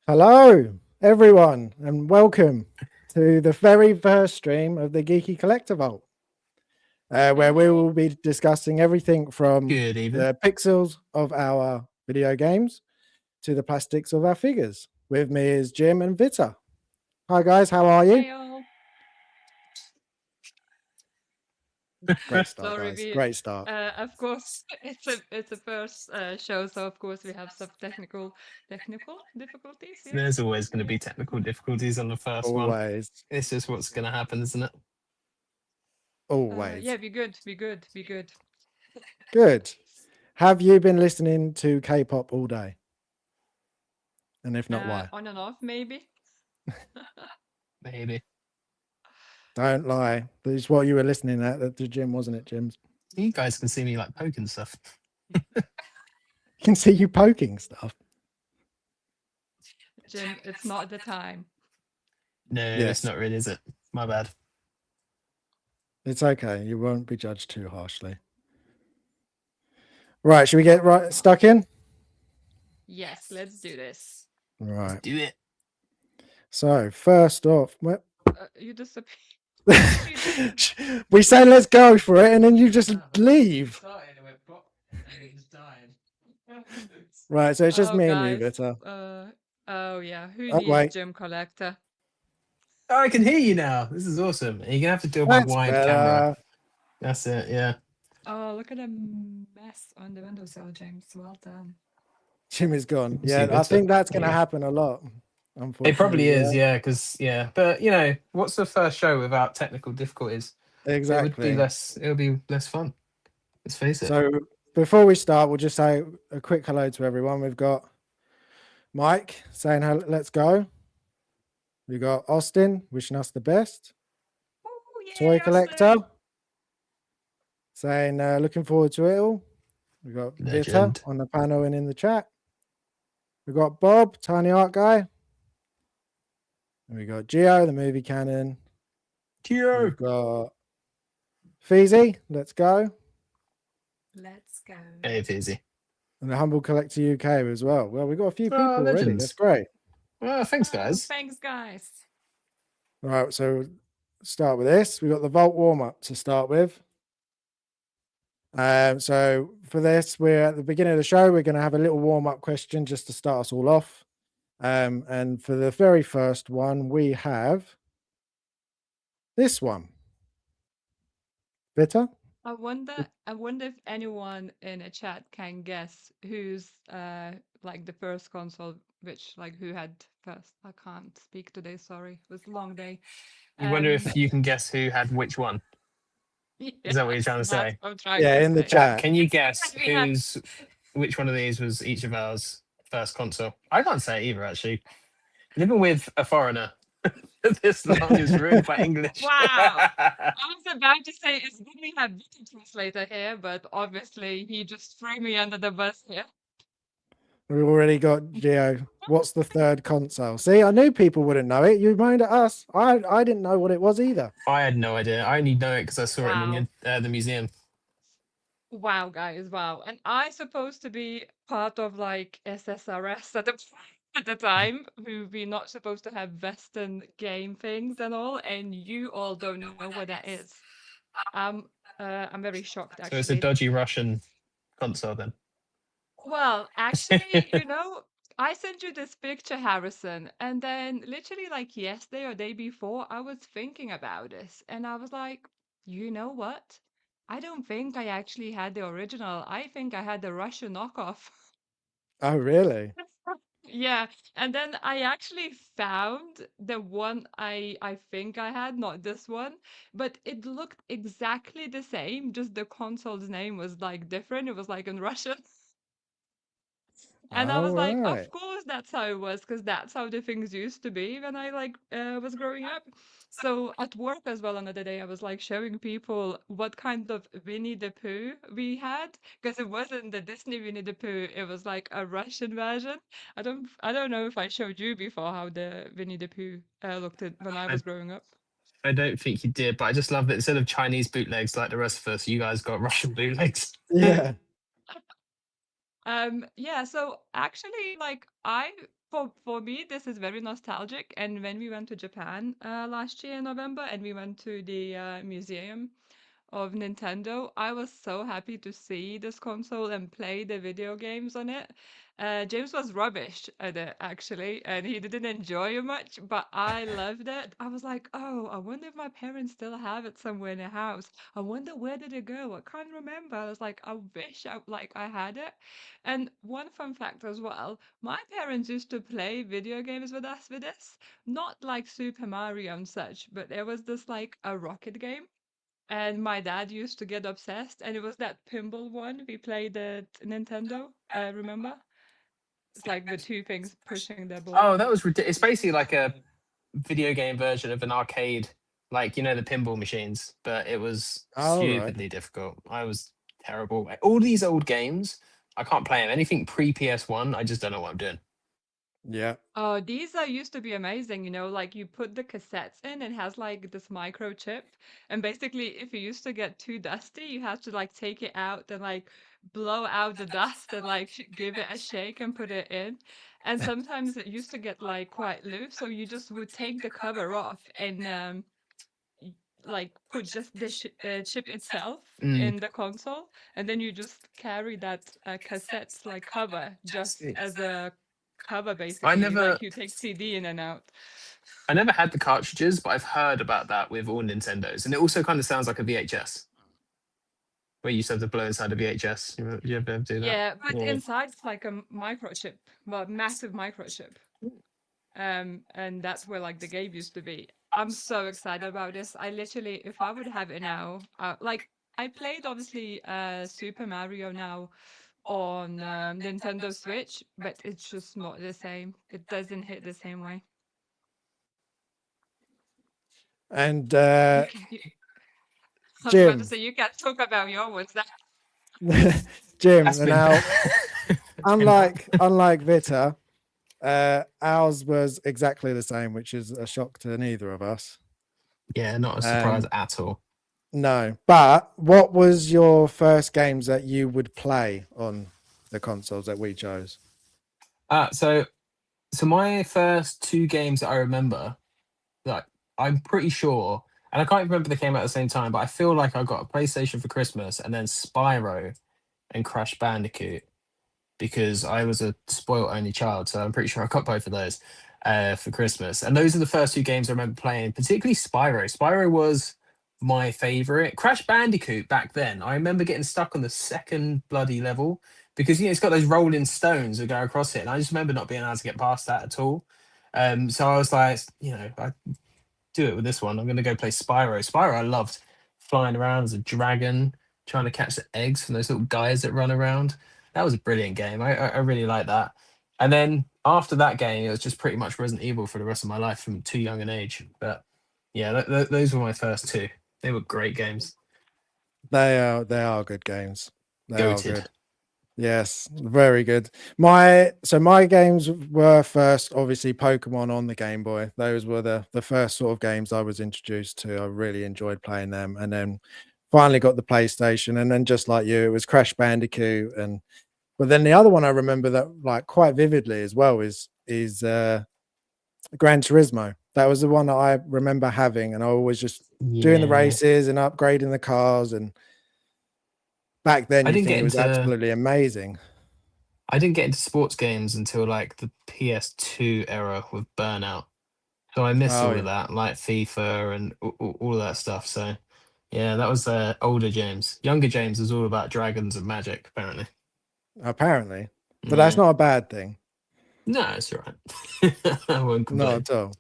Hello, everyone, and welcome to the very first stream of the Geeky Collector Vault, where we will be discussing everything from Good evening. the pixels of our video games to the plastics of our figures. With me is Jim and Vita. Hi, guys. How are you? Hi all. Great start, Sorry, guys. Great start. of course, it's a first show, so of course we have some technical difficulties. Yeah. There's always going to be technical difficulties on the first one. Always. It's just what's going to happen, isn't it? Always. Yeah, be good. Good. Have you been listening to K-pop all day? And if not, why? On and off, maybe. Maybe. Don't lie. This is what you were listening at the gym, wasn't it, Jim? You guys can see me like poking stuff. You can see you poking stuff. Jim, it's not the time. No, Yes. it's not really, is it? My bad. It's okay. You won't be judged too harshly. Right. Should we get stuck in? Yes, let's do this. Right. Do it. So first off, You disappear. we say let's go for it, and then you just leave. Right. So it's just me and you, Vita. Oh yeah. Who Oh, needs wait. Jim Collector? Oh, I can hear you now. This is awesome. You're going to have to do my That's wide better. camera. That's it, yeah. Oh, look at the mess on the windowsill, James. Well done. Jim is gone. You can see Yeah, I better. think that's going to Yeah. happen a lot. Unfortunately, It probably is, yeah, because, yeah. But, you know, what's the first show without technical difficulties? Exactly. It would be less fun. Let's face it. So before we start, we'll just say a quick hello to everyone. We've got Mike saying let's go. We've got Austin wishing us the best. Oh, yeah, Toy Collector Austin. saying looking forward to it all. We've got Vita Legend. on the panel and in the chat. We've got Bob, Tiny Art Guy. And we got Geo, the movie canon. We've got Feezy, let's go. Let's go. Hey, Fizzy. And the Humble Collector UK as well. Well, we've got a few people already. Legends. That's great. Well, thanks, guys. Thanks, guys. All right, so start with this. We've got the Vault warm-up to start with. So for this, we're at the beginning of the show. We're going to have a little warm-up question just to start us all off. And for the very first one, we have this one. Vita? I wonder if anyone in a chat can guess who's like the first console, who had first. I can't speak today, sorry. It was a long day. You wonder if you can guess who had which one. Is that what you're trying to say? Yeah, in the chat. Can you guess We have- which one of these was each of ours first console? I can't say it either, actually. Living with a foreigner this long is ruined by English. Wow. I was about to say it's good we have Wiki translator here, but obviously he just threw me under the bus here. We've already got Geo. What's the third console? See, I knew people wouldn't know it. You moaned at us. I didn't know what it was either. I had no idea. I only know it because I saw it in the museum. Wow, guys, wow. And I supposed to be part of like SSRS at the time, who we not supposed to have Western game things and all, and you all don't know what that is. I'm very shocked, actually. So it's a dodgy Russian console then. Well, actually, I sent you this picture, Harrison, and then literally like yesterday or day before, I was thinking about this, and I was like, you know what? I don't think I actually had the original. I think I had the Russian knockoff. Oh, really? Yeah, and then I actually found the one I think I had, not this one, but it looked exactly the same, just the console's name was like different. It was like in Russian. And I was like, of course that's how it was, because that's how the things used to be when I was growing up. So at work as well on the day, I was like showing people what kind of Winnie the Pooh we had, because it wasn't the Disney Winnie the Pooh, it was like a Russian version. I don't know if I showed you before how the Winnie the Pooh looked when I was growing up. I don't think you did, but I just love that instead of Chinese bootlegs like the rest of us, you guys got Russian bootlegs. Yeah. Yeah, so actually, like for me, this is very nostalgic. And when we went to Japan last year in November, and we went to the museum of Nintendo, I was so happy to see this console and play the video games on it. James was rubbish at it actually, and he didn't enjoy it much, but I loved it. I was like, oh, I wonder if my parents still have it somewhere in the house. I wonder where did it go? I can't remember. I was like, I wish I had it. And one fun fact as well, my parents used to play video games with us with this, not like Super Mario and such, but there was this like a rocket game, and my dad used to get obsessed, and it was that pinball one we played at Nintendo. Remember? It's like the two things pushing the ball. Oh, that was ridiculous. It's basically like a video game version of an arcade, like the pinball machines, but it was All right. stupidly difficult. I was terrible. All these old games, I can't play them. Anything pre PS1, I just don't know what I'm doing. Yeah. Oh, these are used to be amazing, like you put the cassettes in, it has like this microchip. And basically, if you used to get too dusty, you have to like take it out and like blow out the dust and like give it a shake and put it in. And sometimes it used to get like quite loose, so you just would take the cover off and y- like put just the chip itself Mm. in the console, and then you just carry that cassette like cover just as a cover I basically, never, like you take CD in and out. I never had the cartridges, but I've heard about that with all Nintendos, and it also kind of sounds like a VHS, where you used to have to blow inside a VHS. You ever do that? Yeah, but Yeah. inside it's like a microchip, well, massive microchip. And that's where like the game used to be. I'm so excited about this. I literally, if I would have it now, like I played obviously Super Mario now on Nintendo Switch, but it's just not the same. It doesn't hit the same way. And You, I was about to Jim, say you can't talk about your ones. That Jim. That's been Now, been bad. unlike Vita, ours was exactly the same, which is a shock to neither of us. Yeah, not a surprise Um, at all. no, but what was your first games that you would play on the consoles that we chose? So my first two games that I remember, like I'm pretty sure, and I can't remember they came out at the same time, but I feel like I got a PlayStation for Christmas and then Spyro and Crash Bandicoot because I was a spoilt only child, so I'm pretty sure I got both of those for Christmas. And those are the first two games I remember playing, particularly Spyro. Spyro was my favorite. Crash Bandicoot back then, I remember getting stuck on the second bloody level because it's got those rolling stones that go across it, and I just remember not being able to get past that at all. So I was like, I do it with this one. I'm going to go play Spyro. Spyro, I loved flying around as a dragon, trying to catch the eggs from those little guys that run around. That was a brilliant game. I really like that. And then after that game, it was just pretty much Resident Evil for the rest of my life from too young an age. But yeah, those were my first two. They were great games. They are good games. They are Goated. good. Yes, very good. So my games were first, obviously, Pokemon on the Game Boy. Those were the first sort of games I was introduced to. I really enjoyed playing them, and then finally got the PlayStation. And then just like you, it was Crash Bandicoot. But then the other one I remember that like quite vividly as well is Gran Turismo. That was the one that I remember having, and I was just doing the Yeah. races and upgrading the cars. And back then, I you didn't think get it was into absolutely amazing. I didn't get into sports games until like the PS2 era with Burnout. So I missed Oh, all yeah. of that, like FIFA and all of that stuff. So yeah, that was older James. Younger James was all about dragons and magic, apparently. Apparently, but that's Yeah. not a bad thing, No, it's all right. I won't not complain. at all.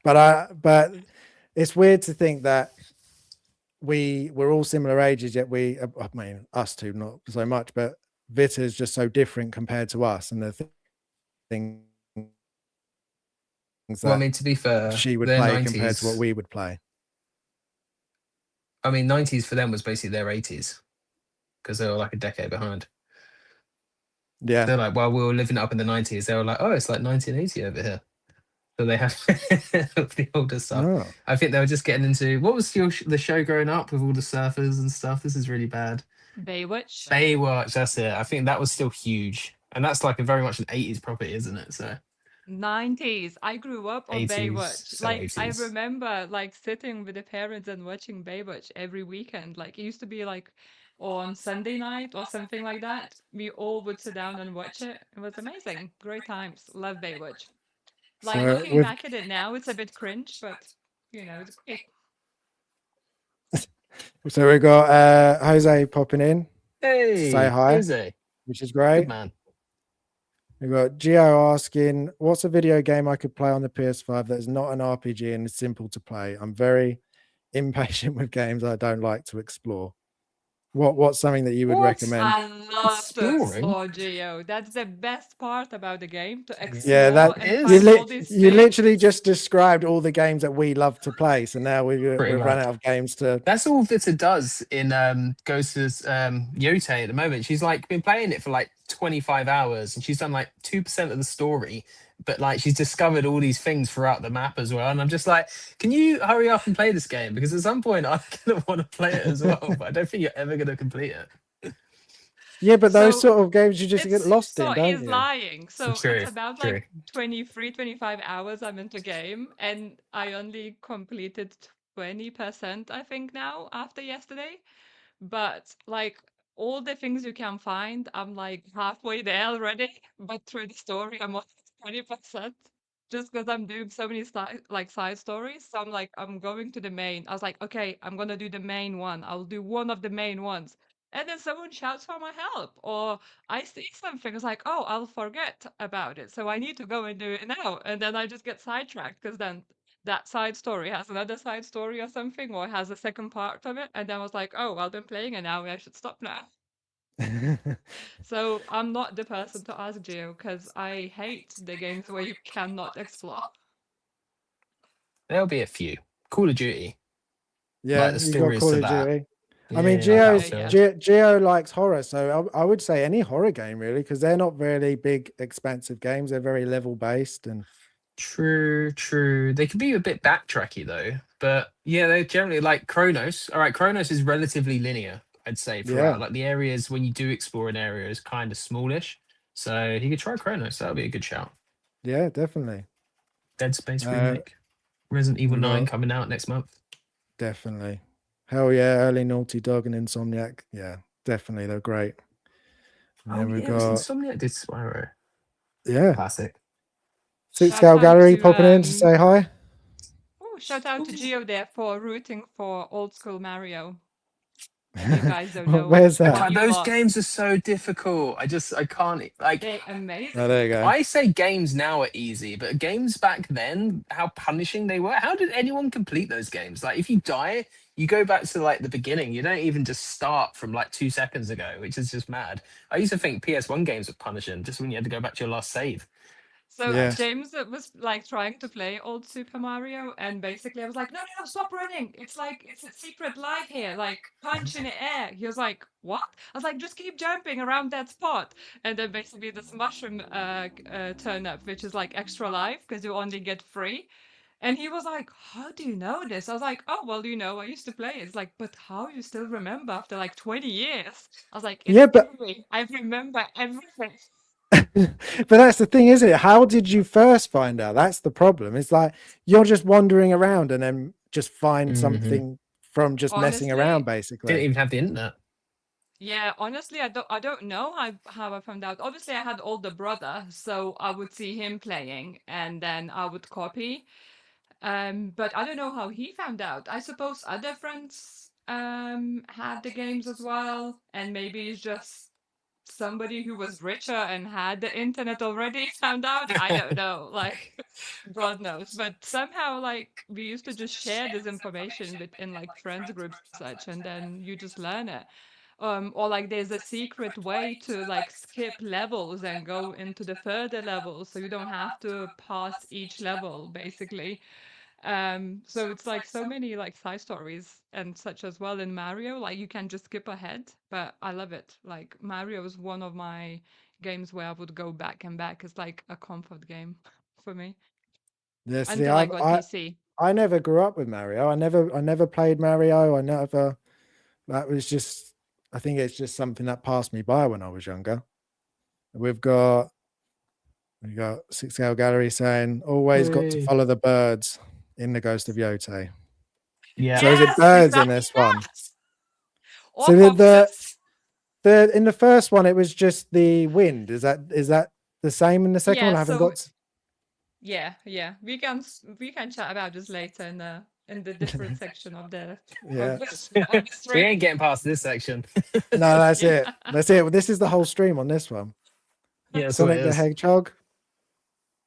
But it's weird to think that we're all similar ages, yet I mean, us two not so much, but Vita is just so different compared to us, and the things Well, I that mean, to be fair, she would their play compared to what 90s. we would play. I mean, 90s for them was basically their 80s because they were like a decade behind. Yeah. They're like, while we were living up in the 90s, they were like, oh, it's like 1980 over here. So they have the older stuff. Oh. I think they were just getting into what was the show growing up with all the surfers and stuff. This is really bad. Baywatch. Baywatch, that's it. I think that was still huge, and that's like a very much an 80s property, isn't it? So 90s. I grew up on 80s, Baywatch. so Like I 80s. remember like sitting with the parents and watching Baywatch every weekend. Like it used to be like on Sunday night or something like that. We all would sit down and watch it. It was amazing. Great times. Love Baywatch. Like So looking we've back at it now, it's a bit cringe, but it's great. we've got Jose popping in to say Hey, hi, Jose, which is good great. man. We've got Gio asking, what's a video game I could play on the PS5 that is not an RPG and is simple to play? I'm very impatient with games I don't like to explore. What's something that you would What? recommend? I love to Exploring? explore Geo. That's the best part about the game, to Yeah, explore that and It you find is all these you literally things. just described all the games that we love to play. So now we've pretty run much. out of games to. That's all Vita does in Ghost's Yote at the moment. She's like been playing it for like 25 hours and she's done like 2% of the story, but like she's discovered all these things throughout the map as well. And I'm just like, can you hurry up and play this game? Because at some point I'm gonna want to play it as well, but I don't think you're ever gonna complete it. Yeah, but those So sort of games you just get it's lost in, so don't he's you? lying. So it's True, about true. like 23, 25 hours I'm into game, and I only completed 20%, I think, now after yesterday. But like all the things you can find, I'm like halfway there already. But through the story, I'm on 20%. Just because I'm doing so many side stories. So I'm like, I'm going to the main. I was like, okay, I'm gonna do the main one. I'll do one of the main ones. And then someone shouts for my help, or I see something. It's like, oh, I'll forget about it. So I need to go and do it now. And then I just get sidetracked because then that side story has another side story or something, or has a second part of it. And then I was like, oh, I've been playing it now. I should stop now. So I'm not the person to ask Geo because I hate the games where you cannot explore. There'll be a few. Call of Duty, like Yeah, the you got stories Call to of that. Duty. I mean, Yeah, like Okay, yeah. Geo likes horror, so I would say any horror game really, because they're not really big, expensive games. They're very level based, and True, true. They can be a bit backtracky though, but yeah, they're generally like Chronos. All right, Chronos is relatively linear, I'd say, yeah, throughout. Like the areas when you do explore an area is kind of smallish. So you could try Chronos. That would be a good shout. yeah, definitely. Dead Space Uh, remake, Resident Evil we 9 got coming out next month. definitely. Hell yeah, early Naughty Dog and Insomniac. Yeah, definitely, they're great. And Oh then we yeah, it was got Insomniac did Spyro. yeah, Classic. Six Shout Scale out Gallery to popping in to say hi. shout out to Geo there for rooting for old school Mario. You guys don't know Where's I that? what can't, you those lost. games are so difficult. I can't like. They're Oh, amazing. there you go. I say games now are easy, but games back then, how punishing they were. How did anyone complete those games? Like, if you die, you go back to like the beginning. You don't even just start from like 2 seconds ago, which is just mad. I used to think PS1 games were punishing just when you had to go back to your last save. So Yeah, James was like trying to play old Super Mario, and basically I was like, no, no, no, stop running. It's like it's a secret life here. Like punch in the air. He was like, what? I was like, just keep jumping around that spot. And then basically this mushroom turn up, which is like extra life because you only get free. And he was like, how do you know this? I was like, oh well, I used to play it. It's like, but how you still remember after like 20 years? I was like, it's yeah, but theory. I remember everything. but that's the thing, isn't it? How did you first find out? That's the problem. It's like you're just wandering around and then just find Hmm. something from just messing around, Honestly, Didn't basically. even have the internet. yeah, honestly, I don't know how I found out. Obviously, I had older brother, so I would see him playing and then I would copy. But I don't know how he found out. I suppose other friends had the games as well, and maybe it's just somebody who was richer and had the internet already found out. I don't know, like God knows. But somehow, like we used to just share this information within like friends groups and such, and then you just learn it. Or like there's a secret way to like skip levels and go into the further levels, so you don't have to pass each level basically. So it's like so many like side stories and such as well in Mario. Like you can just skip ahead, but I love it. Like Mario is one of my games where I would go back and back. It's like a comfort game for me Yeah, see, until I got PC. I never grew up with Mario. I never played Mario. I never. That was just I think it's just something that passed me by when I was younger. We got Six Scale Gallery saying, always got to Hey. follow the birds in the Ghost of Yote. Yeah. So is it birds in this one? Or So foxes. in the first one, it was just the wind. Is that the same in the second one? I haven't got. Yeah. We can chat about this later in the different section of the Yeah. of the We stream. ain't getting past this section. No, that's it. That's it. This is the whole stream on this one. Yeah, that's what Sonic it the is. Hedgehog.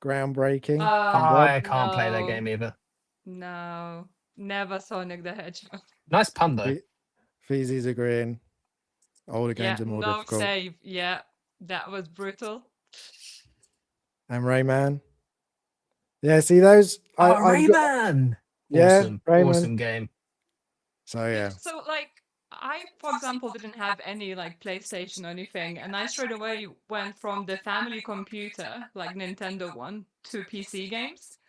Groundbreaking. from Bob. I can't play that No. game either. No, never Sonic the Hedgehog. Nice pun though. Feezy's agreeing. Older Yeah, games are more no difficult. save. Yeah, that was brutal. And Rayman. Yeah, see those. Rayman. Yeah, Awesome. Rayman. Awesome game. So yeah. So like I, for example, didn't have any like PlayStation or anything, and I straight away went from the family computer, like Nintendo one, to PC games.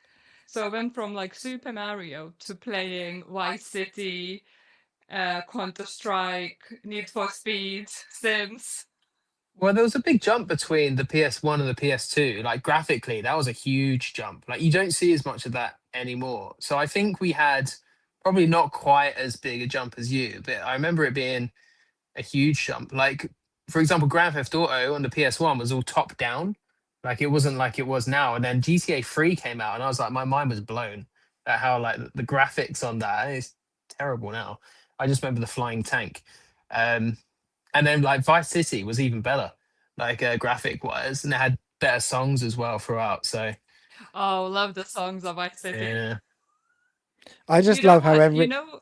So I went from like Super Mario to playing Vice City, Counter-Strike, Need for Speed, Sims. Well, there was a big jump between the PS1 and the PS2. Like graphically, that was a huge jump. Like you don't see as much of that anymore. So I think we had probably not quite as big a jump as you, but I remember it being a huge jump. Like, for example, Grand Theft Auto on the PS1 was all top down. Like it wasn't like it was now. And then GTA 3 came out, and I was like, my mind was blown at how like the graphics on that is terrible now. I just remember the flying tank. And then like Vice City was even better, like graphic wise, and it had better songs as well throughout. So Oh, love the songs of Vice City. yeah. I just You know love how what? You know.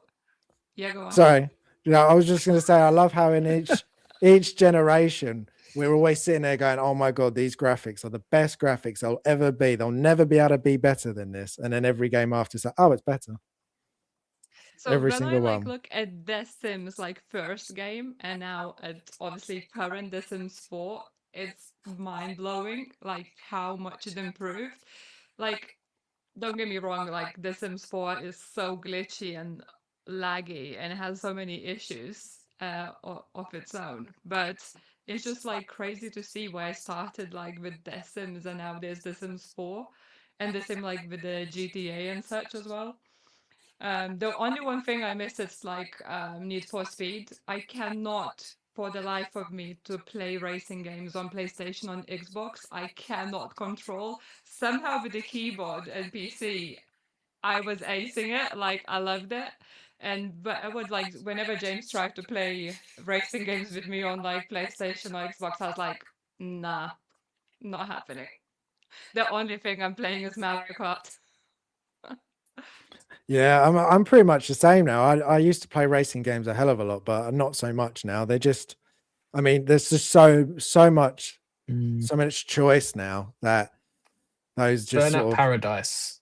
Yeah, go on. Sorry. I was just going to say, I love how in each generation, we're always sitting there going, oh my God, these graphics are the best graphics they'll ever be. They'll never be able to be better than this. And then every game after is like, oh, it's better. So every when single I like one. look at The Sims like first game and now at obviously current The Sims 4, it's mind blowing like how much it improved. Like, don't get me wrong, like The Sims 4 is so glitchy and laggy and has so many issues of its own. But it's just like crazy to see where I started like with The Sims and now there's The Sims 4 and the same like with the GTA and such as well. The only one thing I miss is like Need for Speed. I cannot, for the life of me, to play racing games on PlayStation, on Xbox. I cannot control. Somehow with the keyboard and PC, I was acing it. Like I loved it. But I would like whenever James tried to play racing games with me on like PlayStation or Xbox, I was like, nah, not happening. The only thing I'm playing is Mario Kart. Yeah, I'm pretty much the same now. I used to play racing games a hell of a lot, but not so much now. They just, I mean, there's just so much choice now that those just Burnout sort of Paradise.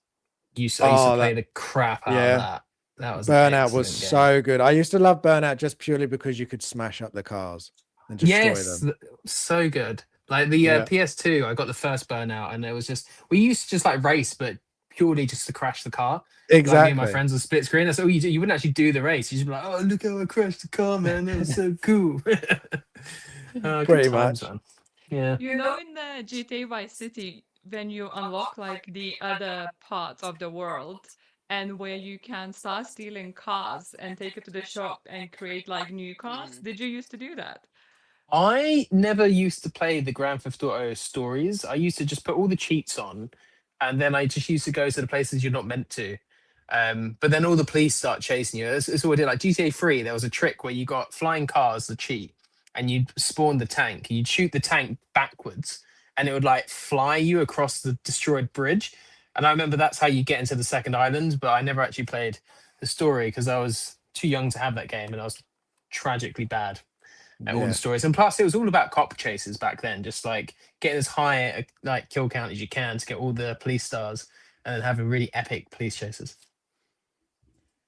I used to play the crap out of that. That was Burnout was game. so good. I used to love Burnout just purely because you could smash up the cars and destroy them. So good. Like the PS2, I got the first Burnout, and it was just we used to just like race, but purely just to crash the car. Exactly. Like me and my friends would split screen. That's all you do. You wouldn't actually do the race. You just be like, "Oh, look how I crashed the car, man! That was so cool." Pretty much. Man. Yeah. You know, in the GTA Vice City, when you unlock like the other parts of the world and where you can start stealing cars and take it to the shop and create like new cars, did you used to do that? I never used to play the Grand Theft Auto stories. I used to just put all the cheats on, and then I just used to go to the places you're not meant to. But then all the police start chasing you. It's what I did. Like GTA 3, there was a trick where you got flying cars, the cheat, and you'd spawn the tank. You'd shoot the tank backwards, and it would like fly you across the destroyed bridge. And I remember that's how you get into the second island. But I never actually played the story because I was too young to have that game, and I was tragically bad at all the stories. And plus, it was all about cop chases back then, just like getting as high a like kill count as you can to get all the police stars, and then having really epic police chases.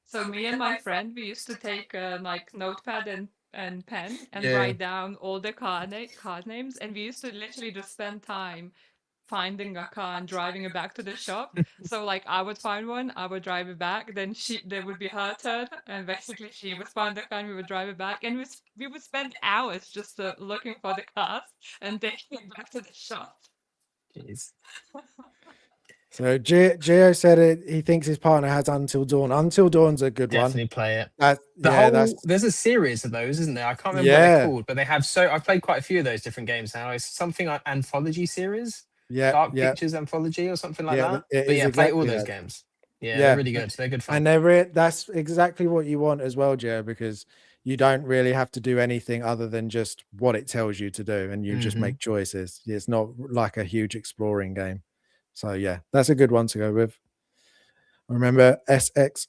So me and my friend, we used to take like notepad and pen and write down all the card names, and we used to literally just spend time finding a car and driving it back to the shop. So like I would find one, I would drive it back, then there would be her turn, and basically she would find the car and we would drive it back, and we would spend hours just looking for the cars and taking it back to the shop. Jeez. So Geo said he thinks his partner has Until Dawn. Until Dawn's a good Definitely one. play it. That's There's a series of those, isn't there? I can't remember what they're yeah, called, but they have I've played quite a few of those different games now. It's something like anthology series, yeah, Dark yeah, Pictures anthology or something like yeah. that. It But is yeah, play all exactly those that. games. Yeah, they're Yeah, really good. They're good fun. and that's exactly what you want as well, Geo, because you don't really have to do anything other than just what it tells you to do, and you just make choices. It's not like a huge exploring game. So yeah, that's a good one to go with. I remember SSX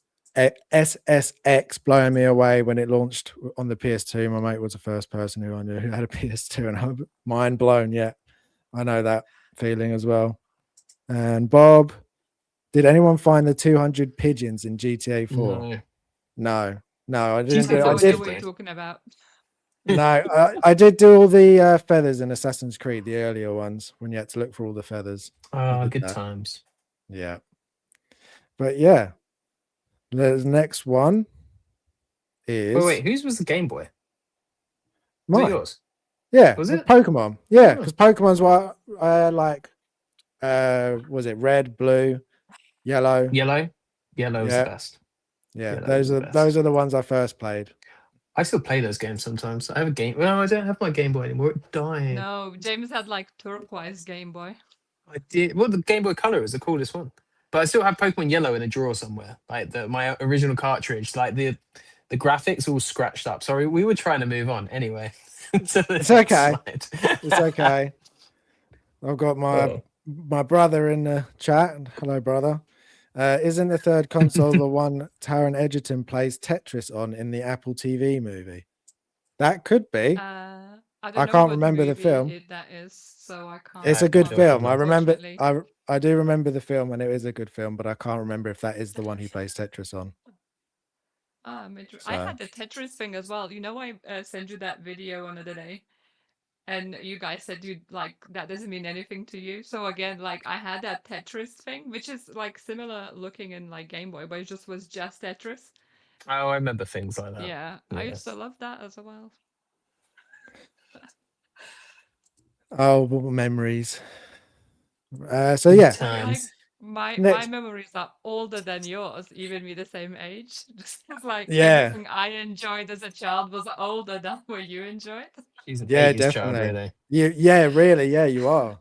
blowing me away when it launched on the PS2. My mate was the first person who I knew who had a PS2, and I'm mind blown. Yeah, I know that feeling as well. And Bob, did anyone find the 200 pigeons in GTA 4? No, I didn't I do have it. no I GTA 4 is idea did. what you're different. talking about. No, I did do all the feathers in Assassin's Creed, the earlier ones, when you had to look for all the feathers. I did Good that. times. Yeah. But yeah, the next one is Wait, whose was the Game Boy? Was it mine. yours? Yeah, Was with it? Pokemon. Yeah, Oh. because Pokemon's what I like. Was it red, blue, yellow? Yellow was the Yeah, best. yeah. Yellow was the Those best. are the ones I first played. I still play those games sometimes. I have a game. Well, I don't have my Game Boy anymore. It died. No, James had like turquoise Game Boy. I did. Well, the Game Boy Color is the coolest one. But I still have Pokemon Yellow in a drawer somewhere. Like my original cartridge. Like the graphics all scratched up. Sorry, we were trying to move on anyway. It's okay. It's okay. I've got Oh. my brother in the chat. Hello, brother. Isn't the third console the one Taron Egerton plays Tetris on in the Apple TV movie? That could be. I don't I know can't what remember the film. movie that is, so I It's I a can't good don't have film. comment, that. I remember. unfortunately. I do remember the film, and it is a good film, but I can't remember if that is the one he plays Tetris on. I So had the Tetris thing as well. You know, I sent you that video on the other day, and you guys said you like that doesn't mean anything to you. So again, like I had that Tetris thing, which is like similar looking in like Game Boy, but it just was just Tetris. Oh, I remember things like that. Yeah, I used to Yes. love that as well. oh, what memories. So Good yeah, I feel like times. my next. memories are older than yours, even me the same age. Just 'cause, like Yeah, everything I enjoyed as a child was older than what you enjoyed. She's an yeah, 80s child, definitely. really. Yeah, really, yeah, you are.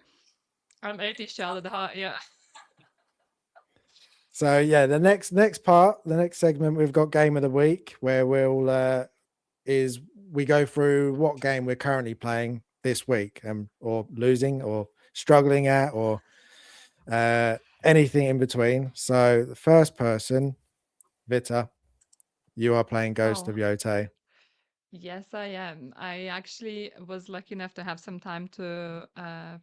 I'm 80s child at heart, yeah. So yeah, the next part, the next segment, we've got Game of the Week, where we go through what game we're currently playing this week, or losing, or struggling at, or anything in between. So the first person, Vita, you are playing Ghost of Oh, Yote. yes, I am. I actually was lucky enough to have some time to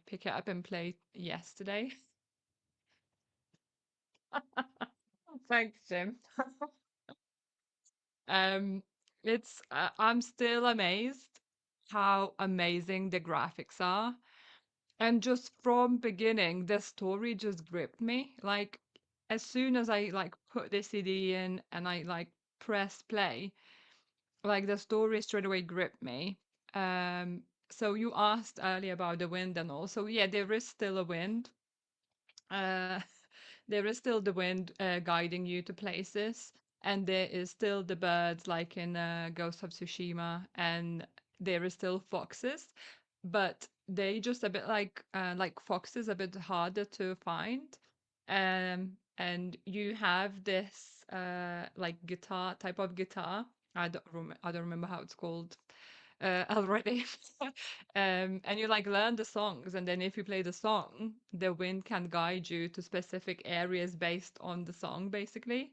pick it up and play yesterday. Thanks, Jim. Um, I'm still amazed how amazing the graphics are. And just from beginning, the story just gripped me. Like as soon as I like put the CD in and I like press play, like the story straight away gripped me. So you asked earlier about the wind and all. So yeah, there is still a wind. Uh, there is still the wind guiding you to places, and there is still the birds like in Ghost of Tsushima, and there is still foxes, but they just a bit like foxes a bit harder to find. And you have this like guitar type of guitar. I don't remember how it's called already. And you like learn the songs, and then if you play the song, the wind can guide you to specific areas based on the song, basically.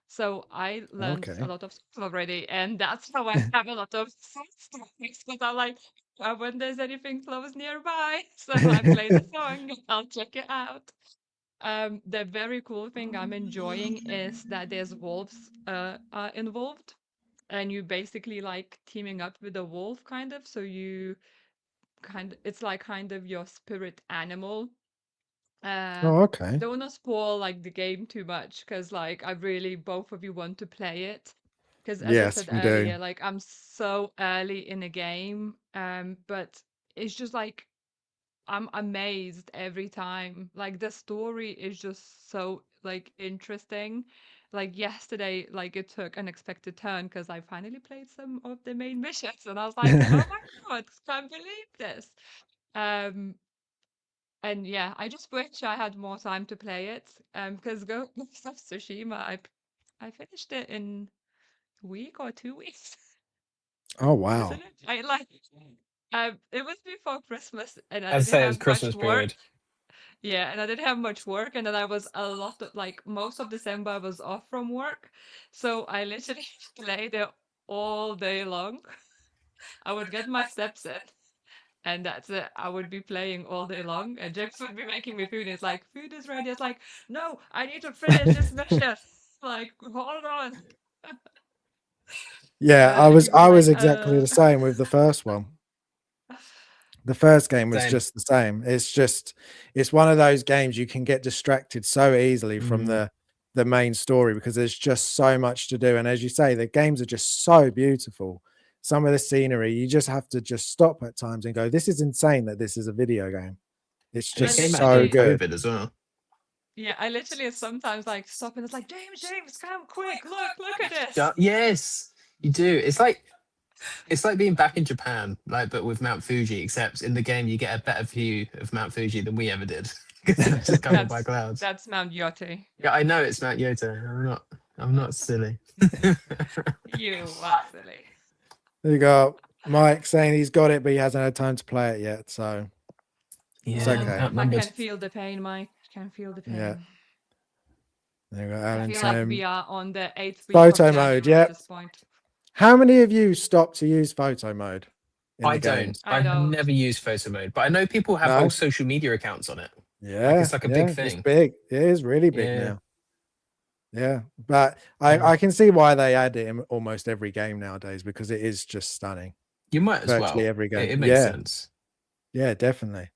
So I learned a Okay. lot of songs already, and that's how I have a lot of songs because I like when there's anything close nearby, so I play the song. I'll check it out. The very cool thing I'm enjoying is that there's wolves are involved, and you basically like teaming up with a wolf kind of, so you it's like kind of your spirit animal, Oh, okay. Don't wanna spoil like the game too much because like I really both of you want to play it. Because as I Yes, said we do. earlier, like I'm so early in a game, but it's just like I'm amazed every time. Like the story is just so like interesting. Like yesterday, like it took an unexpected turn because I finally played some of the main missions, and I was like, "Oh my God, can't believe this!" Um, and yeah, I just wish I had more time to play it. Because Ghost of Tsushima, I finished it in a week or 2 weeks, Oh, wow. isn't it? I like. It was before Christmas, and I As I didn't say, it's have much Christmas work. period. Yeah, and I didn't have much work, and then I was a lot of like most of December I was off from work, so I literally played it all day long. I would get my steps in, and that's it. I would be playing all day long, and James would be making me food. It's like food is ready. It's like no, I need to finish this mission. Like hold on. Yeah, And he was I was like, exactly the same with the first one. The first game was Same. just the same. It's one of those games you can get distracted so easily from Mm. the main story because there's just so much to do. And as you say, the games are just so beautiful. Some of the scenery, you just have to just stop at times and go, "This is insane that this is a video game." It's And it I just came out so during literally, good. COVID as well. yeah, I literally sometimes like stop and it's like James, come quick, look at Yeah, this. yes, you do. It's like being back in Japan, like but with Mount Fuji, except in the game you get a better view of Mount Fuji than we ever did because it's just covered by That's clouds. that's Mount Yoti. Yeah, I know it's Mount Yota. I'm not silly. You are silly. You got Mike saying he's got it, but he hasn't had time to play it yet. So it's Yeah, okay. I outnumbered. can feel the pain, Mike. Can feel the Yeah. pain. There you go, I Alan feel like we saying are on the 8th week of photo mode. January at Yeah. this point. How many of you stopped to use photo mode in I the don't. games? I I've don't. never used photo mode, but I know people have whole No? social media accounts on it. Like Yeah, it's like a big yeah, it's thing. big. It is really big Yeah. now. Yeah, but Yeah. I can see why they add it in almost every game nowadays because it is just stunning. You might as Virtually well. every game. It makes Yeah, sense. yeah, definitely.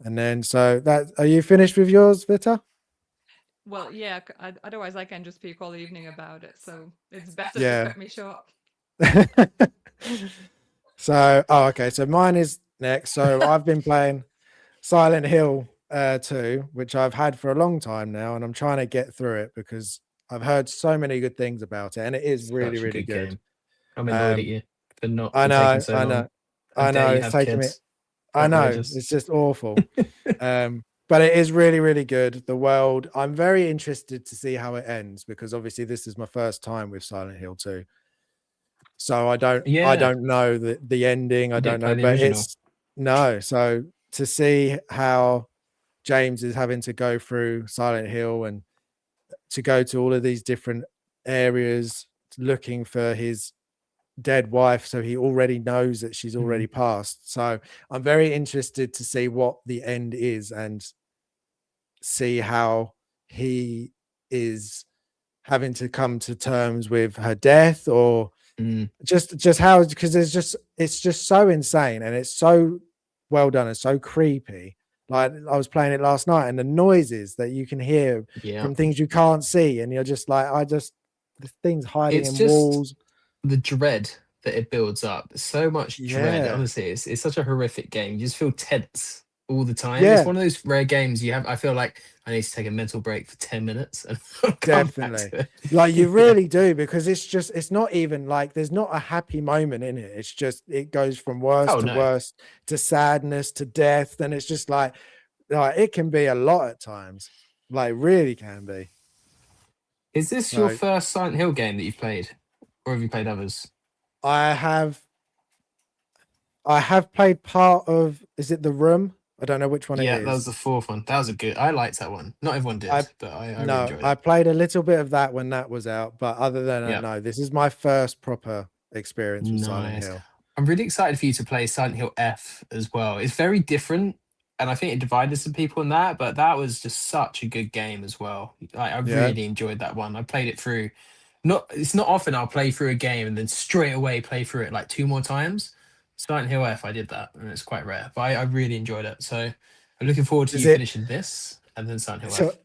And then so that are you finished with yours, Vita? Well, yeah, otherwise I can just speak all evening about it. So it's better to Yeah. cut me short. So, oh, okay. So mine is next. So I've been playing Silent Hill 2, which I've had for a long time now, and I'm trying to get through it because I've heard so many good things about it, and it is really, Such a really good good. game. I'm annoyed at Um, you for not I for taking know, so I long. know, How I dare know. you It's have taken me. kids? I know Outrageous. it's just awful. But it is really, really good. The world. I'm very interested to see how it ends because obviously this is my first time with Silent Hill 2. So I Yeah. don't know the ending. I You don't didn't play know, the but original. it's no. So to see how James is having to go through Silent Hill and to go to all of these different areas looking for his dead wife, so he already knows that she's already passed. So I'm very interested to see what the end is and see how he is having to come to terms with her death or Mm. just how, because it's just so insane and it's so well done and so creepy. Like I was playing it last night and the noises that you can hear Yeah. from things you can't see and you're just like the things hiding It's in just walls. the dread that it builds up. So much dread. Yeah, Honestly, it's such a horrific game. You just feel tense all the time. It's yeah, one of those rare games you have. I feel like I need to take a mental break for 10 minutes and I'll come back definitely. to it. Like you Yeah. really do, because it's not even like there's not a happy moment in it. It's just it goes from Oh worst to no. worst to sadness to death, and it's just like it can be a lot at times, like really can be. Is this your So first Silent Hill game that you've played? Or have you played others? I have played part of, is it The Room? I don't know which one it Yeah, that was is. the fourth one. That was a good. I liked that one. Not everyone I did, but I really No, enjoyed I it. played a little bit of that when that was out, but other than that, Yeah. no, this is my first proper experience with Silent Nice. Hill. I'm really excited for you to play Silent Hill F as well. It's very different, and I think it divided some people in that, but that was just such a good game as well. I Yeah, really enjoyed that one. I played it through. It's not often I'll play through a game and then straight away play through it like two more times. Silent Hill F, I did that, and it's quite rare, but I really enjoyed it. So I'm looking forward to Is you it finishing this and then Silent Hill so? F.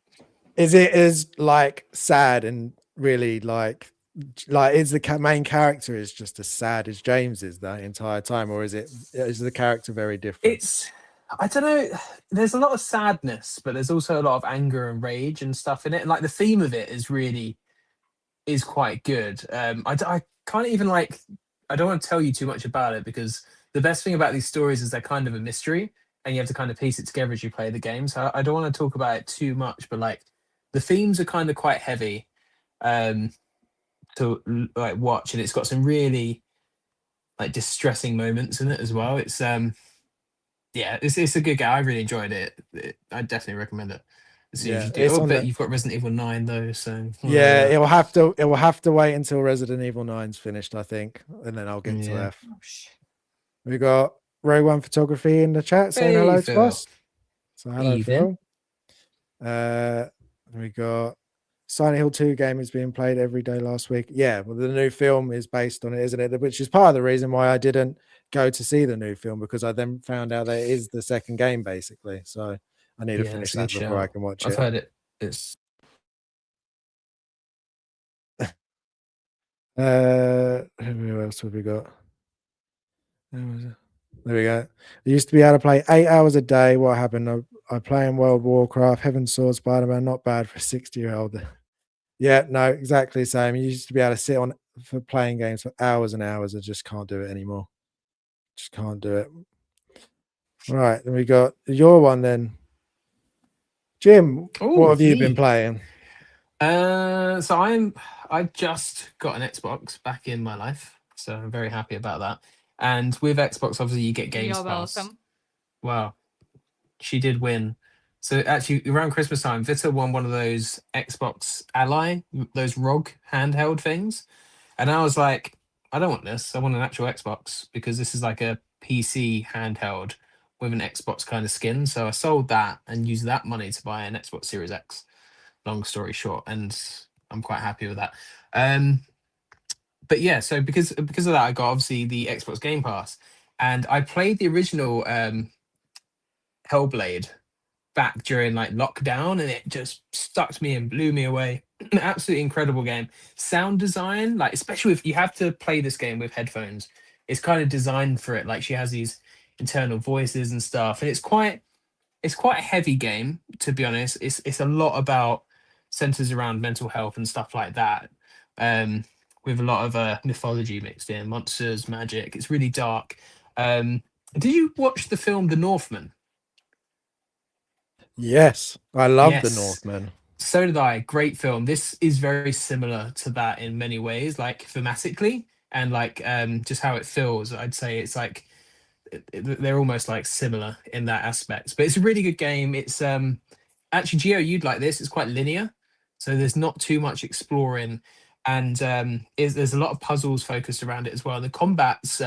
Is it as like sad and really like is the main character is just as sad as James is that entire time, or is the character very different? It's, I don't know. There's a lot of sadness, but there's also a lot of anger and rage and stuff in it. And like the theme of it is quite good. I can't even like. I don't want to tell you too much about it because the best thing about these stories is they're kind of a mystery, and you have to kind of piece it together as you play the game. So I don't want to talk about it too much, but like the themes are kind of quite heavy um, to like watch, and it's got some really like distressing moments in it as well. Yeah, it's a good game. I really enjoyed it. I definitely recommend it as soon as Yeah, you do. it's Oh, on but the. you've got Resident Evil 9 though, so Yeah, it will have to wait until Resident Evil 9's finished, I think, and then I'll get to yeah. F. We got Row One Photography in the chat saying Hey hello to Phil. us. So hello, Evening. Phil. We got Silent Hill 2 game is being played every day last week. Yeah, well, the new film is based on it, isn't it? Which is part of the reason why I didn't go to see the new film, because I then found out that it is the second game, basically. So I need to Yeah, finish it's a good that before I shout. can watch I've it. heard it. It's Who else have we got? There we go. I used to be able to play 8 hours a day. What happened? I play in World of Warcraft, Heaven's Sword, Spider-Man. Not bad for a 60-year-old. Yeah, no, exactly the same. You used to be able to sit on for playing games for hours and hours. I just can't do it anymore. Just can't do it. Right, then we got your one then. Jim, what oh have you been me. playing? So I just got an Xbox back in my life, so I'm very happy about that. And with Xbox, obviously you get Games You're Pass. welcome. Wow, she did win. So actually, around Christmas time, Vita won one of those Xbox Ally, those ROG handheld things, and I was like, I don't want this. I want an actual Xbox because this is like a PC handheld with an Xbox kind of skin. So I sold that and used that money to buy an Xbox Series X. Long story short, and I'm quite happy with that. Um, but yeah, so because of that, I got obviously the Xbox Game Pass, and I played the original Hellblade back during like lockdown, and it just stuck me and blew me away. Absolutely incredible game. Sound design, like especially if you have to play this game with headphones, it's kind of designed for it. Like she has these internal voices and stuff, and it's quite a heavy game, to be honest. It's a lot about centers around mental health and stuff like that. Um, with a lot of mythology mixed in, monsters, magic. It's really dark. Um, did you watch the film The Northman? Yes, I love the Yes. Northman. So did I. Great film. This is very similar to that in many ways, like thematically and like just how it feels. I'd say it's like they're almost like similar in that aspect. But it's a really good game. It's actually Geo, you'd like this. It's quite linear, so there's not too much exploring, and there's a lot of puzzles focused around it as well. The combat's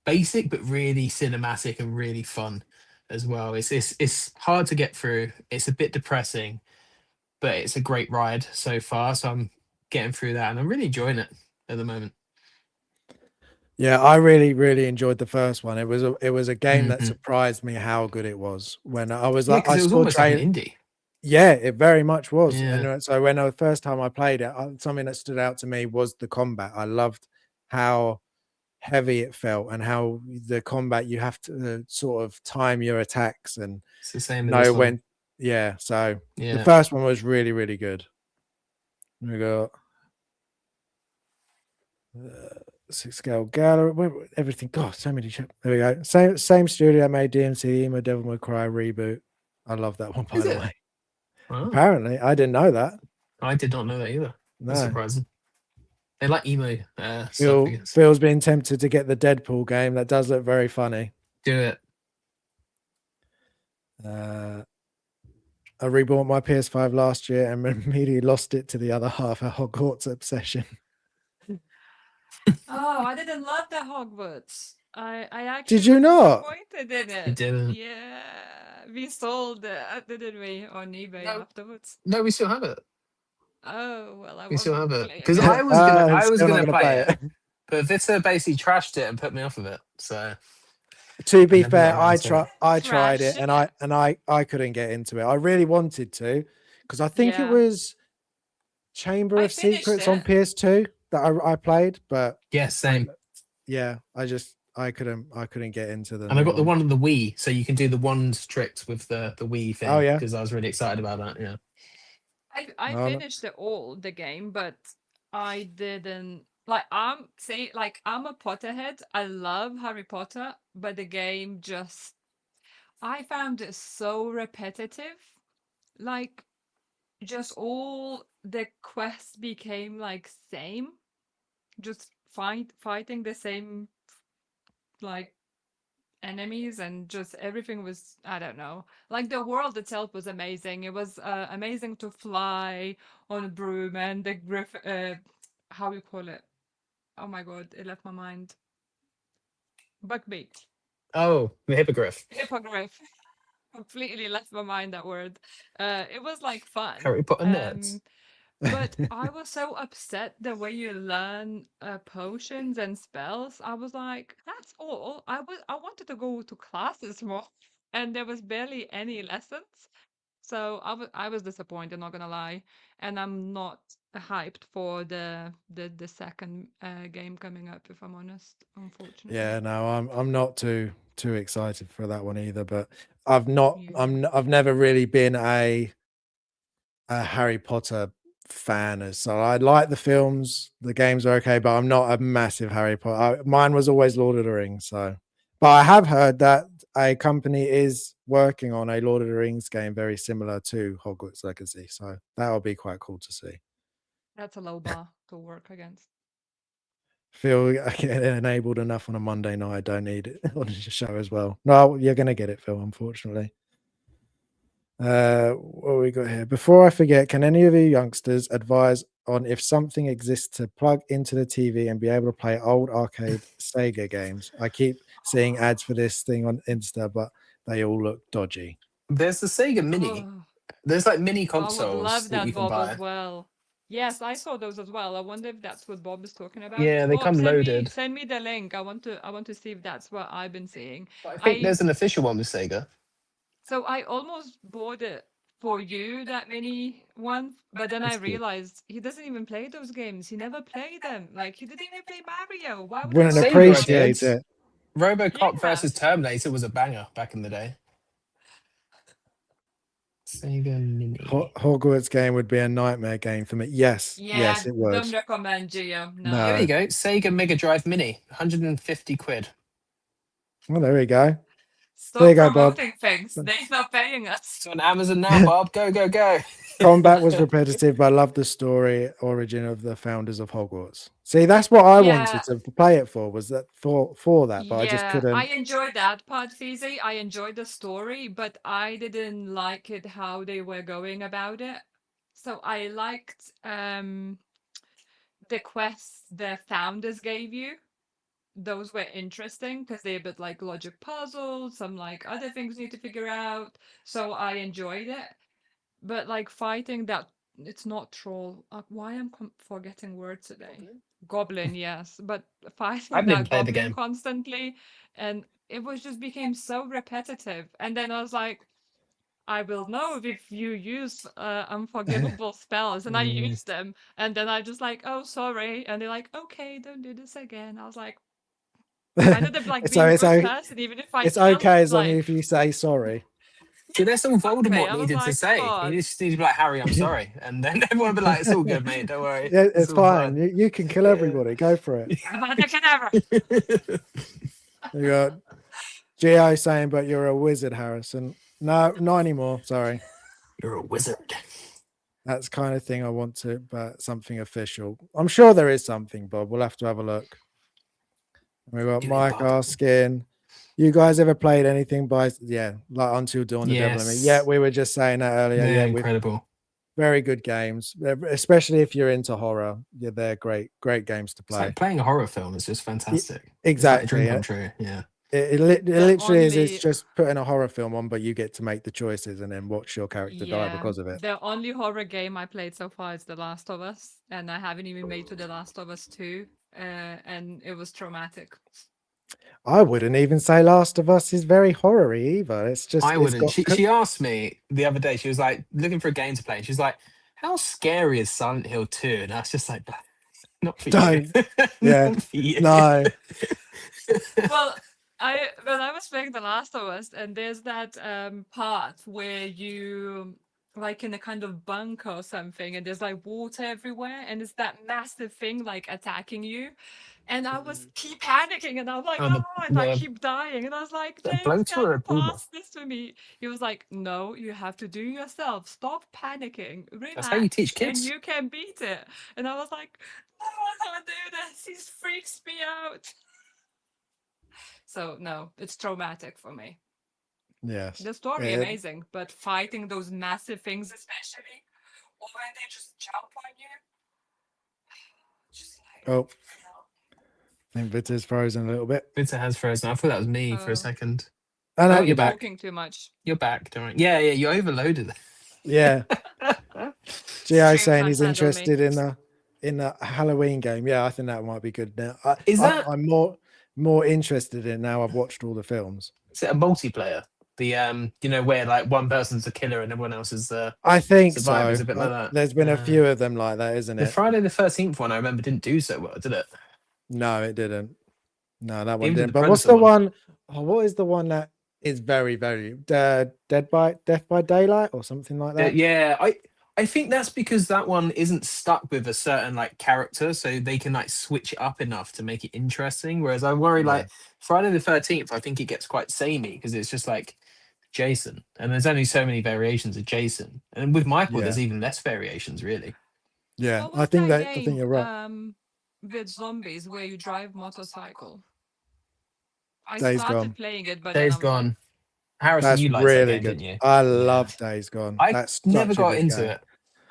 basic but really cinematic and really fun as well. It's hard to get through. It's a bit depressing, but it's a great ride so far. So I'm getting through that, and I'm really enjoying it at the moment. Yeah, I really, really enjoyed the first one. It was a game that Hmm. surprised me how good it was. When I was Yeah, like, because I it was saw almost like an trail. indie. Yeah, it very much was. And Yeah, so when the first time I played it, something that stood out to me was the combat. I loved how heavy it felt and how the combat you have to sort of time your attacks and it's the same in know this one. when. Yeah, so the Yeah. first one was really, really good. We got six scale gallery, everything. God, so many. There we go. Same studio made DMC, Emo Devil May Cry reboot. I love that one, by Is the it? way. Wow. Apparently, I didn't know that. I did not know that either. That's No. surprising. They like emo stuff, I guess. Phil's been tempted to get the Deadpool game. That does look very funny. Do it. I rebought my PS5 last year and immediately lost it to the other half, a Hogwarts obsession. Oh, I didn't love the Hogwarts. I actually Did you was not? disappointed in You it. didn't. Yeah, we sold it, didn't we, on eBay No, afterwards? no, we still have it. Oh, well, I We still won't have it play because again. I'm I was still not gonna going to play play it, it. but Vita basically trashed it and put me off of it. So To be never got fair, around to it. I tried it, Trash. and I couldn't get into it. I really wanted to, because I think it Yeah. was Chamber I of finished Secrets on it. PS2 that I played, but Yes, I, same. yeah, I couldn't get into the And I new got the one. one on the Wii, so you can do the wand tricks with the Wii Oh thing. yeah, Because I was really excited about that. Yeah. I oh, finished the game, but I didn't like. I'm a Potterhead. I love Harry Potter, but the game just I found it so repetitive. Like just all the quests became like same, just fighting the same like enemies, and just everything was, I don't know, like the world itself was amazing. It was amazing to fly on a broom, and the how you call it, oh my god, it left my mind, buckbeak, Oh, the hippogriff. hippogriff, completely left my mind that word. It was like fun. Harry Potter nerds. But I was so upset the way you learn potions and spells. I was like, that's all. I wanted to go to classes more, and there was barely any lessons. So I was disappointed, not gonna lie, and I'm not hyped for the second game coming up, if I'm honest. Unfortunately. yeah. No, I'm not too excited for that one either. But Yeah. I've never really been a Harry Potter fan. So I like the films, the games are okay, but I'm not a massive Harry Potter. Mine was always Lord of the Rings. So, but I have heard that a company is working on a Lord of the Rings game very similar to Hogwarts Legacy. So that'll be quite cool to see. That's a low bar to work against. Phil, I get enabled enough on a Monday night. I don't need it on the show as well. No, you're gonna get it, Phil, unfortunately. What we got here? Before I forget, can any of you youngsters advise on if something exists to plug into the TV and be able to play old arcade Sega games? I keep seeing ads for this thing on Insta, but they all look dodgy. There's the Sega Mini. Oh, There's like mini I would consoles love that you that, can Bob, as buy. well. Yes, I saw those as well. I wonder if that's what Bob is talking about. Yeah, they Bob, come loaded. send me the link. I want to see if that's what I've been seeing. But I think I there's an official one with Sega. so I almost bought it for you, that mini one, but then I That's cute. realized he doesn't even play those games. He never played them. Like he didn't even play Mario. Why would I Wouldn't want Sega I that? did. appreciate it. RoboCop Yeah. versus Terminator was a banger back in the day. Sega Mini. Hogwarts game would be a nightmare game for me. Yes, Yeah, yes, it would. don't recommend Geo. Yeah, there No. you No. go. Sega Mega Drive Mini, 150 quid. Well, there we go. There Stop you go, Bob. promoting things. They're not paying us. It's on Amazon now, Bob. Go, go, go. Combat was repetitive, but I love the story origin of the founders of Hogwarts. See, that's what I Yeah, wanted to play it for, was that for that, but I just yeah. I couldn't. enjoyed that part, Fizi. I enjoyed the story, but I didn't like it how they were going about it. So I liked the quests the founders gave you. Those were interesting because they're a bit like logic puzzles, some like other things you need to figure out. So I enjoyed it. But like fighting that, it's not troll. Why am forgetting words today? Goblin, yes. But I fighting didn't that play the goblin game. constantly, and it was just became so repetitive. And then I was like, I will know if you use unforgivable spells, and I Mm. used them, and then I just like, oh sorry, and they're like, okay, don't do this again. I was like, I ended up like So being good person, even if I it's felt okay as long as like, you say sorry. See, that's all okay. Voldemort I was needed to like, say. He God. just needed to be like, Harry, I'm Yeah, sorry. And then everyone would be like, it's all good, mate. Don't worry. It's it's all fine. fine. You can kill Yeah. everybody. Go for it. Avada Kedavra. You got Geo saying, but you're a wizard, Harrison. No, not anymore. Sorry. You're a wizard. That's kind of thing I want to, but something official. I'm sure there is something, Bob. We'll have to have a look. We got Do it, Mike Bob. asking, you guys ever played anything by like Until Dawn, the Devil in Me? Yeah, Yes. we were just saying that earlier. They're Yeah, we've incredible. very good games, especially if you're into horror. Yeah, they're great games to It's play. like playing a horror film. It's just fantastic. Exactly. It's like a dream come true. Yeah. It The literally is. It's only just putting a horror film on, but you get to make the choices and then watch your character die Yeah, because of it. the only horror game I played so far is The Last of Us, and I haven't even made to The Last of Us 2, and it was traumatic. I wouldn't even say Last of Us is very horror-y either. It's just I it's wouldn't. got She asked me the other day. She was like looking for a game to play. And she's like, "How scary is Silent Hill 2?" And I was just like, "Not for you. don't yeah Not for you." no Well, when I was playing The Last of Us, and there's that part where you like in a kind of bunker or something, and there's like water everywhere, and it's that massive thing like attacking you. And I was keep panicking, and I'm like, Oh, oh, and I the keep dying, and I was like, a James, bloater or get a puma? past this for me. He was like, no, you have to do yourself. Stop panicking, That's how you teach relax, and kids. you can beat it. And I was like, no, I can't do this. He freaks me out. So no, it's traumatic for me. yes The story yeah, amazing, but fighting those massive things, especially, or when they just jump on you, just like oh I think Vita's frozen a little bit. Victor has frozen. I thought that was me for a Oh. second. Oh no, Oh, you're you're back. back. talking too much. You're back. Don't worry. Yeah, yeah. You overloaded. Yeah. Gio Stream saying can't he's handle me. interested in the Halloween game. Yeah, I think that might be good now. Is that I'm more interested in now I've watched all the films. is it a multiplayer? The you know, where like one person's a killer and everyone else is I think survivors, so. a bit like that. There's been a few of them like that, isn't The it? Friday the 13th one I remember didn't do so well, did it? No, it didn't. No, that one Even didn't. the But what's Predator the one? Oh, what is the one that is very, very Death by Daylight or something like that? Yeah, I think that's because that one isn't stuck with a certain like character, so they can like switch it up enough to make it interesting. Whereas I worry Yeah. like Friday the 13th, I think it gets quite samey because it's just like Jason, and there's only so many variations of Jason, and with Michael, Yeah. there's even less variations really. Yeah, What was I think game, you're right. With zombies where you drive motorcycle? I Days started Gone. playing it, but Days then I'm like, Gone. Harrison, That's you liked that really game, good. didn't you? I Yeah. love Days Gone. I That's never such a got good into game. it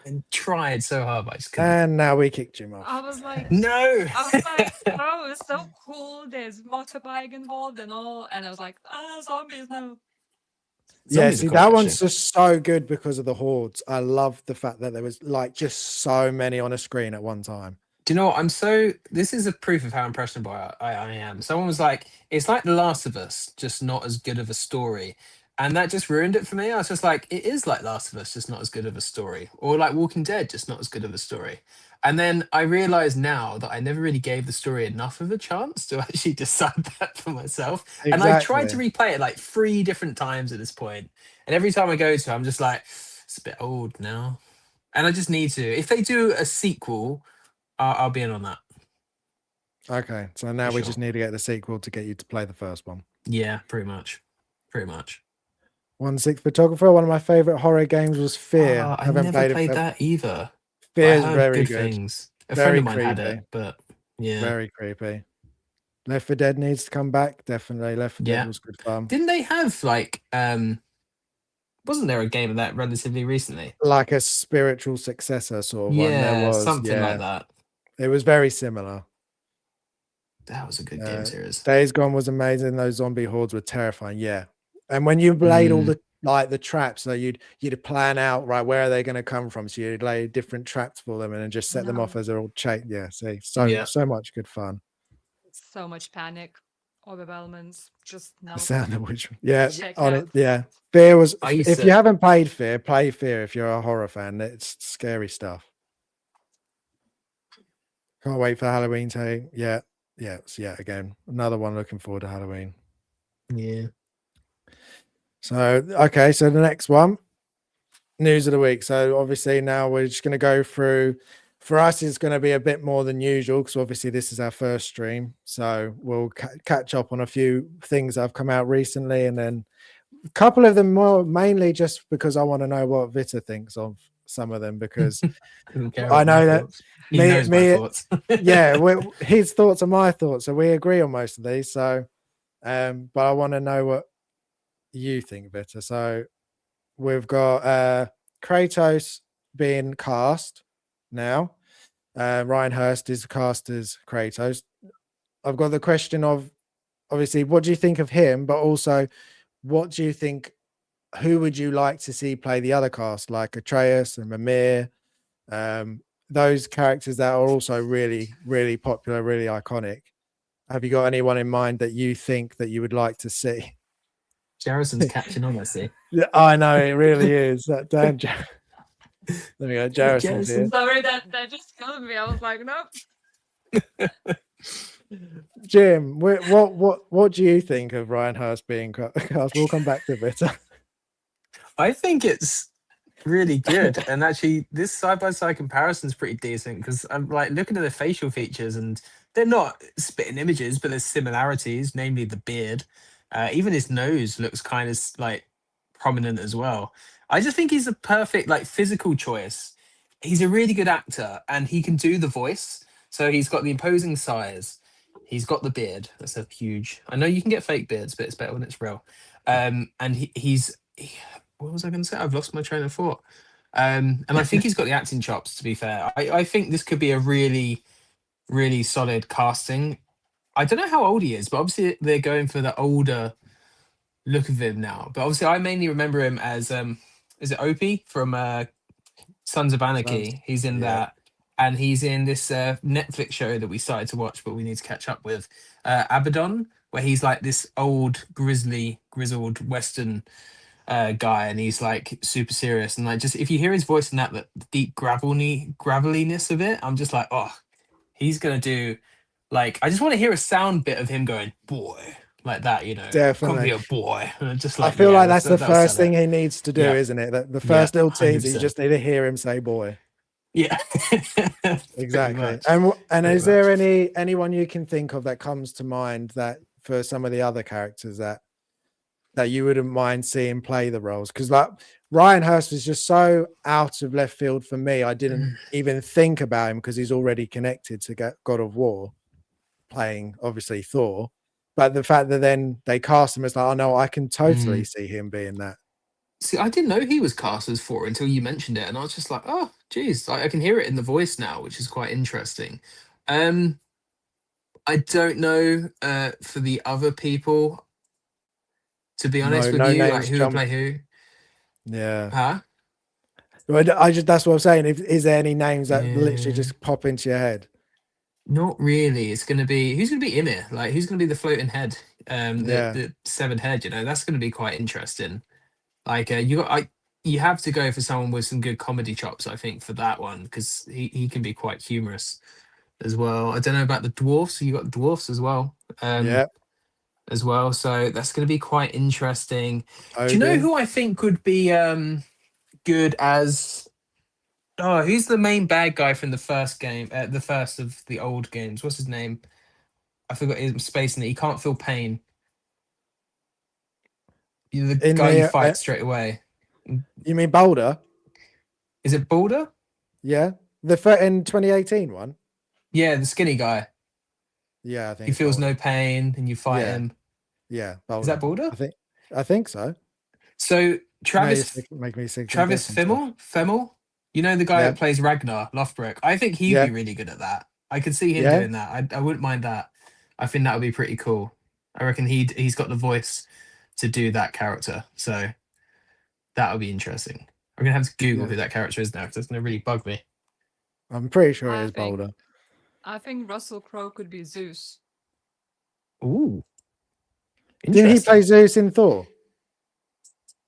and tried so hard, but I just couldn't. And now we kicked him off. I was like, No. oh, it's so cool. There's motorbike involved and all, and I was like, zombies, no. Yeah, Zombies are see, cool, that one's actually. just so good because of the hordes. I love the fact that there was like just so many on a screen at one time. Do you know what? This is a proof of how impressionable I am. Someone was like, it's like The Last of Us, just not as good of a story. And that just ruined it for me. I was just like, it is like Last of Us, just not as good of a story. Or like Walking Dead, just not as good of a story. And then I realize now that I never really gave the story enough of a chance to actually decide that for myself. And I've tried to replay it like 3 different times at this point. And every time I go to it, I'm just like, it's a bit old now. And I just need to. If they do a sequel, I'll be in on that. Okay, so now For we sure. just need to get the sequel to get you to play the first one. Yeah, pretty much. 1/6 Photographer. One of my favorite horror games was Fear. I never played that either. Fear is I heard very good good. things. A Very friend of mine had creepy. it, but yeah. Very creepy. Left 4 Dead needs to come back. Definitely. Left 4 Dead was good fun. Didn't they have like wasn't there a game of that relatively recently? Like a spiritual successor sort of one. There was something like that. It was very similar. That was a good game series. Days Gone was amazing. Those zombie hordes were terrifying. Yeah. And when you laid all the traps, so you'd plan out, right, where are they going to come from? So you'd lay different traps for them and then just set them off as they're all chained. Yeah. See, so much good fun. So much panic, overwhelmings. Just no. The sound of which, yeah, Check on out. it. Yeah. Fear was, if you haven't played Fear, play Fear if you're a horror fan. It's scary stuff. Can't wait for Halloween to, yeah. Again, another one looking forward to Halloween. Yeah. So, okay, so the next one, news of the week. So obviously now we're just going to go through, for us, it's going to be a bit more than usual because obviously this is our first stream. So we'll catch up on a few things that have come out recently, and then a couple of them more mainly just because I want to know what Vita thinks of some of them, because I know that he knows my thoughts. yeah, his thoughts are my thoughts, so we agree on most of these. So, but I want to know what you think, Vita. So we've got Kratos being cast now. Ryan Hurst is cast as Kratos. I've got the question of, obviously, what do you think of him, but also what do you think, who would you like to see play the other cast, like Atreus and Mimir, those characters that are also really, really popular, really iconic? have you got anyone in mind that you think that you would like to see? Jarrison's catching on, I see. Yeah, I know it really is. That damn. There we go. Jarrison's here. Jarrison. Sorry, that just killed me. I was like, nope. Jim, what do you think of Ryan Hurst being cast? We'll come back to Vitter. I think it's really good, and actually, this side-by-side comparison is pretty decent because I'm like looking at the facial features, and they're not spitting images, but there's similarities, namely the beard. Even his nose looks kind of like prominent as well. I just think he's a perfect like physical choice. He's a really good actor, and he can do the voice. So he's got the imposing size. He's got the beard. That's a huge. I know you can get fake beards, but it's better when it's real. And what was I going to say? I've lost my train of thought. And I think he's got the acting chops, to be fair. I think this could be a really, really solid casting. I don't know how old he is, but obviously they're going for the older look of him now. But obviously I mainly remember him as, is it Opie from Sons of Anarchy? He's in yeah. that. And he's in this Netflix show that we started to watch, but we need to catch up with, Abaddon, where he's like this old, grizzled Western guy, and he's like super serious, and like just if you hear his voice and that deep graveliness of it, I'm just like, oh, he's gonna do like I just want to hear a sound bit of him going boy like that, come Definitely. here boy, and I'm just I like feel like that's the that'll first sell thing it. he needs to do, Yeah. isn't it? That the Yeah, first little teaser, you 100%. just need to hear him say "boy." Yeah. Pretty Exactly. much. And Pretty is there much. anyone you can think of that comes to mind that for some of the other characters that you wouldn't mind seeing play the roles? Because like Ryan Hurst was just so out of left field for me. I didn't even think about him because he's already connected to God of War, playing obviously Thor. But the fact that then they cast him as like, oh no, I can totally see him being that. See, I didn't know he was cast as Thor until you mentioned it, and I was just like, "Oh, geez!" Like, I can hear it in the voice now, which is quite interesting. I don't know for the other people, to be honest with No you, like names who would jump. play who? Yeah. Huh? I just that's what I'm saying. Is there any names that literally Yeah. just pop into your head? Not really. It's gonna be who's gonna be Ymir? Like who's gonna be the floating head? Yeah. The severed head. That's gonna be quite interesting. Like you have to go for someone with some good comedy chops, I think, for that one because he can be quite humorous as well. I don't know about the dwarfs. You got dwarfs as well. Yeah. As well. So that's going to be quite interesting. Do you know Odin. who I think could be good as? Oh, who's the main bad guy from the first game? The first of the old games. What's his name? I forgot his space in it. He can't feel pain. You're the In guy you the fight straight away. you mean Boulder? Is it Balder? Yeah. In 2018 one? Yeah, the skinny guy. Yeah, I think He it's feels Boulder. no pain, and you fight Yeah. him. Yeah, Is that Boulder. Balder? I think so. So No, you're Travis making me second Travis guess and stuff. Fimmel, the guy Yeah. that plays Ragnar Lothbrok. I think he'd Yeah. be really good at that. I could see him Yeah. doing that. I wouldn't mind that. I think that would be pretty cool. I reckon he's got the voice to do that character, so that would be interesting. I'm gonna have to Google Yeah. who that character is now because it's gonna really bug me. I'm pretty sure it I is think Boulder. I think Russell Crowe could be Zeus. Ooh, Didn't he play interesting. Zeus in Thor?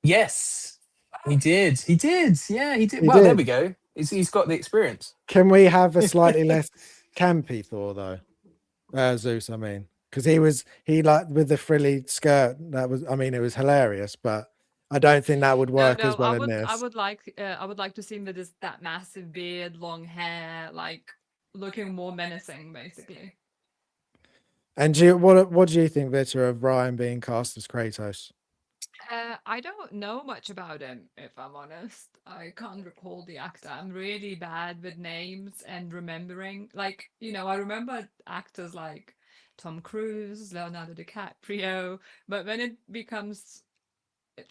Yes, he did. He did. Yeah, he did. He Well, there did. we go. He's got the experience. Can we have a slightly less campy Thor though? Zeus, I mean, because he like with the frilly skirt. It was hilarious, but I don't think that would No, work no, as well I in would this. I would like to see him with that massive beard, long hair, like looking more menacing, basically. And what do you think, Victor, of Ryan being cast as Kratos? I don't know much about him, if I'm honest. I can't recall the actor. I'm really bad with names and remembering. Like, I remember actors like Tom Cruise, Leonardo DiCaprio, but when it becomes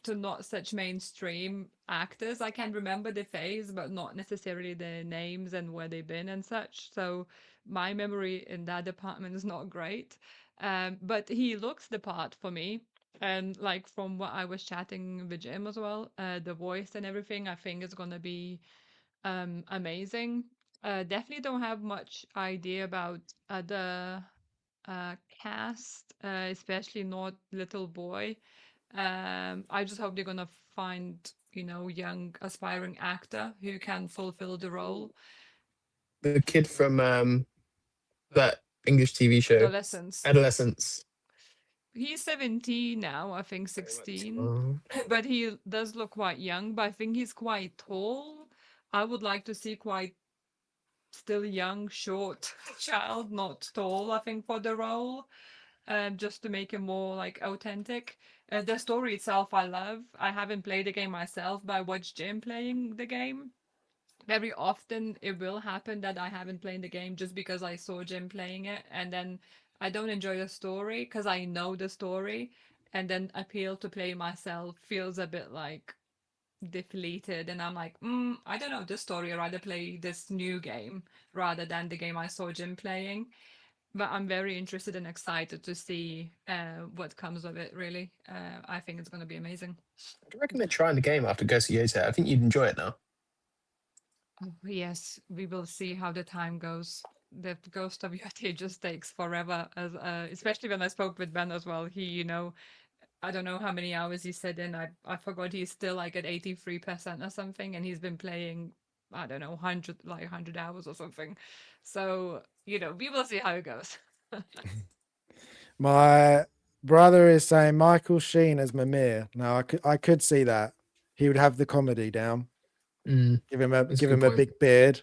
to not such mainstream actors, I can remember the face, but not necessarily the names and where they've been and such. So my memory in that department is not great. But he looks the part for me. And like from what I was chatting with Jim as well, the voice and everything, I think is gonna be amazing. Definitely don't have much idea about other cast, especially not little boy. I just hope they're gonna find, young aspiring actor who can fulfill the role. The kid from that English TV show, Adolescence. Adolescence. He's 17 now, I think 16, Oh. but he does look quite young, but I think he's quite tall. I would like to see quite still young, short child, not tall, I think, for the role. Just to make it more like authentic. The story itself, I love. I haven't played the game myself, but I watched Jim playing the game. Very often, it will happen that I haven't played the game just because I saw Jim playing it, and then I don't enjoy the story because I know the story, and then appeal to play myself feels a bit like deflated, and I'm like, I don't know this story. I'd rather play this new game rather than the game I saw Jim playing. But I'm very interested and excited to see what comes of it, really. I think it's going to be amazing. I recommend trying the game after Ghost of Yota. I think you'd enjoy it now. Oh, yes, we will see how the time goes. The Ghost of Yeti just takes forever, as especially when I spoke with Ben as well. He, I don't know how many hours he said in. I forgot he's still like at 83% or something, and he's been playing, I don't know, 100 hours or something. So, we will see how it goes. My brother is saying Michael Sheen as Mimir. Now I could see that. He would have the comedy down. Give him That's a give good him a point. big beard.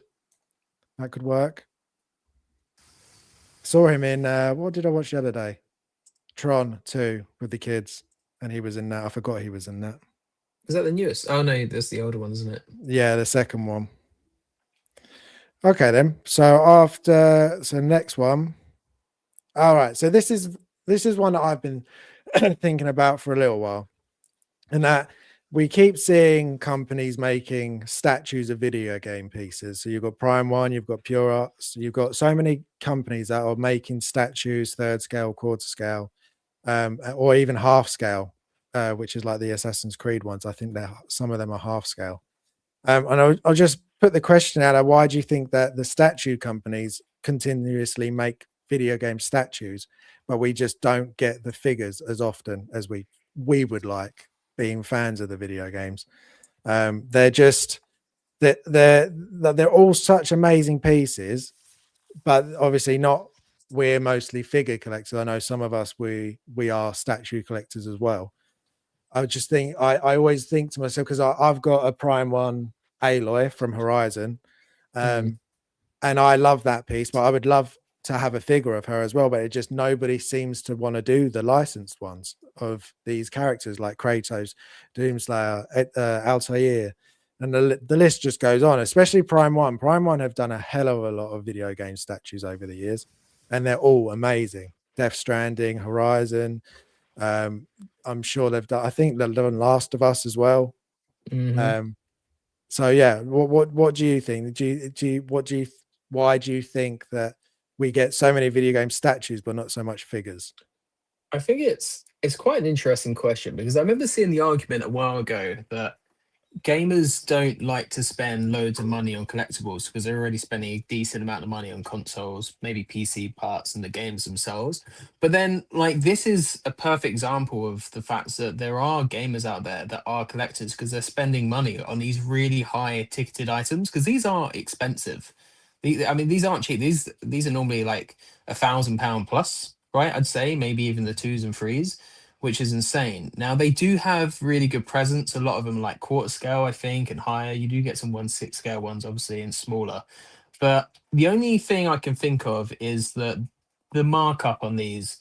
That could work. Saw him in what did I watch the other day? Tron 2 with the kids, and he was in that. I forgot he was in that. Is that the newest? Oh no, that's the older one, isn't it? Yeah, the second one. Okay then. So next one. All right. So this is one that I've been thinking about for a little while, and that we keep seeing companies making statues of video game pieces. So you've got Prime One, you've got Pure Arts, you've got so many companies that are making statues, third scale, quarter scale, or even half scale, which is like the Assassin's Creed ones. I think some of them are half scale. And I'll just put the question out there: why do you think that the statue companies continuously make video game statues, but we just don't get the figures as often as we would like, being fans of the video games? They're just they're all such amazing pieces, but obviously not. We're mostly figure collectors. I know some of us we are statue collectors as well. I just think I always think to myself, because I've got a Prime One Aloy from Horizon, and I love that piece, but I would love to have a figure of her as well. But it just nobody seems to want to do the licensed ones of these characters like Kratos, Doomslayer, Altair, and the list just goes on. Especially Prime One. Prime One have done a hell of a lot of video game statues over the years, and they're all amazing. Death Stranding, Horizon. I'm sure they've done. I think they've done Last of Us as well. So yeah, what do you think? Why do you think that we get so many video game statues but not so much figures? I think it's quite an interesting question, because I remember seeing the argument a while ago that gamers don't like to spend loads of money on collectibles because they're already spending a decent amount of money on consoles, maybe PC parts and the games themselves. But then, like, this is a perfect example of the fact that there are gamers out there that are collectors because they're spending money on these really high ticketed items, because these are expensive. I mean, these aren't cheap. These are normally like £1,000 plus, right? I'd say maybe even the twos and threes, which is insane. Now they do have really good presence. A lot of them like quarter scale, I think, and higher. You do get some 1/6 scale ones, obviously, and smaller. But the only thing I can think of is that the markup on these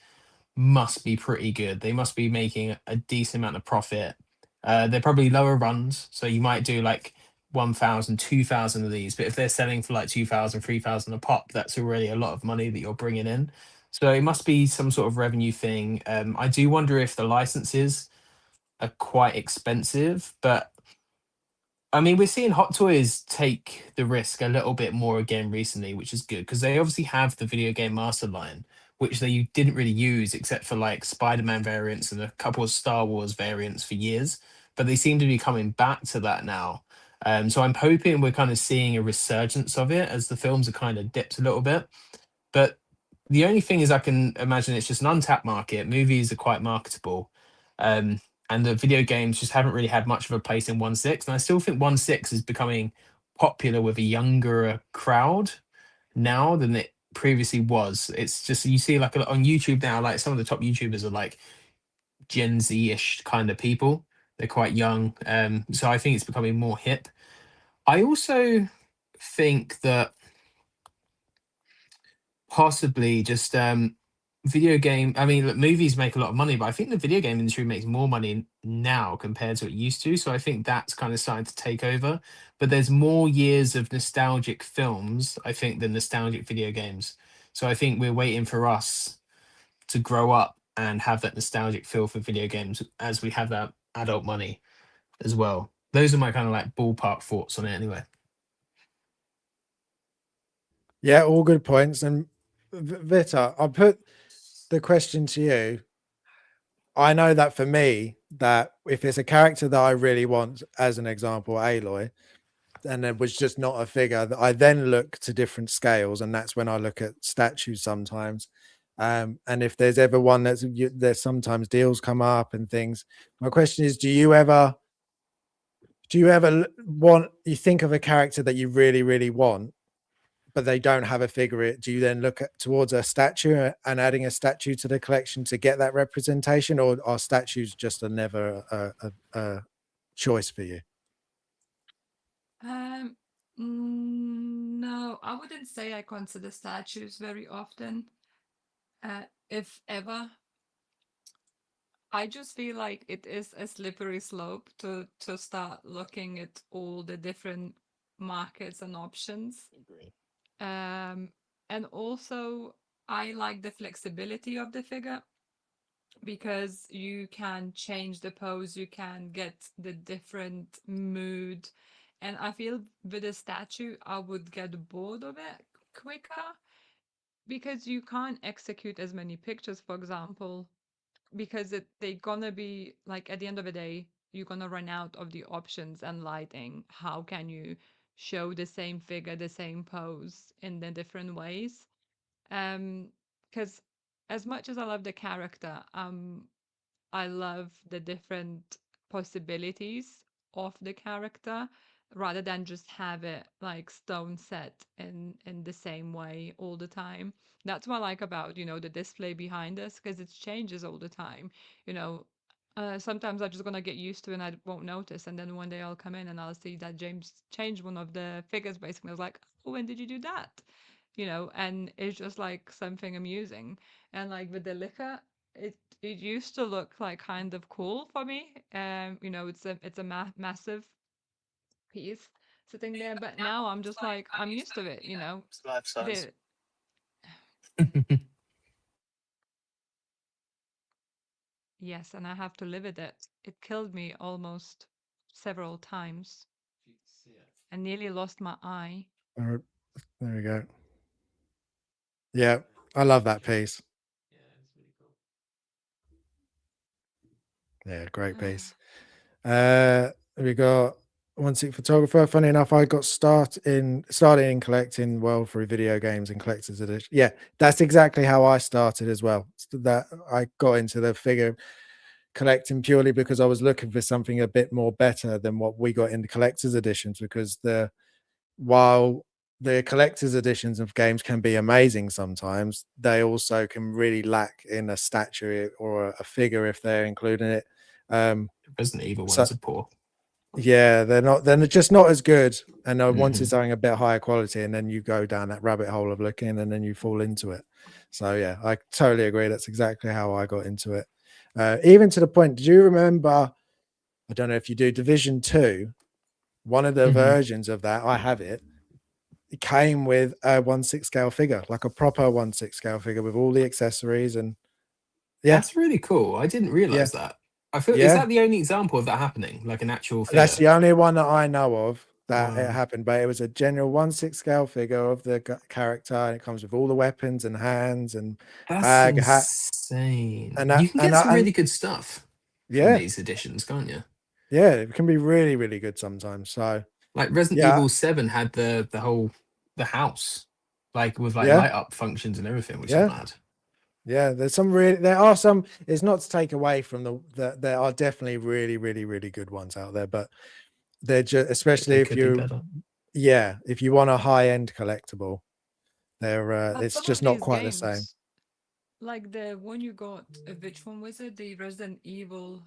must be pretty good. They must be making a decent amount of profit. They're probably lower runs, so you might do like 1,000, 2,000 of these. But if they're selling for like 2,000, 3,000 a pop, that's already a lot of money that you're bringing in. So it must be some sort of revenue thing. I do wonder if the licenses are quite expensive, but I mean, we're seeing Hot Toys take the risk a little bit more again recently, which is good because they obviously have the video game master line, which they didn't really use except for like Spider-Man variants and a couple of Star Wars variants for years. But they seem to be coming back to that now. So I'm hoping we're kind of seeing a resurgence of it as the films are kind of dipped a little bit. But the only thing is I can imagine it's just an untapped market. Movies are quite marketable. And the video games just haven't really had much of a place in 1.6. And I still think 1.6 is becoming popular with a younger crowd now than it previously was. It's just you see like on YouTube now, like some of the top YouTubers are like Gen Z-ish kind of people. They're quite young. So I think it's becoming more hip. I also think that possibly just video game. I mean, look, movies make a lot of money, but I think the video game industry makes more money now compared to it used to. So I think that's kind of starting to take over. But there's more years of nostalgic films, I think, than nostalgic video games. So I think we're waiting for us to grow up and have that nostalgic feel for video games as we have that adult money as well. Those are my kind of like ballpark thoughts on it anyway. Yeah, all good points. And Vita, I'll put the question to you. I know that for me, that if it's a character that I really want, as an example, Aloy, and it was just not a figure, that I then look to different scales, and that's when I look at statues sometimes. And if there's ever one there's sometimes deals come up and things. My question is, do you ever want, you think of a character that you really, really want, but they don't have a figure, do you then look towards a statue and adding a statue to the collection to get that representation, or are statues just never a choice for you? No, I wouldn't say I consider statues very often, if ever. I just feel like it is a slippery slope to start looking at all the different markets and options. And also, I like the flexibility of the figure because you can change the pose, you can get the different mood. And I feel with a statue, I would get bored of it quicker because you can't execute as many pictures, for example, because they're gonna be like at the end of the day, you're gonna run out of the options and lighting. How can you show the same figure, the same pose in the different ways? Because as much as I love the character, I love the different possibilities of the character rather than just have it like stone set in the same way all the time. That's what I like about, the display behind us because it changes all the time. You know, sometimes I'm just gonna get used to it and I won't notice. And then one day I'll come in and I'll see that James changed one of the figures basically. I was like, oh, when did you do that? And it's just like something amusing. And like with the liquor, it used to look like kind of cool for me. It's a massive piece sitting there, but now I'm just like I'm used to it. It's life size. The Yes, and I have to live with it. It killed me almost several times. I nearly lost my eye. There we go. Yeah, I love that piece. Yeah, great piece. We got One Sick Photographer. Funny enough, I got started in collecting through video games and collector's edition. Yeah, that's exactly how I started as well. That I got into the figure collecting purely because I was looking for something a bit more better than what we got in the collector's editions, because while the collector's editions of games can be amazing sometimes, they also can really lack in a statue or a figure if they're including it. Resident Evil ones are poor. Yeah, they're just not as good. And I wanted something a bit higher quality, and then you go down that rabbit hole of looking and then you fall into it. So yeah, I totally agree. That's exactly how I got into it. Even to the point, do you remember, I don't know if you do, Division 2, one of the versions of that, I have it. It came with a 1/6 scale figure, like a proper 1/6 scale figure with all the accessories. And yeah, that's really cool. I didn't realize that. I feel is that the only example of that happening, like an actual figure? That's the only one that I know of that it happened, but it was a general 1/6 scale figure of the character, and it comes with all the weapons and hands and bag, hat. Insane. And You can get some really good stuff from these editions, can't you? Yeah, it can be really, really good sometimes. So like Resident Evil 7 had the house. like with like Yeah. light up functions and everything, which Yeah. is mad. Yeah, there are some. It's not to take away from there are definitely really, really, really good ones out there, but they're just, especially They if could be you, better. if you want a high end collectible, they're But it's some just of not these quite the same. games, like the one you got, which one was it? The Resident Evil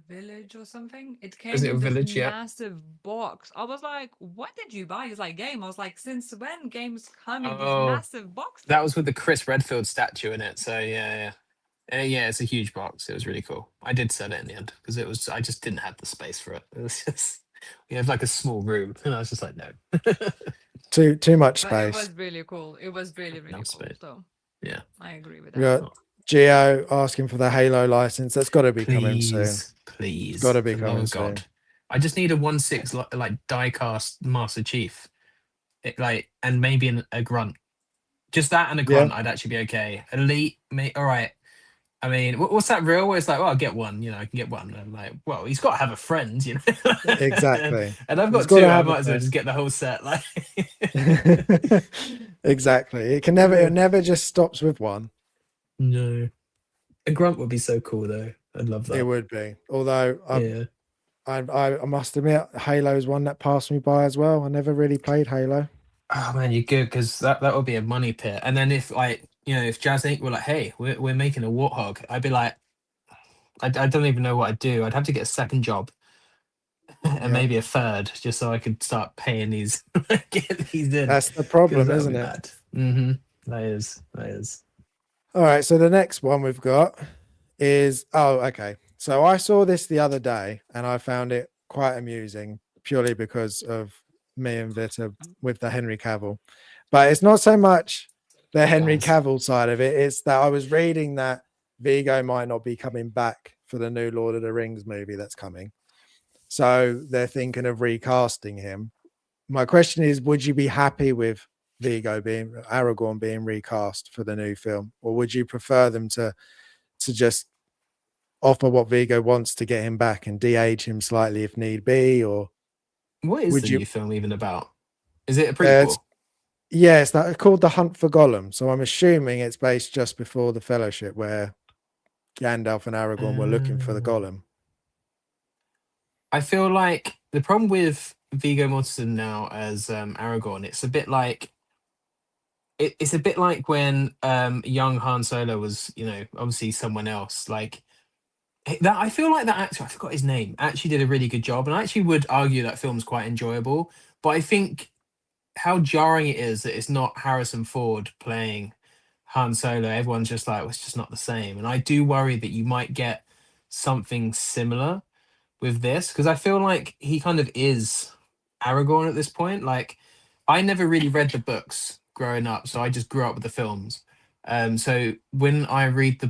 Village or something? It came Resident in Evil this Village, yeah. massive box. I was like, what did you buy? It's like game. I was like, since when games come in these Oh, massive boxes? that was with the Chris Redfield statue in it. So yeah. Yeah, it's a huge box. It was really cool. I did sell it in the end because I just didn't have the space for it. It was just we have like a small room, and I was just like, no, Too much But it space. was really cool. It was really, really enough cool. space. So Yeah, I agree with We that. got Geo asking for the Halo license. That's got to be coming soon. please, Got to be for the love coming of soon. God. I just need a 1/6 like die cast Master Chief, and maybe a grunt. Just that and a grunt, I'd actually be okay. Elite, all right. I mean, what's that real? Where it's like, well, I'll get one. I can get one. And I'm like, well, he's got to have a friend, Exactly. and I've He's got got two. to I have a might as well friend. just get the whole set. Like, Exactly. It never just stops with one. no, a grunt would be so cool though. I'd love that. It would be. Although Yeah. I must admit, Halo is one that passed me by as well. I never really played Halo. Oh man, you're good because that would be a money pit. And then if if Jazz Inc. were like, hey, we're making a Warthog, I'd be like, I don't even know what I'd do. I'd have to get a second job and maybe a third just so I could start paying these, get these in. That's the Because problem, that would isn't be it? mad. Mm-hmm. That is. All right. So the next one we've got is okay. So I saw this the other day and I found it quite amusing purely because of me and Vita with the Henry Cavill. But it's not so much the Henry Guys. Cavill side of it. It's that I was reading that Vigo might not be coming back for the new Lord of the Rings movie that's coming. So they're thinking of recasting him. My question is, would you be happy with Aragorn being recast for the new film, or would you prefer them to just offer what Vigo wants to get him back and de-age him slightly if need be? Or What is would the you? new film even about? Is it a It's prequel? that called The Hunt for Gollum. So I'm assuming it's based just before the Fellowship, where Gandalf and Aragorn were looking for the Gollum. I feel like the problem with Viggo Mortensen now as Aragorn, it's a bit like it's a bit like when young Han Solo was, obviously someone else. Like that, I feel like that actor, I forgot his name, actually did a really good job, and I actually would argue that film's quite enjoyable. But I think how jarring it is that it's not Harrison Ford playing Han Solo. Everyone's just like, well, it's just not the same, and I do worry that you might get something similar with this because I feel like he kind of is Aragorn at this point. Like, I never really read the books growing up, so I just grew up with the films. So when I read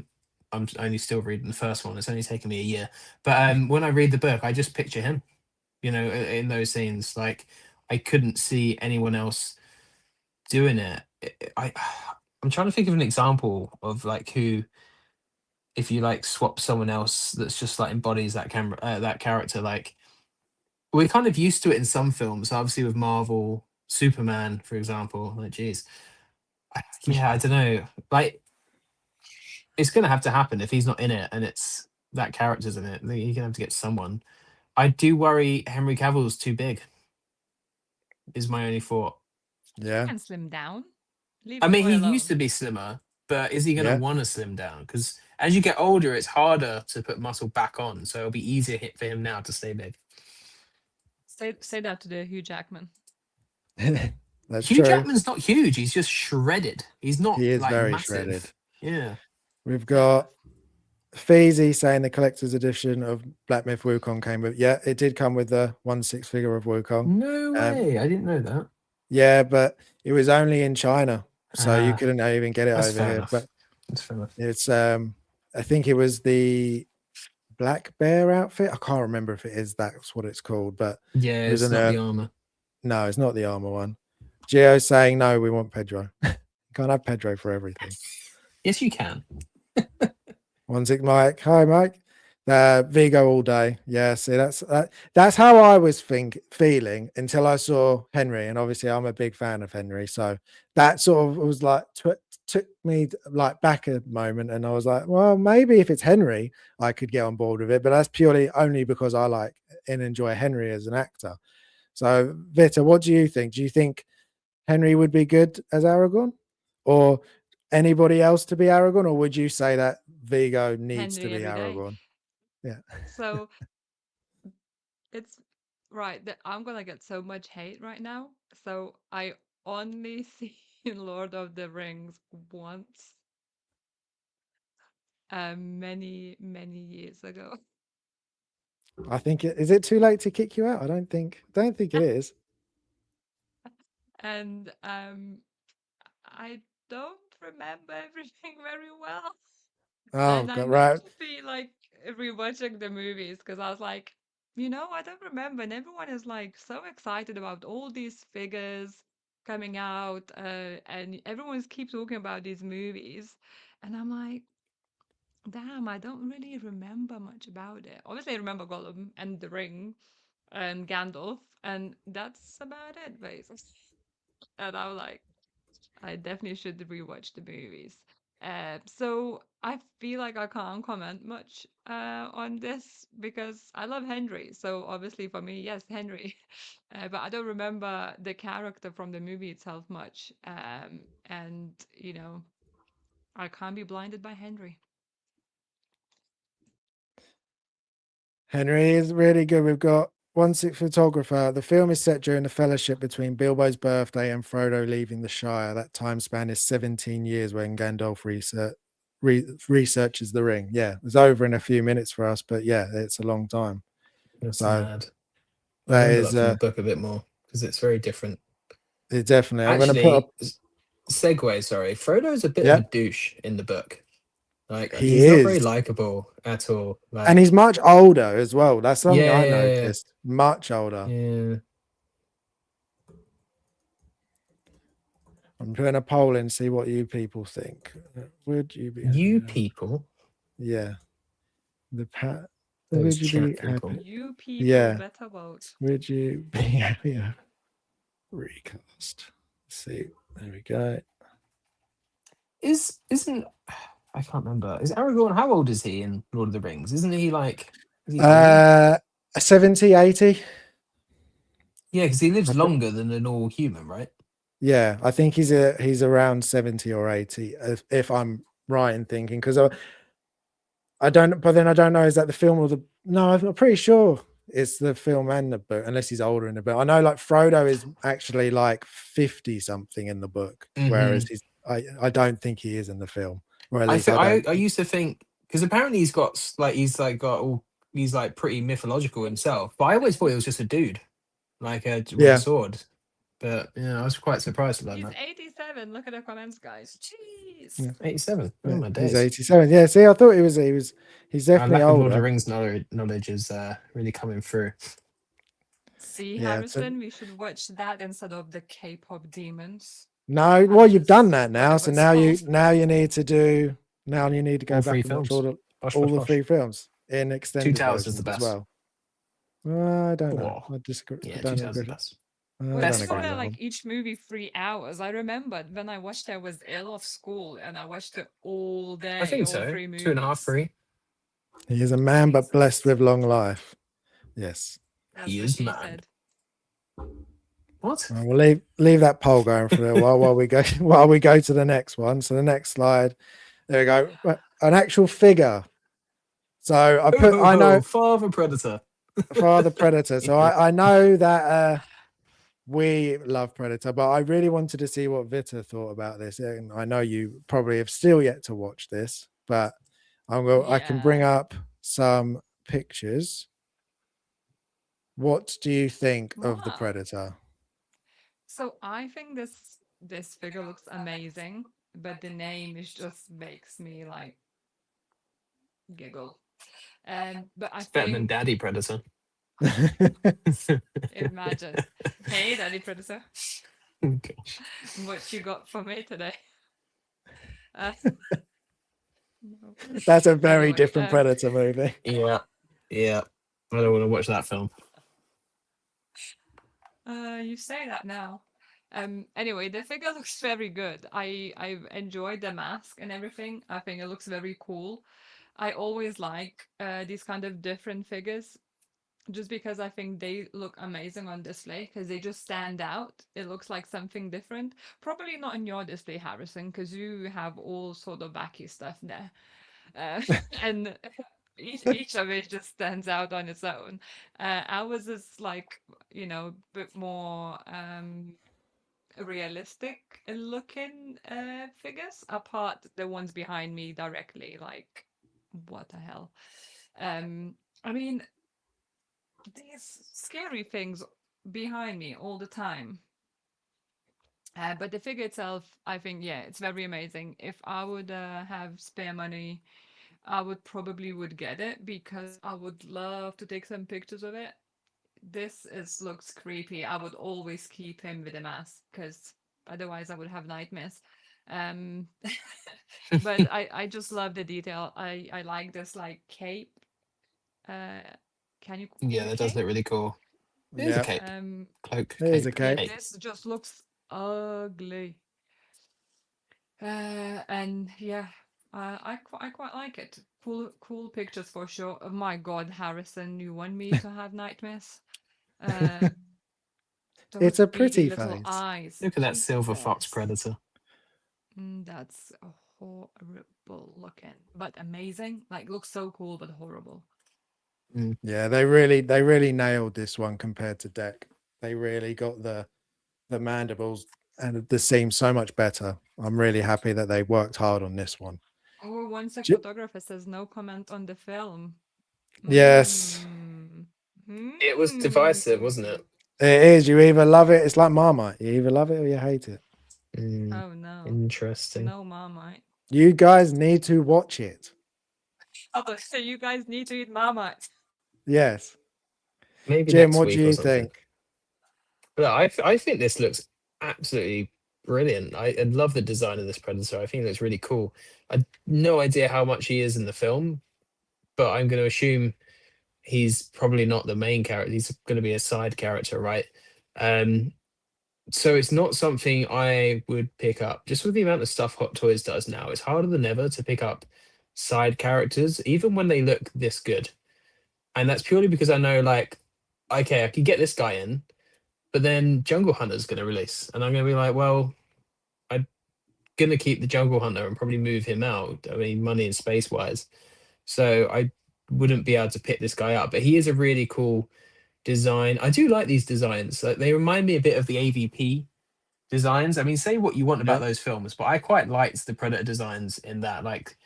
I'm only still reading the first one. It's only taken me a year, but when I read the book, I just picture him. In those scenes, like I couldn't see anyone else doing it. I'm trying to think of an example of like who, if you like swap someone else that's just like embodies that character, like we're kind of used to it in some films, obviously with Marvel, Superman, for example. Like, geez, I don't know. Like, it's gonna have to happen if he's not in it, and it's that character's in it. You're gonna have to get someone. I do worry Henry Cavill's too big. Is my only thought. Yeah. And slim down. Leave I the mean, boy he alone. used to be slimmer, but is he gonna Yeah. want to slim down? Because as you get older, it's harder to put muscle back on. So it'll be easier for him now to stay big. Say that to the Hugh Jackman. That's Hugh true. Jackman's not huge. He's just shredded. He's not He is like very massive. shredded. Yeah. We've got Feezy saying the collector's edition of Black Myth Wukong came with. Yeah, it did come with the 1/6 figure of Wukong. No way. I didn't know that. Yeah, but it was only in China, so you couldn't even get it That's over fair here. enough. But That's fair enough. it's I think it was the Black Bear outfit. I can't remember if it is that's what it's called, but Yeah, it was it's not the armor. No, it's not the armor one. Gio's saying no, we want Pedro. Can't have Pedro for everything. Yes, you can. 1/6 Mike. Hi, Mike. Vigo all day. Yeah, see, that's how I was feeling until I saw Henry, and obviously I'm a big fan of Henry, so that sort of was like took me like back a moment, and I was like, well, maybe if it's Henry, I could get on board with it, but that's purely only because I like and enjoy Henry as an actor. So, Vita, what do you think? Do you think Henry would be good as Aragorn, or anybody else to be Aragorn, or would you say that Vigo needs to Henry be every day. Aragorn? Yeah. So it's right that I'm gonna get so much hate right now. So I only seen Lord of the Rings once, many years ago. I think is it too late to kick you out? I don't think it is. And I don't remember everything very well. Oh And I god, meant right. to be like rewatching the movies because I was like, I don't remember. And everyone is like so excited about all these figures coming out, and everyone keeps talking about these movies. And I'm like, damn, I don't really remember much about it. Obviously, I remember Gollum and the ring and Gandalf, and that's about it, basically. And I was like, I definitely should rewatch the movies. So I feel like I can't comment much on this because I love Henry. So obviously for me, yes, Henry. But I don't remember the character from the movie itself much. And I can't be blinded by Henry. Henry is really good. We've got one sick photographer. The film is set during the fellowship between Bilbo's birthday and Frodo leaving the Shire. That time span is 17 years when Gandalf researches the ring. Yeah, it's over in a few minutes for us, but yeah, it's a long time. That's So mad. I that remember is that from the book a bit more because it's very different. it definitely. I'm going to put Actually, up. segue, sorry. Frodo's a bit of Yeah, a douche in the book. Like he he's not very is. likable at all. And he's Like much older as well. That's something I yeah, noticed. Much older. yeah. I'm putting a poll in, see what you people think. Would you be? You people, Yeah. The pat. those Would you be chat people. happy? You people Yeah. better vote. Would you be happier? Recast. Let's see. There we go. Isn't I can't remember. Is Aragorn, how old is he in Lord of the Rings? Isn't he like is he old? 70, 80. Yeah, because he I lives thi- longer than a normal human, right? yeah, I think he's around 70 or 80, if I'm right in thinking, because I don't, but then I don't know, is that the film or the, no, I'm pretty sure it's the film and the book, unless he's older in the book. I know like Frodo is actually like 50 something in the book, whereas I don't think he is in the film, or at least I don't. I used to think because apparently he's like got all he's like pretty mythological himself, but I always thought he was just a dude like with a Yeah. sword. But yeah, I was quite surprised about He's that. 87. Look at the comments, guys. Jeez. Yeah. 87. Oh my He's days. 87. Yeah, see, I thought he's Our definitely lack of Lord of the older. Rings knowledge is really coming through. See, Yeah. So, Harrison, we should watch that instead of the K-pop demons. no, well, That's you've done just that now. whatever So it's called. now you need to do now you need to go All three back and watch films. Bosh, bosh, all the bosh. 3 films in extended 2000 is the versions as best. well. I don't know. Oh, I disagree. I yeah, don't 2000 is the agree. best. I Well, don't Best think agree about with it that five. like one. each movie 3 hours. I remember when I watched it, I was ill of school and I watched it all I day, think all so. 3 2.5, movies. 3. He is a man, but blessed Jesus. with long life. Yes. That's He what is she man. said. What? Well, we'll leave that poll going for a little while we go while we go to the next one. So the next slide. There we go. An actual figure. So Ho, ho, I know ho, Father Predator. Father Predator. So I know that we love Predator, but I really wanted to see what Vita thought about this. And I know you probably have still yet to watch this, but I can bring Yeah. up some pictures. What do you think of the Wow. Predator? So I think this figure looks amazing, but the name is just makes me like giggle. But I It's better than think Daddy Predator. imagine, hey, Daddy Predator, Gosh. what you got for me today? Uh, No. That's a very Anyway, different Predator movie. Yeah. Yeah. I don't want to watch that film. You say that now. Anyway, the figure looks very good. I've enjoyed the mask and everything. I think it looks very cool. I always like these kind of different figures just because I think they look amazing on display because they just stand out. It looks like something different. Probably not in your display, Harrison, because you have all sort of wacky stuff there. And each of it just stands out on its own. Ours is like, a bit more realistic looking figures, apart the ones behind me directly. Like, what the hell? I mean, these scary things behind me all the time. But the figure itself, I think, yeah, it's very amazing. If I would have spare money, I would probably would get it because I would love to take some pictures of it. This looks creepy. I would always keep him with a mask because otherwise I would have nightmares. Um, but I just love the detail. I like this like cape. Can you call Yeah, it that does cape? look really cool. It is a Yeah, cape. Cloak, it is a cape, Yeah, cape. cape. this just looks ugly. And yeah, I quite like it. Cool pictures for sure. Oh my God, Harrison, you want me to have nightmares? Uh, It's those a beady pretty little face. eyes. Look at that silver fox Jesus. predator. That's horrible looking, but amazing. Like looks so cool, but horrible. Yeah, they really nailed this one compared to Deck. They really got the mandibles and the seam so much better. I'm really happy that they worked hard on this one. Oh, one sec J- photographer says no comment on the film. Yes, Mm. It was divisive, wasn't Mm. it? it is. You either love it. It's like Marmite. You either love it or you hate it. Oh no. Interesting. No, Marmite. You guys need to watch it. Oh, so you guys need to eat Marmite. Yes, Maybe Jim. next What do week or you something. think? But I think this looks absolutely brilliant. I love the design of this predator. I think it looks really cool. I no idea how much he is in the film, but I'm going to assume he's probably not the main character. He's going to be a side character, right? Um, so it's not something I would pick up. Just with the amount of stuff Hot Toys does now, it's harder than ever to pick up side characters, even when they look this good. And that's purely because I know, like, okay, I could get this guy in, but then Jungle Hunter's going to release, and I'm going to be like, well, I'm going to keep the Jungle Hunter and probably move him out. I mean, money and space wise, so I wouldn't be able to pick this guy up. But he is a really cool design. I do like these designs. Like, they remind me a bit of the AVP designs. I mean, say what you want about Yeah. those films, but I quite liked the Predator designs in that. Like,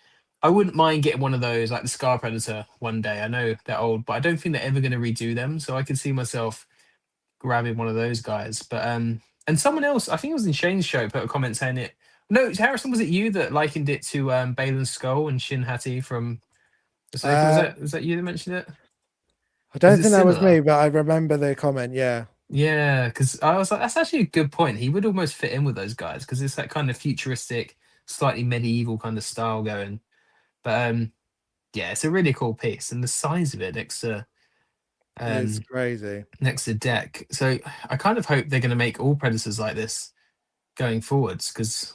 I wouldn't mind getting one of those, like the Scar Predator, one day. I know they're old, but I don't think they're ever going to redo them. So I could see myself grabbing one of those guys. But and someone else, I think it was in Shane's show, put a comment saying it. No, Harrison, was it you that likened it to Balin's Skull and Shin Hati from the Circle? Was that you that mentioned it? I Is don't it think that was similar? me, but I remember the comment. Yeah, Yeah, because I was like, that's actually a good point. He would almost fit in with those guys because it's that kind of futuristic, slightly medieval kind of style going. But yeah, it's a really cool piece, and the size of it it's um crazy. next to Deck. So I kind of hope they're going to make all Predators like this going forwards. Because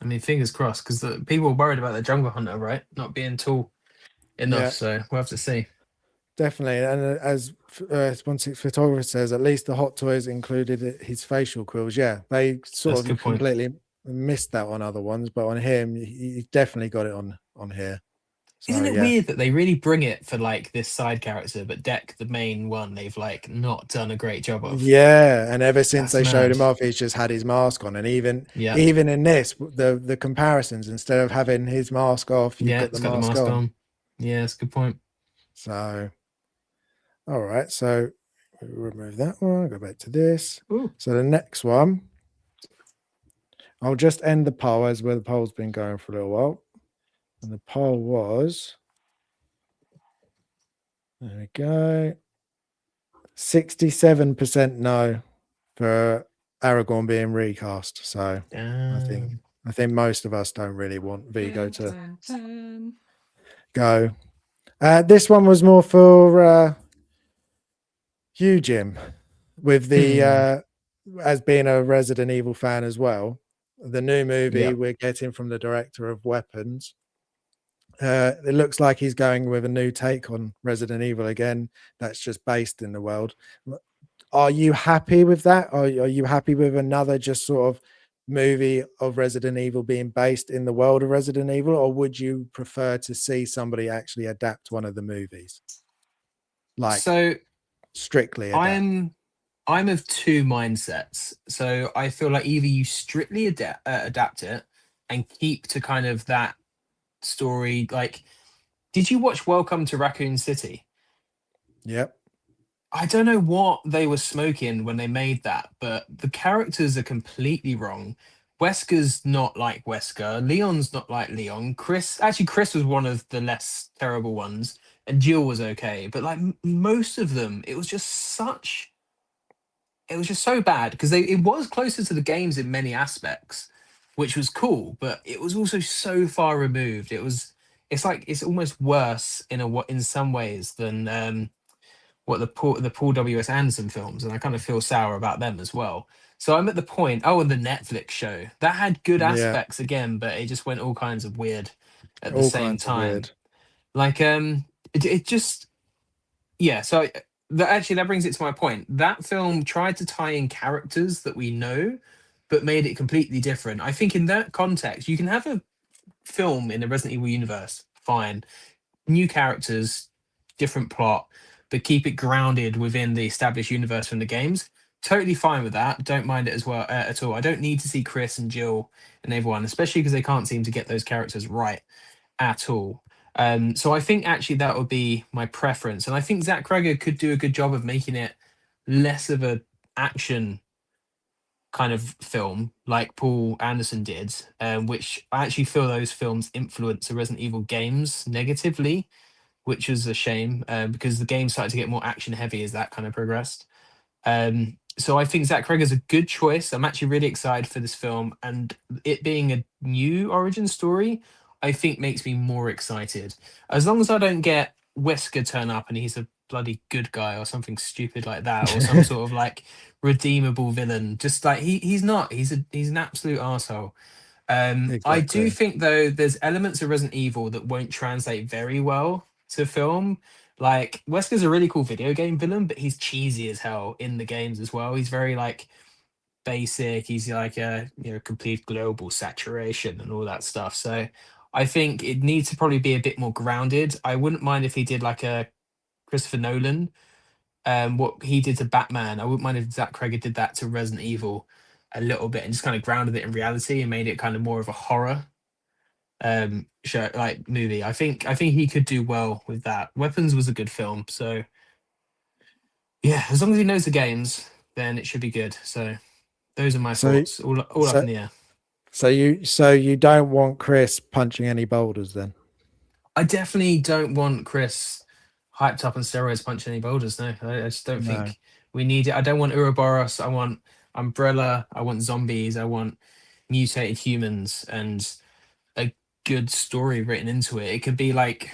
I mean, fingers crossed. Because the people are worried about the Jungle Hunter, right, not being tall enough. Yeah, So we'll have to see. definitely. And as 16 photographer says, at least the Hot Toys included his facial quills. Yeah, they sort That's a of good point. completely missed that on other ones, but on him, he definitely got it on here. So Isn't it yeah, weird that they really bring it for like this side character, but Deck, the main one, they've like not done a great job of. yeah. And ever since That's they showed mad. him off, he's just had his mask on, and Yeah, even in this, the comparisons, instead of having his mask off, you've yeah, got the it's got the mask mask on. on. Yeah, that's a good point. So all right, so we'll remove that one. Go back to this. Ooh. So the next one, I'll just end the poll as where the poll's been going for a little while. And the poll was, there we go, 67% no for Aragorn being recast. So I think I think most of us don't really want Vigo to Dun, dun. go. This one was more for you, Jim, with the as being a Resident Evil fan as well. The new movie Yeah. we're getting from the director of Weapons. It looks like he's going with a new take on Resident Evil again. That's just based in the world. Are you happy with that? Are you happy with another just sort of movie of Resident Evil being based in the world of Resident Evil, or would you prefer to see somebody actually adapt one of the movies, like So strictly adapt? I'm of two mindsets. So I feel like either you strictly adapt it and keep to kind of that story. Like, did you watch Welcome to Raccoon City? Yep. I don't know what they were smoking when they made that, but the characters are completely wrong. Wesker's not like Wesker. Leon's not like Leon. Chris was one of the less terrible ones, and Jill was okay. But like most of them, it was just so bad because it was closer to the games in many aspects, which was cool, but it was also so far removed. It's like it's almost worse in some ways than what the Paul W.S. Anderson films, and I kind of feel sour about them as well. So I'm at the point. Oh, and the Netflix show that had good Yeah. aspects again, but it just went all kinds of weird at the All same kinds of time. weird. Like it just yeah. So actually that brings it to my point. That film tried to tie in characters that we know, but made it completely different. I think in that context, you can have a film in the Resident Evil universe, fine, new characters, different plot, but keep it grounded within the established universe from the games. Totally fine with that. Don't mind it as well at all. I don't need to see Chris and Jill and everyone, especially because they can't seem to get those characters right at all. So I think actually that would be my preference, and I think Zach Kreger could do a good job of making it less of a action kind of film like Paul Anderson did, which I actually feel those films influence the Resident Evil games negatively, which is a shame because the game started to get more action heavy as that kind of progressed. So I think Zach Kreger's a good choice. I'm actually really excited for this film, and it being a new origin story, I think makes me more excited. As long as I don't get Wesker turn up and he's a bloody good guy or something stupid like that, or some sort of like redeemable villain. Just like he's not. He's an absolute asshole. I do Exactly. think though there's elements of Resident Evil that won't translate very well to film. Like Wesker's a really cool video game villain, but he's cheesy as hell in the games as well. He's very like basic. He's like a complete global saturation and all that stuff. So I think it needs to probably be a bit more grounded. I wouldn't mind if he did like a Christopher Nolan, what he did to Batman. I wouldn't mind if Zach Kreger did that to Resident Evil a little bit and just kind of grounded it in reality and made it kind of more of a horror show like movie. I think he could do well with that. Weapons was a good film, so yeah, as long as he knows the games, then it should be good. So those are my So thoughts. All up so in the air. so you don't want Chris punching any boulders then? I definitely don't want Chris hyped up on steroids punching any boulders. No, I just don't No. think we need it. I don't want Ouroboros. I want Umbrella. I want zombies. I want mutated humans and a good story written into it. It could be like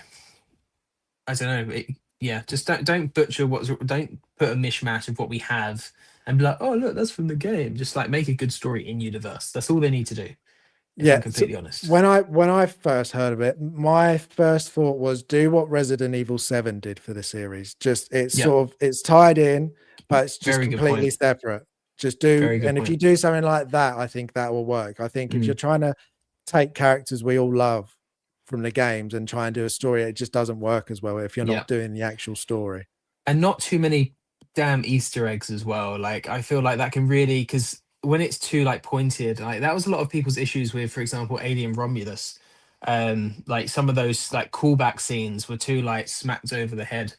I don't know. Yeah, just don't butcher don't put a mishmash of what we have and be like, oh look, that's from the game. Just like make a good story in universe. That's all they need to do. If I'm Yeah. So completely honest. when I first heard of it, my first thought was do what Resident Evil 7 did for the series. Just Yeah, it's tied in, but it's just very good completely point. separate. Just do, Very good and if you point. do something like that, I think that will work. I think if you're Mm. trying to take characters we all love from the games and try and do a story, it just doesn't work as well if you're Yeah, not doing the actual story. and not too many damn Easter eggs as well. Like I feel like that can really because when it's too like pointed, like that was a lot of people's issues with, for example, Alien Romulus. Like some of those like callback scenes were too like smacked over the head.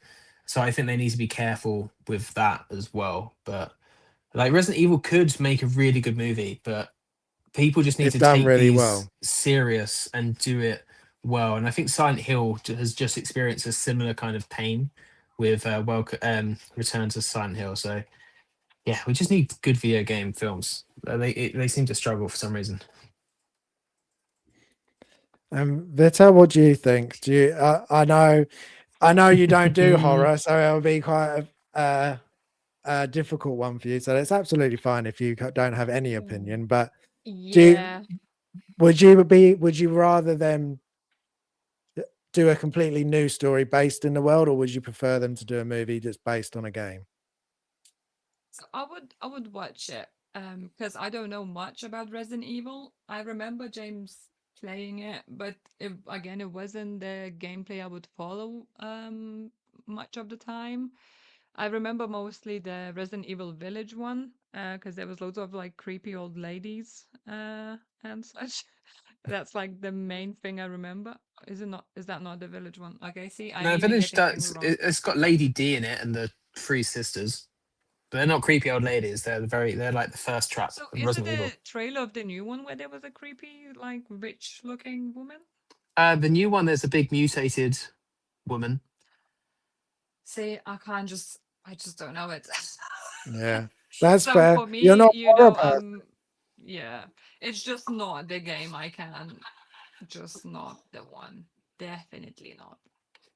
So I think they need to be careful with that as well. But like Resident Evil could make a really good movie, but people just need If to done take really these well. serious and do it well. And I think Silent Hill has just experienced a similar kind of pain with Return to Silent Hill. So yeah, we just need good video game films. They seem to struggle for some reason. Vita, what do you think? Do you? I know you don't do horror, so it'll be quite a difficult one for you. So it's absolutely fine if you don't have any opinion. But do Yeah. would you rather them do a completely new story based in the world, or would you prefer them to do a movie just based on a game? So I would watch it because I don't know much about Resident Evil. I remember James playing it, but again, it wasn't the gameplay I would follow much of the time. I remember mostly the Resident Evil Village one because there was loads of like creepy old ladies and such. That's like the main thing I remember. Is it not? Is that not the Village one? Okay, see, I'm No, even Village getting things does. wrong. It's got Lady D in it and the three sisters. But they're not creepy old ladies. They're like the first trap So of is it Resident Evil. a trailer of the new one where there was a creepy, like witch looking woman? The new one, there's a big mutated woman. See, I just don't know it. Yeah, that's So fair. for You're me, not a you horror know, person. yeah, it's just not the game I can, just not the one. Definitely not.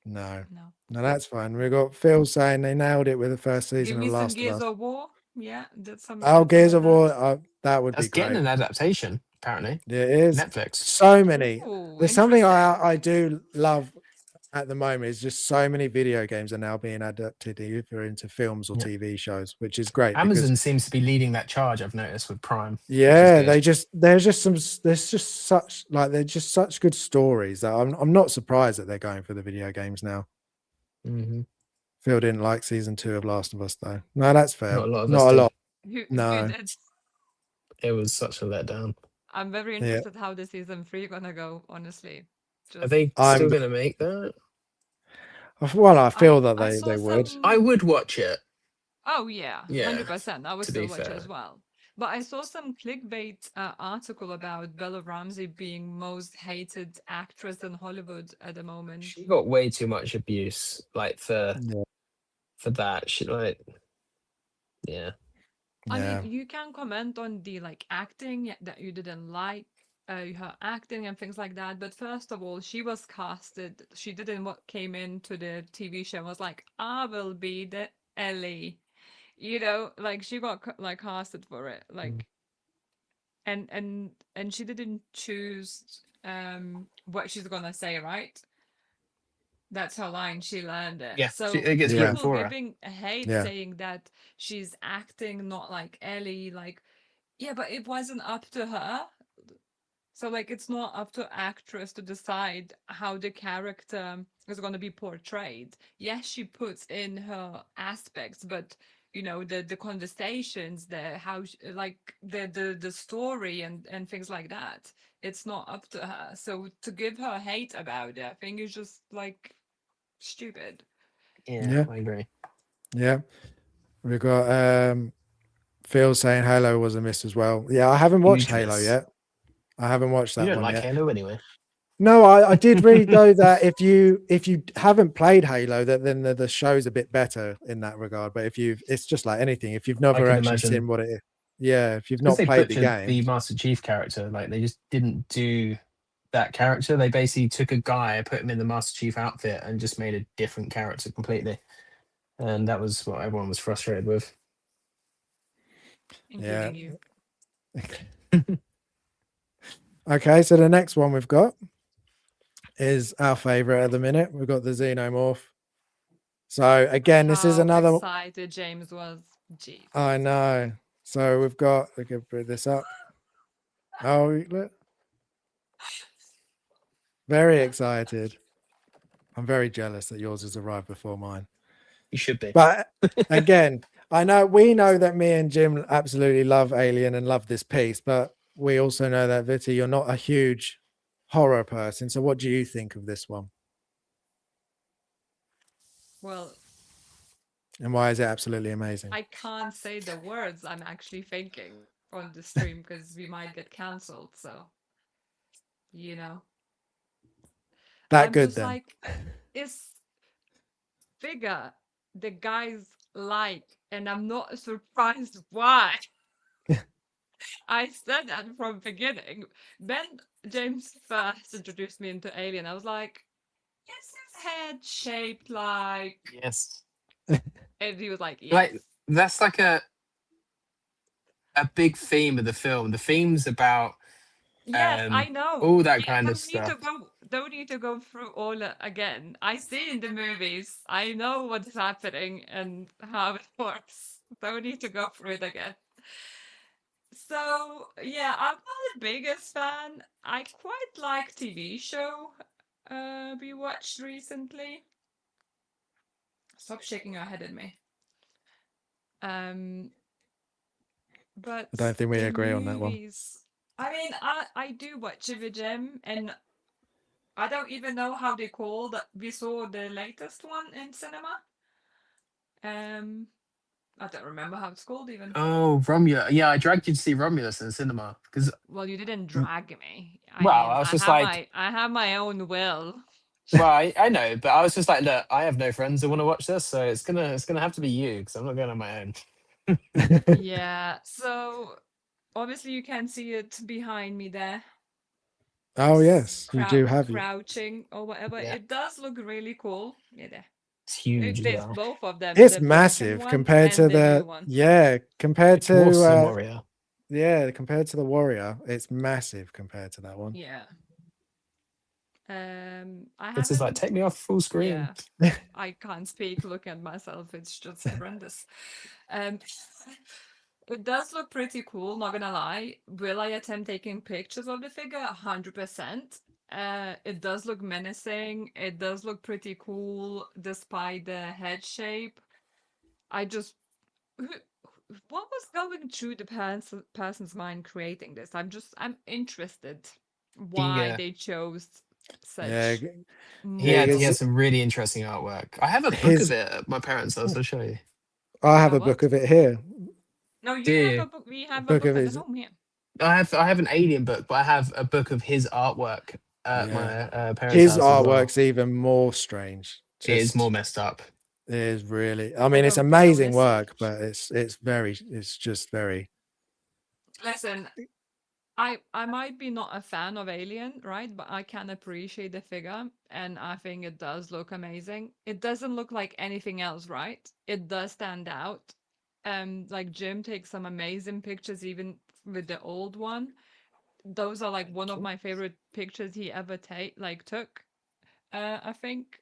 No, No. no, that's fine. We got Phil saying they nailed it with the first Give season of me some Last of Gears Us. of War. Yeah, Oh, did some Gears of of that. War, that would be That's getting great. an adaptation, apparently. Yeah, it is. Netflix. So many. Ooh, There's something interesting. I do love at the moment is just so many video games are now being adapted either into films or Yeah. TV shows, which is great because Amazon seems to be leading that charge, I've noticed, with Prime, which is yeah, good. there's just such like they're just such good stories that I'm not surprised that they're going for the video games now. Mm-hmm. Phil didn't like season 2 of Last of Us though. No, that's fair. Not a lot of us Not a did. lot. Who No. did? It was such a letdown. I'm very Yeah. interested how the season 3 gonna go, honestly. Are Just they I'm still going to make that? well, I feel that I they saw would. I some. would watch it. Oh yeah, Yeah, 100%. I would to still be watch it as fair. well. But I saw some clickbait article about Bella Ramsey being most hated actress in Hollywood at the moment. She got way too much abuse, like Yeah. for that. She like, yeah. I mean, Yeah. you can comment on the like acting that you didn't like, her acting and things like that. But first of all, she was casted. She didn't what came into the TV show and was like, I will be the Ellie. You know, like she got like casted for it. Mm. Like and she didn't choose what she's gonna say, right? That's her line. She learned it. Yeah, So it gets written Yeah. people for her. giving hate Yeah. saying that she's acting not like Ellie, like yeah, but it wasn't up to her. So like it's not up to actress to decide how the character is going to be portrayed. Yes, she puts in her aspects, but you know the conversations, the how like the story and things like that. It's not up to her. So to give her hate about it, I think is just like stupid. Yeah, Yeah. I agree. Yeah. We've got Phil saying Halo was a miss as well. Yeah, I haven't watched Huge Halo miss. yet. I haven't watched You that don't one like yet. Halo anyway. No, I did read though that if you haven't played Halo, that then the show's a bit better in that regard. But if you've, it's just like anything. If you've I never can actually imagine. seen what it is, yeah. If you've Because not they played the butchered game, the Master Chief character. Like they just didn't do that character. They basically took a guy, put him in the Master Chief outfit, and just made a different character completely. And that was what everyone was frustrated with. yeah. Including you. Okay, so the next one we've got is our favorite at the minute. We've got the Xenomorph. So again, this is How another. excited James was. Jesus. I know. So we've got. We can put this up. Oh, look. Very excited. I'm very jealous that yours has arrived before mine. You should be. But again, we know that me and Jim absolutely love Alien and love this piece, but we also know that Viti, you're not a huge horror person. So what do you think of this one? Well, And why is it absolutely amazing? I can't say the words I'm actually thinking on the stream because we might get cancelled. So, you know, That I'm good just then. like, it's figure the guys like, and I'm not surprised why. I said that from the beginning. When James first introduced me into Alien, I was like, "Is his head shaped like?" Yes. And he was like, "Yes." Like that's like a big theme of the film. The theme's about Yes, I know. all that Yeah, kind of stuff. don't need to go through all again. I see in the movies. I know what's happening and how it works. Don't need to go through it again. So yeah, I'm not the biggest fan. I quite like TV show we watched recently. Stop shaking your head at me. Um, but I don't think we the agree on that one. movies. I mean, I do watch the gym, and I don't even know how they call that. We saw the latest one in cinema. Um, I don't remember how it's called even. Oh, Romulus. Yeah, I dragged you to see Romulus in the cinema because, Well, you didn't drag me. I well, mean, I was just like, I have my own will. well, I know, but I was just like, look, I have no friends who want to watch this, so it's gonna have to be you because I'm not going on my own. Yeah. So obviously you can see it behind me there. Oh yes, you do have you. Crouching or whatever. Yeah, It does look really cool. Yeah, there. it's huge as There's well. both of them, It's the black and massive one compared and to the new the one. compared It dwarfs the to Warrior. compared to the Warrior. It's massive compared to that one. Yeah. I This is like, haven't. take me off full screen. Yeah. I can't speak. Look at myself. It's just horrendous. Um, it does look pretty cool. Not gonna lie. Will I attempt taking pictures of the figure? 100%. It does look menacing. It does look pretty cool, despite the head shape. I just what was going through the person's mind creating this? I'm interested He why they chose Yeah, such he it's had more. some really interesting artwork. I have a book of his. it at my parents' house. I'll show you. I have A a book what? of it here. No, Do you have you? a book. We have a Book book of at the his. home here. I have an Alien book, but I have a book of his artwork at Yeah, my parents' his house as well. artwork's even more strange. It is more Just messed up. it is really. I I mean, it's don't amazing notice. work, but it's very. It's just very. Listen, I might be not a fan of Alien, right? But I can appreciate the figure, and I think it does look amazing. It doesn't look like anything else, right? It does stand out. Like Jim takes some amazing pictures, even with the old one. Those are like one of my favorite pictures he ever took. I think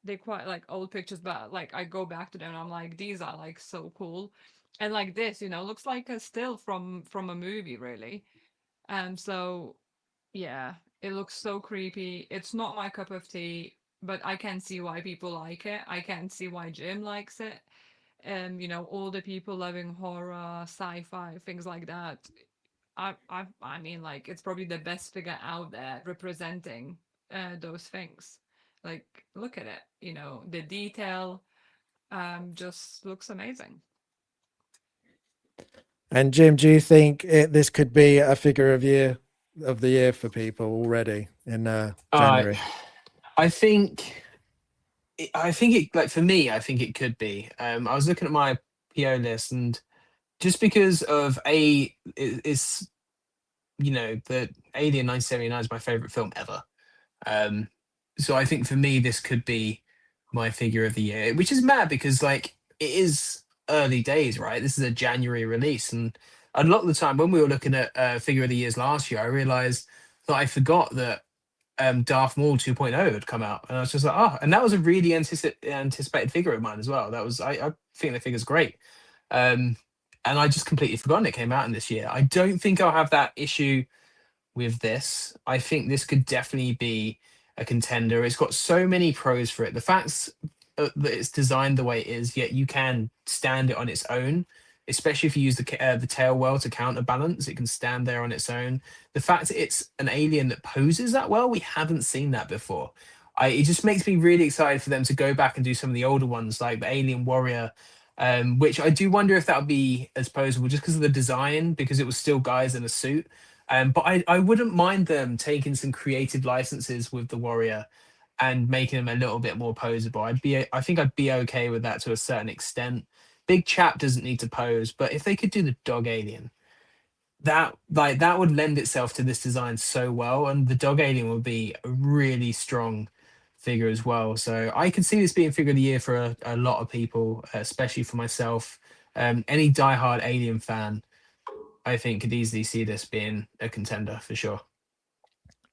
they're quite like old pictures, but like I go back to them and I'm like, these are like so cool. And like this, looks like a still from a movie, really. So yeah, it looks so creepy. It's not my cup of tea, but I can see why people like it. I can see why Jim likes it. All the people loving horror, sci-fi, things like that. I mean, like, it's probably the best figure out there representing those things. Like, look at it. The detail just looks amazing. And Jim, do you think this could be a figure of the year for people already in January? I think it, like, for me, I think it could be. I was looking at my PO list, and just because of it's the Alien 1979 is my favorite film ever. Um, so I think for me this could be my figure of the year, which is mad because, like, it is early days, right? This is a January release, and a lot of the time when we were looking at figure of the years last year, I realized that I forgot that Darth Maul 2.0 had come out, and I was just like, oh, and that was a really anticipated figure of mine as well. That was I think the figure's great, um, and I just completely forgotten it came out in this year. I don't think I'll have that issue with this. I think this could definitely be a contender. It's got so many pros for it. The fact that it's designed the way it is, yet you can stand it on its own, especially if you use the tail well to counterbalance. It can stand there on its own. The fact that it's an alien that poses that well, we haven't seen that before. It just makes me really excited for them to go back and do some of the older ones, like the Alien Warrior, which I do wonder if that would be as posable just because of the design, because it was still guys in a suit. But I wouldn't mind them taking some creative licenses with the Warrior and making him a little bit more posable. I think I'd be okay with that to a certain extent. Big chap doesn't need to pose, but if they could do the dog alien, that would lend itself to this design so well, and the dog alien would be a really strong figure as well. So I could see this being figure of the year for a lot of people, especially for myself. Any diehard alien fan, I think, could easily see this being a contender for sure.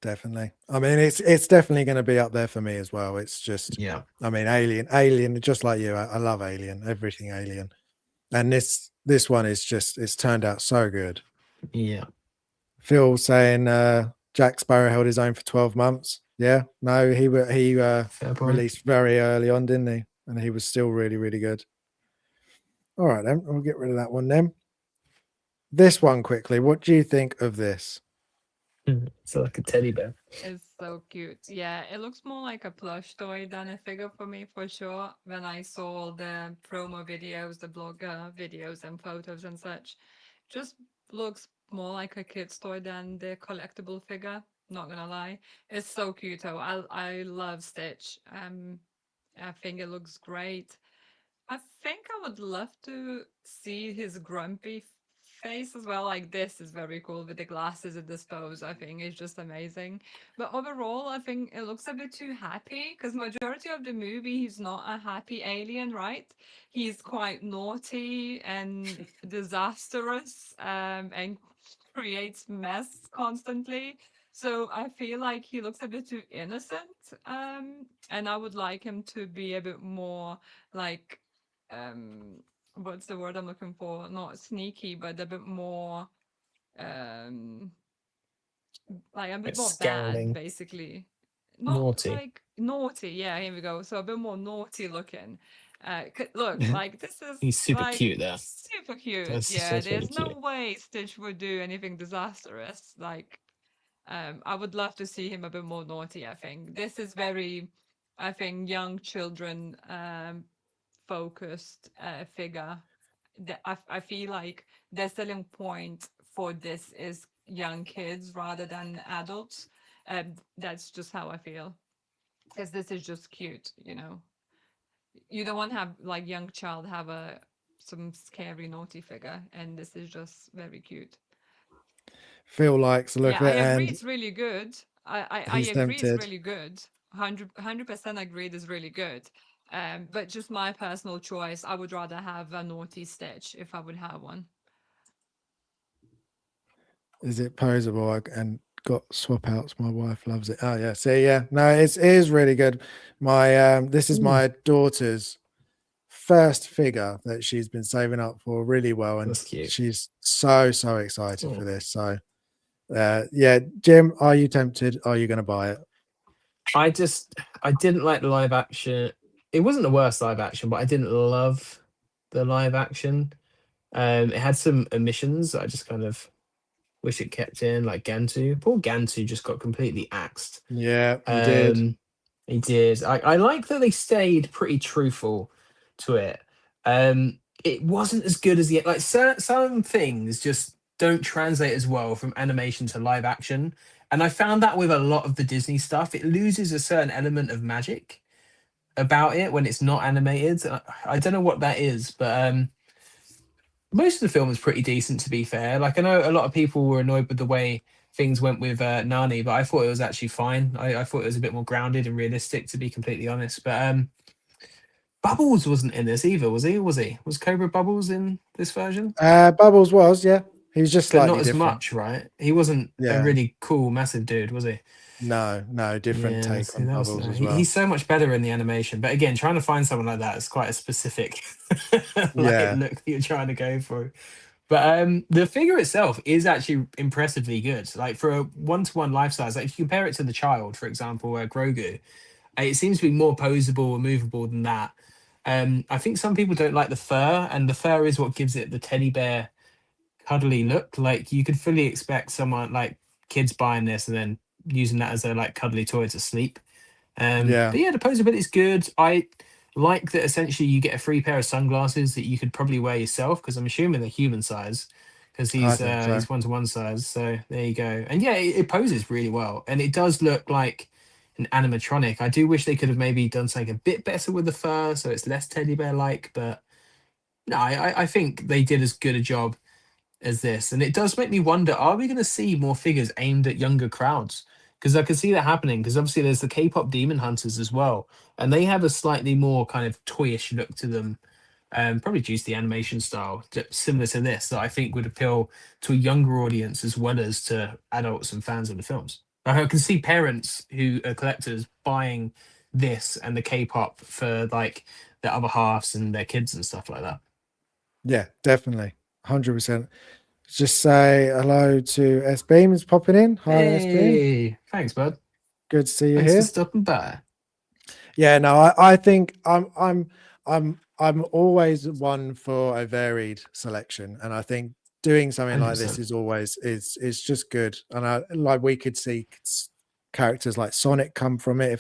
Definitely. I mean, it's definitely going to be up there for me as well. It's just, Yeah. I mean, Alien, just like you, I love Alien, everything Alien, and this one is just, it's turned out so good. Yeah. Phil saying Jack Sparrow held his own for 12 months. Yeah, no, he Fair point. released very early on, didn't he? And he was still really, really good. All right, then we'll get rid of that one then. This one quickly. What do you think of this? So like a teddy bear. It's so cute. Yeah, it looks more like a plush toy than a figure for me, for sure. When I saw the promo videos, the blogger videos and photos and such, just looks more like a kid's toy than the collectible figure. Not gonna lie, it's so cute. Though I love Stitch. I think it looks great. I think I would love to see his grumpy face as well. Like, this is very cool with the glasses and the pose. I think it's just amazing. But overall, I think it looks a bit too happy because majority of the movie he's not a happy alien, right? He's quite naughty and disastrous, and creates mess constantly. So I feel like he looks a bit too innocent. And I would like him to be a bit more like what's the word I'm looking for? Not sneaky, but a bit more like a bit It's more bad, scowling, basically. Not naughty. like naughty, yeah, here we go. So a bit more naughty looking. Look, like this is He's super like cute there. super cute. Yeah, That's really there's cute. no way Stitch would do anything disastrous. Like, I would love to see him a bit more naughty, I think. This is very, I think, young children focused figure. I feel like the selling point for this is young kids rather than adults. That's just how I feel. Because this is just cute, you know. You don't want to have like young child have a some scary naughty figure, and this is just very cute. Phil likes the look Yeah, of I it, agree. and It's really good. I he's agree. It's tempted. really good. 100% agreed. It's really good. But just my personal choice. I would rather have a naughty Stitch if I would have one. Is it posable? And got swap outs. My wife loves it. Oh yeah. See, yeah. No, it is really good. My this is my daughter's first figure that she's been saving up for really well, and That's cute. she's so excited for Oh. this. So yeah, Jim, are you tempted? Are you going to buy it? I didn't like the live action. It wasn't the worst live action, but I didn't love the live action. It had some omissions that I just kind of wish it kept in, like Gantu. Poor Gantu just got completely axed. Yeah, he did. He did. I like that they stayed pretty truthful to it. It wasn't as good as the like some things just don't translate as well from animation to live action. And I found that with a lot of the Disney stuff, it loses a certain element of magic about it when it's not animated. I don't know what that is, but most of the film was pretty decent, to be fair. Like, I know a lot of people were annoyed with the way things went with Nani, but I thought it was actually fine. I thought it was a bit more grounded and realistic, to be completely honest. But Bubbles wasn't in this either, was he? Was Cobra Bubbles in this version? Bubbles was, yeah. He was just But not slightly as different. much, right? He wasn't a Yeah. really cool, massive dude, was he? No, different Yeah, take see, on that was, Bubbles as well. he's so much better in the animation. But again, trying to find someone like that is quite a specific Yeah. look that you're trying to go for. But the figure itself is actually impressively good. Like, for a one-to-one life size, like if you compare it to the child, for example, Grogu, it seems to be more posable and movable than that. I think some people don't like the fur, and the fur is what gives it the teddy bear cuddly look. Like, you could fully expect someone like kids buying this and then using that as a like cuddly toy to sleep. Yeah. But yeah, the posability is good. I like that essentially you get a free pair of sunglasses that you could probably wear yourself, because I'm assuming they're human size, because I think so. he's one-to-one size. So there you go. And yeah, it poses really well, and it does look like an animatronic. I do wish they could have maybe done something a bit better with the fur, so it's less teddy bear like. But no, I think they did as good a job as this, and it does make me wonder: are we going to see more figures aimed at younger crowds? Because I can see that happening. Because obviously there's the K-pop Demon Hunters as well, and they have a slightly more kind of toyish look to them. Probably due to the animation style, similar to this, that I think would appeal to a younger audience as well as to adults and fans of the films. Like, I can see parents who are collectors buying this and the K-pop for like their other halves and their kids and stuff like that. Yeah, definitely. 100%. Just say hello to S Beam is popping in. Hi, S Beam. Hey, thanks, bud. Good to see you Thanks for here. stopping by. Yeah, no, I think I'm always one for a varied selection, and I think doing something like this 100%. is always is just good. And I like we could see characters like Sonic come from it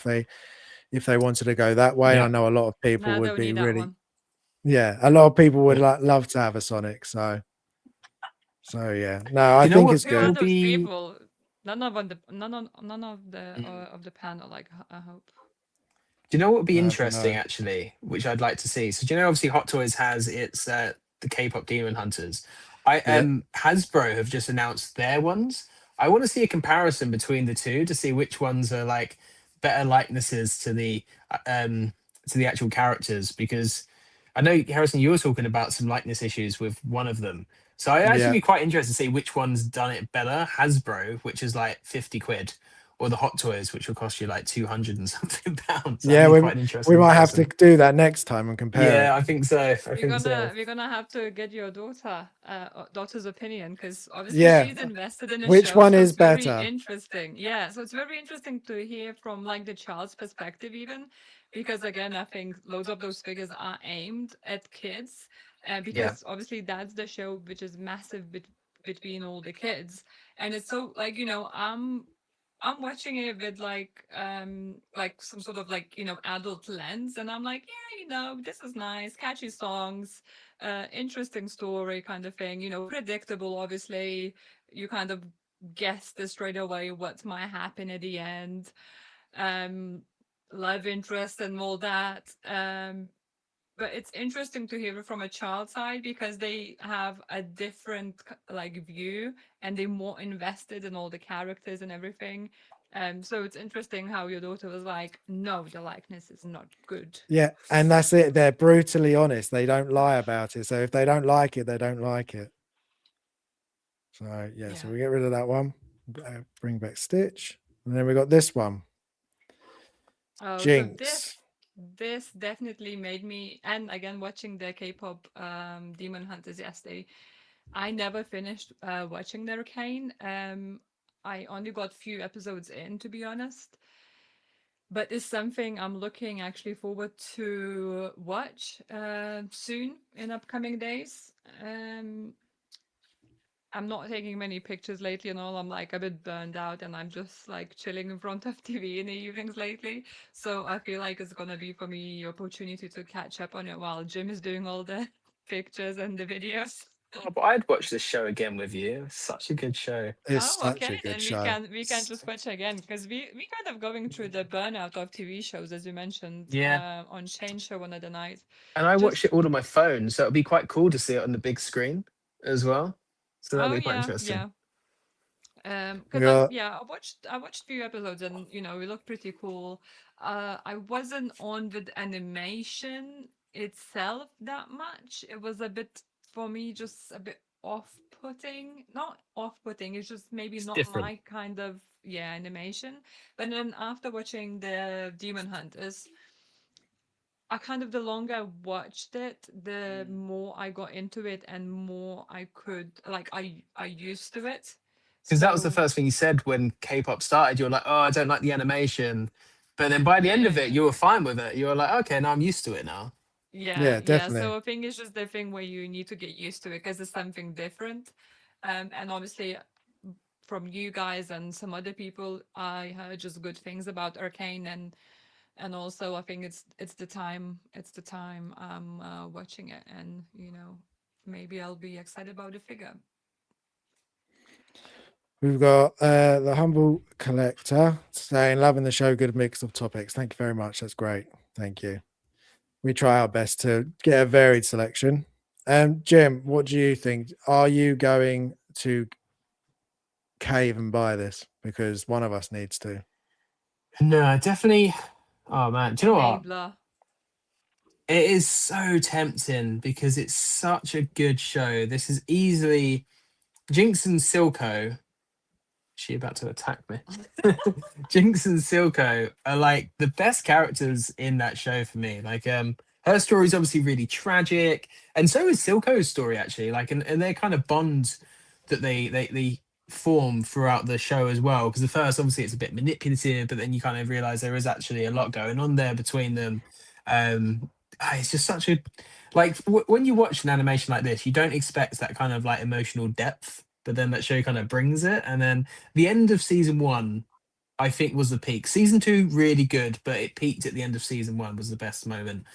if they wanted to go that way. Yeah. I know a lot of people Nah, would don't be need that really one. a lot of people would Yeah. love to have a Sonic. So yeah, no, I you know think what it's Who are good. will those be people? None of the panel. Like, I hope. Do you know what would be I don't interesting know. actually, which I'd like to see? So do you know obviously Hot Toys has its the K-pop Demon Hunters. I Yeah, Hasbro have just announced their ones. I want to see a comparison between the two to see which ones are like better likenesses to the actual characters, because I know Harrison, you were talking about some likeness issues with one of them. So I'd actually yeah. be quite interested to see which one's done it better. Hasbro, which is like 50 quid, or the Hot Toys, which will cost you like 200 and something pounds. That'd Yeah, be quite an we interesting might have to comparison. do that next time and compare it. Yeah, I think so. I think so. We're gonna have to get your daughter's opinion, because obviously Yeah, she's invested in the which show, one so is it's very better? interesting. Yeah, so it's very interesting to hear from like the child's perspective, even because again, I think loads of those figures are aimed at kids, Yeah. because obviously that's the show which is massive between all the kids, and it's so like I'm watching it with like some sort of like adult lens, and I'm like, yeah, this is nice, catchy songs, interesting story kind of thing, predictable, obviously. You kind of guess this straight away what might happen at the end. um Love interest and all that. But it's interesting to hear it from a child side, because they have a different like view, and they're more invested in all the characters and everything. So it's interesting how your daughter was like, no, the likeness is not good. Yeah, and that's it. They're brutally honest. They don't lie about it. So if they don't like it, they don't like it. So yeah, so Yeah. we get rid of that one. Bring back Stitch, and then we got this one, Oh, so Jinx. this definitely made me, and again watching the K-pop Demon Hunters yesterday, I never finished watching the Arcane. I only got few episodes in, to be honest, but it's something I'm looking actually forward to watch soon in upcoming days. I'm not taking many pictures lately and all. I'm like a bit burned out, and I'm just like chilling in front of TV in the evenings lately. So I feel like it's gonna be for me opportunity to catch up on it while Jim is doing all the pictures and the videos. Oh, but I'd watch this show again with you. It's such a good show. It's Oh, such okay. a good Then show. we can just watch again, because we kind of going through the burnout of TV shows, as you mentioned Yeah. on Shane show one of the night. And I Just watched it all on my phone, so it'd be quite cool to see it on the big screen as well. So that'd oh be quite yeah, interesting. yeah. We Because got I watched few episodes, and it looked pretty cool. I wasn't on with animation itself that much. It was a bit, for me, just a bit off-putting. Not off-putting, it's just maybe It's not different. my kind of animation. But then after watching the Demon Hunters, I kind of, the longer I watched it, the more I got into it, and more I could like I used to it. Because that was the So first thing you said when K-pop started. You were like, "Oh, I don't like the animation," but then by the end of it, yeah. you were fine with it. You were like, "Okay, now I'm used to it now." Yeah, yeah, yeah. definitely. So I think it's just the thing where you need to get used to it, because it's something different. And obviously from you guys and some other people, I heard just good things about Arcane, and also I think it's the time I'm watching it, and maybe I'll be excited about the figure. We've got the Humble Collector saying, loving the show, good mix of topics. Thank you very much. That's great. Thank you. We try our best to get a varied selection. Jim, what do you think? Are you going to cave and buy this? Because one of us needs to. No, definitely. Oh man, do you know what? Enabler. It is so tempting because it's such a good show. This is easily Jinx and Silco. She about to attack me. Jinx and Silco are like the best characters in that show for me. Like, her story is obviously really tragic, and so is Silco's story actually. Like, and their kind of bonds that they form throughout the show as well. Because the first, obviously, it's a bit manipulative, but then you kind of realize there is actually a lot going on there between them. It's just such a like when you watch an animation like this, you don't expect that kind of like emotional depth, but then that show kind of brings it, and then the end of season one, I think, was the peak. Season two, really good, but it peaked at the end of season one, was the best moment.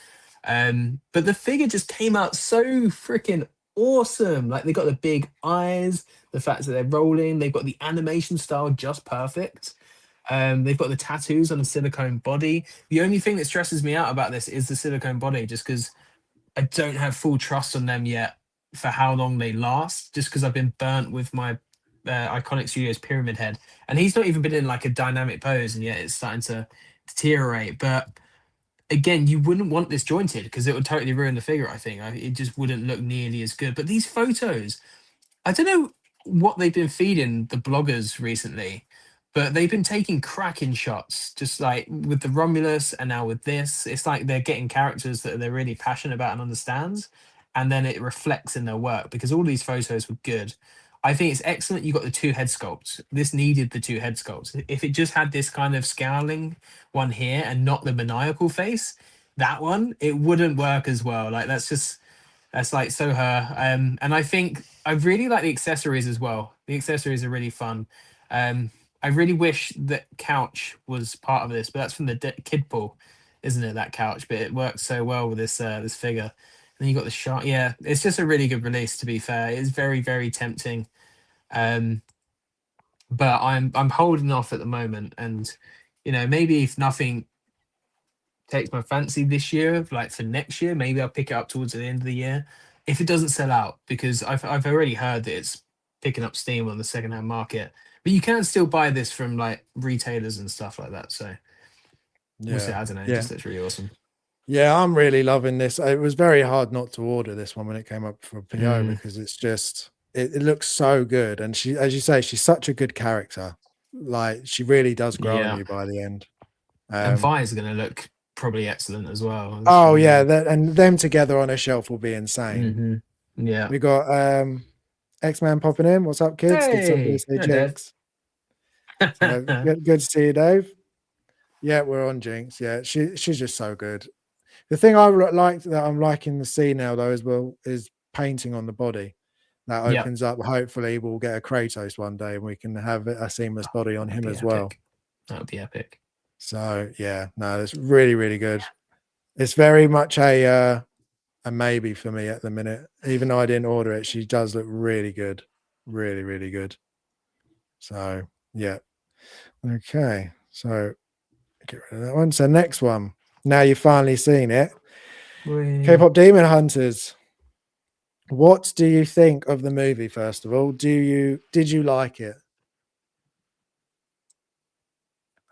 But the figure just came out so freaking awesome. Like they got the big eyes, the fact that they're rolling, they've got the animation style just perfect. They've got the tattoos on the silicone body. The only thing that stresses me out about this is the silicone body, just because I don't have full trust on them yet for how long they last, just because I've been burnt with my Iconic Studios Pyramid Head, and he's not even been in like a dynamic pose, and yet it's starting to deteriorate. But again, you wouldn't want this jointed because it would totally ruin the figure. I think it just wouldn't look nearly as good. But these photos, I don't know what they've been feeding the bloggers recently, but they've been taking cracking shots, just like with the Romulus and now with this. It's like they're getting characters that they're really passionate about and understands, and then it reflects in their work because all these photos were good. I think it's excellent you got the two head sculpts. This needed the two head sculpts. If it just had this kind of scowling one here and not the maniacal face, that one, it wouldn't work as well. Like that's like so her. And I think I really like the accessories as well. The accessories are really fun. I really wish that couch was part of this, but that's from the kid pool, isn't it? That couch, but it works so well with this figure. And then you got the shot. Yeah, it's just a really good release. To be fair, it's very tempting. Um, but I'm holding off at the moment, and maybe if nothing takes my fancy this year, like for next year, maybe I'll pick it up towards the end of the year. If it doesn't sell out, because I've already heard that it's picking up steam on the secondhand market. But you can still buy this from like retailers and stuff like that. So we'll see. Yeah. I don't know. It Yeah. just looks really awesome. Yeah, I'm really loving this. It was very hard not to order this one when it came up for PO because it's just it looks so good. And she, as you say, she's such a good character. Like she really does grow on Yeah. you by the end. And Vi's are going to look probably excellent as well. It's Oh really yeah, good. and them together on a shelf will be insane. Yeah. We got X-Man popping in. What's up, kids? Did somebody Hey, say no, Dad. Jinx? So good to see you, Dave. Yeah, we're on Jinx. Yeah, she's just so good. The thing I liked that I'm liking to see now though as well is painting on the body. That Yeah. opens up. Hopefully, we'll get a Kratos one day and we can have a seamless body on him be as well. epic. That would be epic. So yeah, no, it's really good. It's very much a maybe for me at the minute. Even though I didn't order it, she does look really good, really good. So yeah, okay. So get rid of that one. So next one. Now you've finally seen it. K-pop Demon Hunters. What do you think of the movie? First of all, did you like it?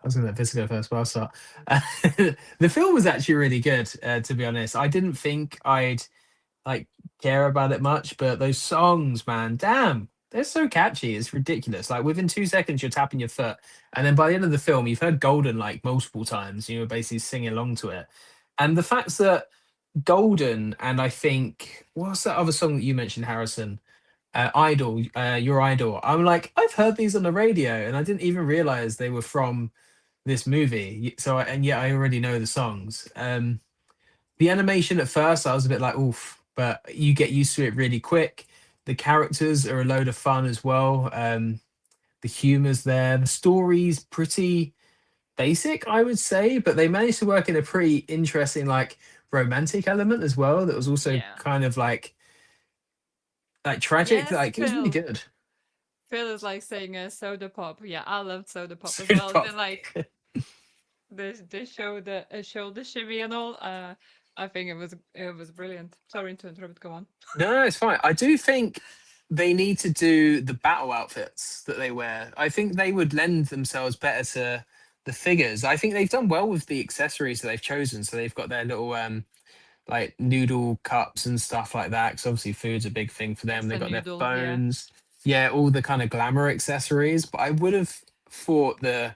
I was going to let Vista go first, but I'll start. The film was actually really good, to be honest. I didn't think I'd like care about it much, but those songs, man, damn, they're so catchy. It's ridiculous. Like within 2 seconds, you're tapping your foot, and then by the end of the film, you've heard Golden like multiple times. You were basically singing along to it, and the fact that Golden and I think what's that other song that you mentioned, Harrison? Idol, Your Idol. I'm like, I've heard these on the radio, and I didn't even realize they were from this movie. And yet I already know the songs. The animation at first, I was a bit like, oof, but you get used to it really quick. The characters are a load of fun as well. The humor's there. The story's pretty basic, I would say, but they managed to work in a pretty interesting, like, romantic element as well. That was also kind of like tragic. Yes, Like it was really Phil. good. Phil is like saying soda pop. Yeah, I loved soda pop as Soda well. pop. Then like they show the shimmy and all. I think it was brilliant. Sorry to interrupt. Go on. No, it's fine. I do think they need to do the battle outfits that they wear. I think they would lend themselves better to the figures. I think they've done well with the accessories that they've chosen. So they've got their little like noodle cups and stuff like that. Because obviously food's a big thing for them. They've got their Noodle, yeah. phones. Yeah, all the kind of glamour accessories. But I would have thought the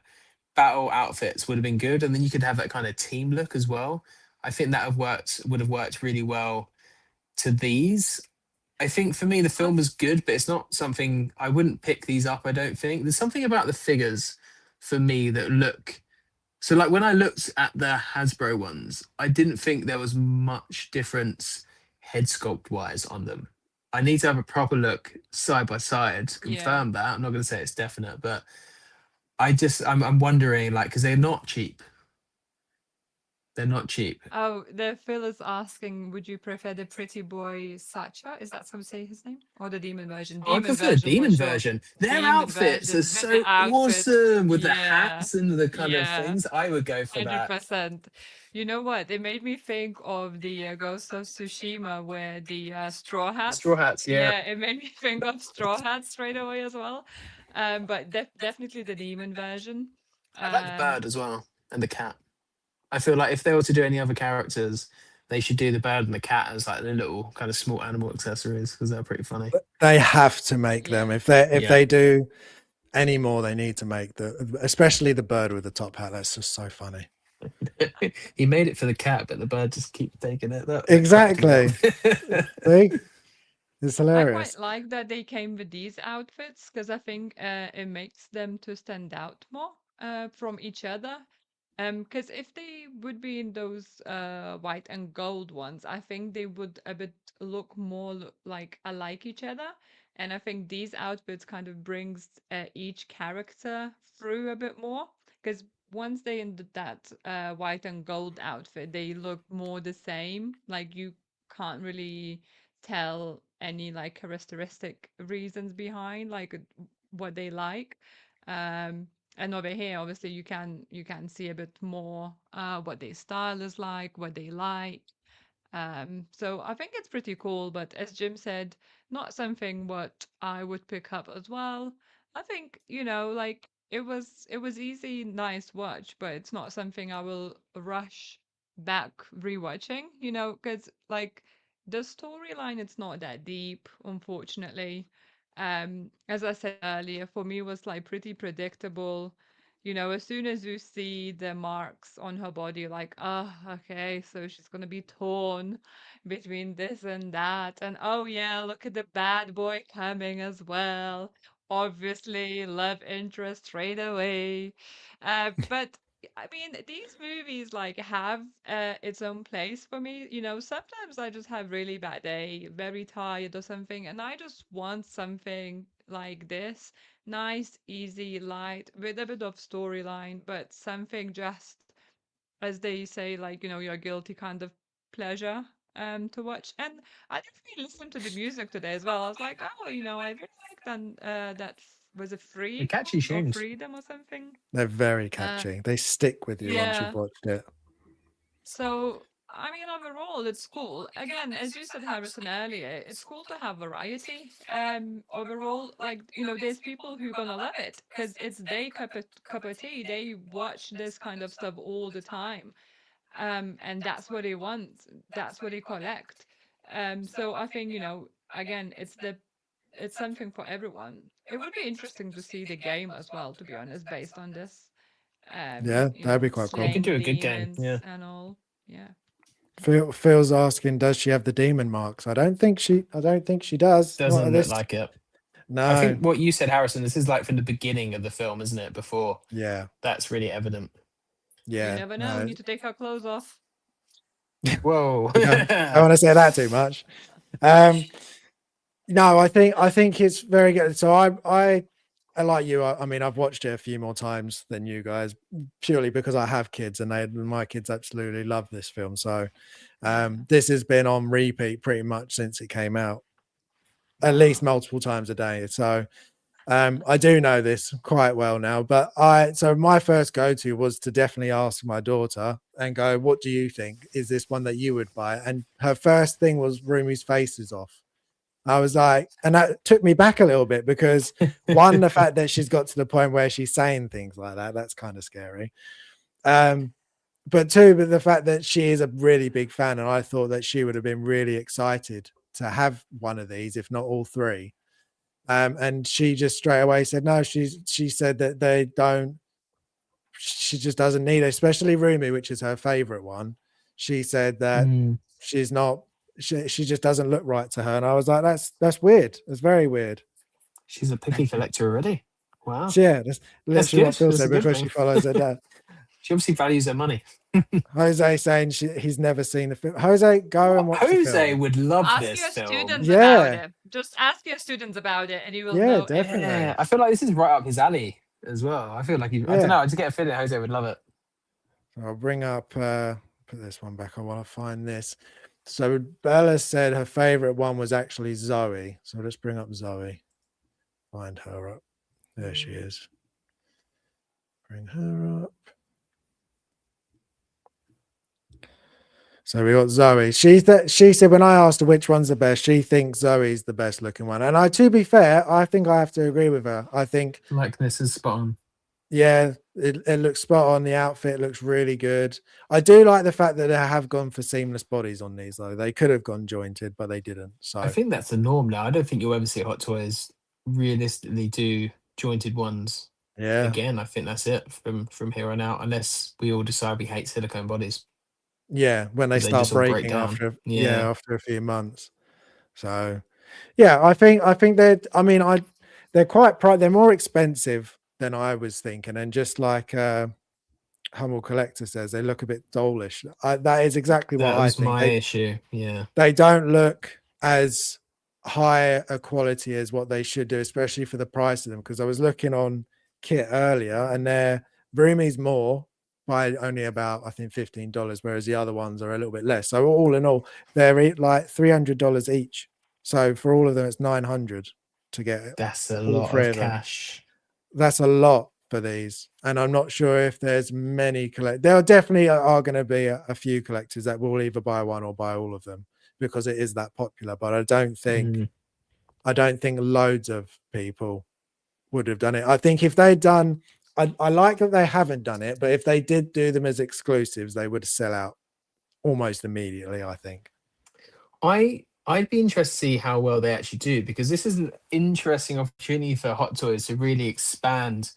battle outfits would have been good, and then you could have that kind of team look as well. I think that would have worked really well to these. I think for me the film was good, but it's not something I wouldn't pick these up. I don't think there's something about the figures for me that look so like when I looked at the Hasbro ones, I didn't think there was much difference head sculpt wise on them. I need to have a proper look side by side to Yeah. confirm that. I'm not going to say it's definite, but I'm wondering like because they're not cheap. They're not cheap. Oh, the Phil is asking, would you prefer the pretty boy Sacha? Is that how you say his name? Or the demon version? I Demon prefer the version for demon sure. version. Their Demon outfits version are with so the outfits. awesome with the Yeah. hats and the kind of Yeah. things. I would go for that. 100%. You know what? It made me think of the Ghost of Tsushima where the straw hats. Straw hats, yeah. Yeah, it made me think of straw hats straight away as well. But definitely the demon version. I like the bird as well and the cat. I feel like if they were to do any other characters, they should do the bird and the cat as like the little kind of small animal accessories because they're pretty funny. They have to make them Yeah. if they do any more. They need to make especially the bird with the top hat. That's just so funny. He made it for the cat, but the bird just keeps taking it. That Exactly. See? It's I hilarious. quite like that they came with these outfits because I think it makes them to stand out more from each other. Because if they would be in those white and gold ones, I think they would a bit look more like alike each other. And I think these outfits kind of brings each character through a bit more. Because once they in that white and gold outfit, they look more the same. Like you can't really tell any like characteristic reasons behind like what they like. And over here, obviously, you can see a bit more what their style is like, what they like. So I think it's pretty cool, but as Jim said, not something what I would pick up as well. I think, like it was easy, nice watch, but it's not something I will rush back rewatching, because like the storyline it's not that deep, unfortunately. As I said earlier, for me it was like pretty predictable. As soon as you see the marks on her body, like, oh, okay, so she's gonna be torn between this and that. And oh, yeah, look at the bad boy coming as well. Obviously, love interest straight away. But I mean, these movies like have its own place for me. Sometimes I just have really bad day, very tired or something, and I just want something like this nice, easy, light, with a bit of storyline, but something just, as they say, like, your guilty kind of pleasure to watch. And I definitely listened to the music today as well. I was like, oh, I really like that was a The catchy or tunes. freedom or something. They're very catchy. They stick with you once Yeah. you've watched it. So, I mean, overall, it's cool. Again, as you said, Harrison, earlier, it's cool to have variety. Overall, like, there's people who gonna love it because it's their cup of tea. They watch this kind of stuff all the time. And that's what they want. That's what they collect. So I think, again, it's something for everyone. It would be interesting to see the game as well, to be honest, based on this. Yeah, that'd be quite cool. They could slaying do a good game, demons yeah. and all. Yeah. Phil's asking, does she have the demon marks? I don't think she does. Not Doesn't at look this- like it. No. I think what you said, Harrison, this is like from the beginning of the film, isn't it? Before Yeah. that's really evident. Yeah. You never know. no. We need to take our clothes off. Whoa. I don't want to say that too much. No, I think it's very good. So I like you. I mean, I've watched it a few more times than you guys, purely because I have kids, and my kids absolutely love this film. So, this has been on repeat pretty much since it came out, at least multiple times a day. So, I do know this quite well now. But so my first go-to was to definitely ask my daughter, and go, what do you think? Is this one that you would buy? And her first thing was Rumi's face is off. I was like, and that took me back a little bit because one, the fact that she's got to the point where she's saying things like that, that's kind of scary. But two, but the fact that she is a really big fan, and I thought that she would have been really excited to have one of these, if not all three. And she just straight away said no. She said that they don't. She just doesn't need it, especially Rumi, which is her favorite one. She said that she's not. She just doesn't look right to her, and I was like, that's weird. It's very weird. She's a picky collector already. Wow. Yeah, that's literally good. what Phil That's a said good before thing. she follows her dad. She obviously values her money. Jose saying he's never seen the film. Jose, go and watch the Jose film. would love Ask this your film. students Yeah. about it. Just ask your students about it, and you will Yeah, know definitely. everything. Yeah, I feel like this is right up his alley as well. I feel like I Yeah. don't know. I just get a feeling Jose would love it. So I'll bring up, put this one back. I want to find this. So Bella said her favorite one was actually Zoe. So let's bring up Zoe. Find her up. There she is. Bring her up. So we got Zoe. She said when I asked her which one's the best, she thinks Zoe's the best looking one. And to be fair, I think I have to agree with her. I think Like this is spot on. yeah, it looks spot on. The outfit looks really good. I do like the fact that they have gone for seamless bodies on these, though. They could have gone jointed, but they didn't. So I think that's the norm now. I don't think you'll ever see Hot Toys realistically do jointed ones yeah, again. I think that's it from here on out, unless we all decide we hate silicone bodies. yeah, when they They start just all break breaking down. after Yeah. after a few months. So yeah, I think they're. I mean, they're quite they're more expensive than I was thinking, and just like Humble Collector says, they look a bit dollish. That is exactly what That I was think. my issue. Yeah. They don't look as high a quality as what they should do, especially for the price of them. Because I was looking on kit earlier, and their Brumi's more by only about I think $15, whereas the other ones are a little bit less. So all in all, they're like $300 each. So for all of them, it's $900 to get That's a all lot three of of them. cash. That's a lot for these, and I'm not sure if there's many there definitely are going to be a few collectors that will either buy one or buy all of them because it is that popular, but I don't think loads of people would have done it. I think if they'd done I like that they haven't done it, but if they did do them as exclusives, they would sell out almost immediately, I think. I'd be interested to see how well they actually do, because this is an interesting opportunity for Hot Toys to really expand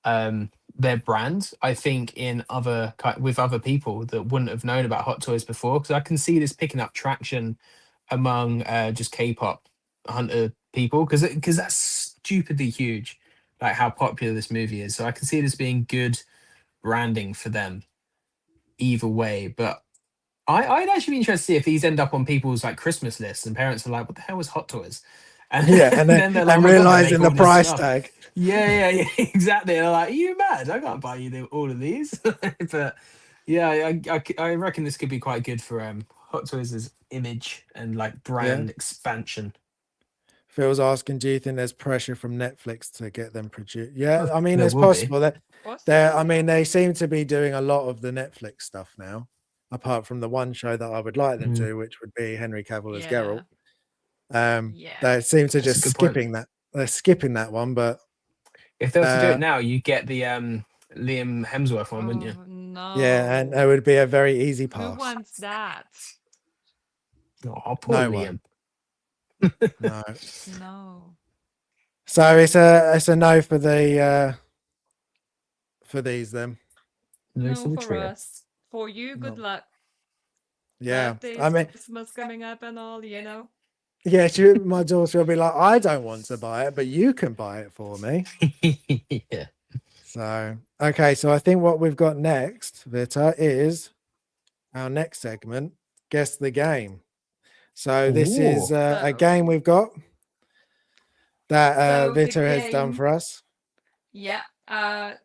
their brand. I think with other people that wouldn't have known about Hot Toys before, because I can see this picking up traction among just K-pop hunter people, because that's stupidly huge, like how popular this movie is. So I can see this being good branding for them either way. But I'd actually be interested to see if these end up on people's like Christmas lists, and parents are like, "What the hell is Hot Toys?" And Yeah, and then they're like, and "Oh my god, they make realizing all the this price stuff." tag. Yeah, exactly. They're like, "Are you mad? I can't buy you all of these." But yeah, I reckon this could be quite good for Hot Toys' image and like brand expansion. Phil's asking, do you think there's pressure from Netflix to get them produced? Yeah, I mean, There it's will be. possible that I mean, they seem to be doing a lot of the Netflix stuff now, apart from the one show that I would like them to, which would be Henry Cavill as Geralt. They seem to That's a just good point. skipping that. They're skipping that one, but If they were to do it now, you get the Liam Hemsworth one, wouldn't you? Oh no. yeah, and it would be a very easy Who pass. wants that? Oh, poor No Liam. No. No. So it's a no for the for these then. No for the for trio. us. For you, good No. luck. Yeah, Birthdays, I mean, Christmas coming up and all, you know. yeah, my daughter will be like, I don't want to buy it, but you can buy it for me. Yeah. So, okay, so I think what we've got next, Vita, is our next segment, Guess the Game. So this is a game we've got that So the Vita has done game- for us. Yeah, I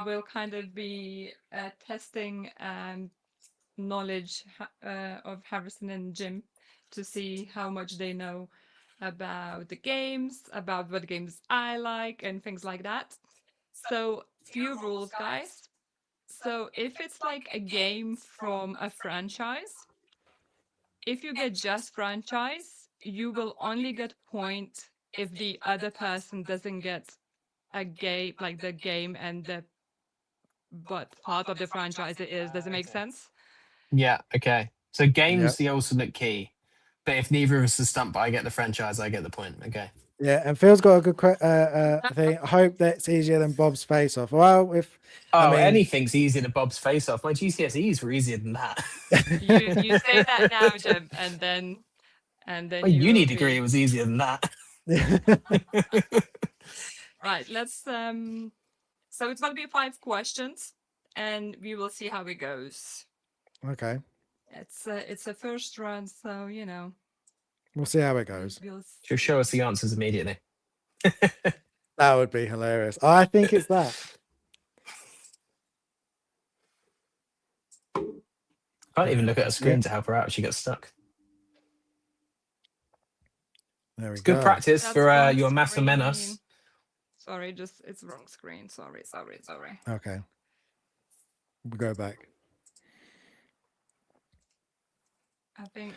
will kind of be testing knowledge of Harrison and Jim to see how much they know about the games, about what games I like, and things like that. So, few rules, guys. So if it's like a game from a franchise, if you get just franchise, you will only get point if the other person doesn't get a game, like the game and the what part of the franchise it is. Does it make Okay. sense? Yeah. Okay. So game's Yep. the ultimate key, but if neither of us is stumped, but I get the franchise, I get the point. Okay. Yeah, and Phil's got a good thing. I hope that's easier than Bob's face off. Well, if I Oh, mean, anything's easier than Bob's face off. My GCSEs were easier than that. You say that now, Jim, and then My you uni will degree be was easier than that. right. Let's So it's gonna be 5 questions, and we will see how it goes. okay, It's a first run, so you know we'll see how it goes. we'll She'll show us see. the answers immediately. That would be hilarious. I think it's that. Can't even look at her screen Yeah, to help her out. She gets stuck. there we It's good go. practice That's for wrong your Master screen. Menace. Sorry, just it's wrong screen. Sorry. Okay, we'll go back. I think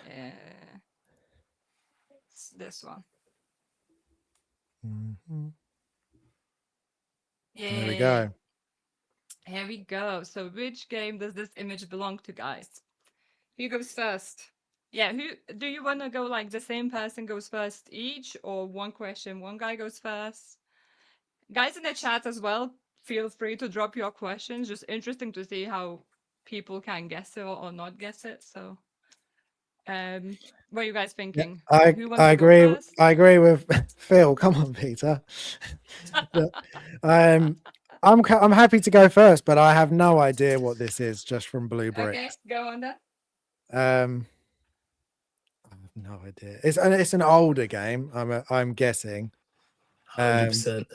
it's this one. Mhm. Yeah. There we go. Here we go. So which game does this image belong to, guys? Who goes first? Yeah, who do you want to go like the same person goes first each, or one question, one guy goes first? Guys in the chat as well, feel free to drop your questions. Just interesting to see how people can guess it or not guess it. So, what are you guys Yeah, thinking? I Who wants to go agree. first? I agree with Phil. Come on, Peter. I'm happy to go first, but I have no idea what this is just from Blue Okay, Bricks. go on then. I have no idea. It's an older game. I'm guessing. 100%.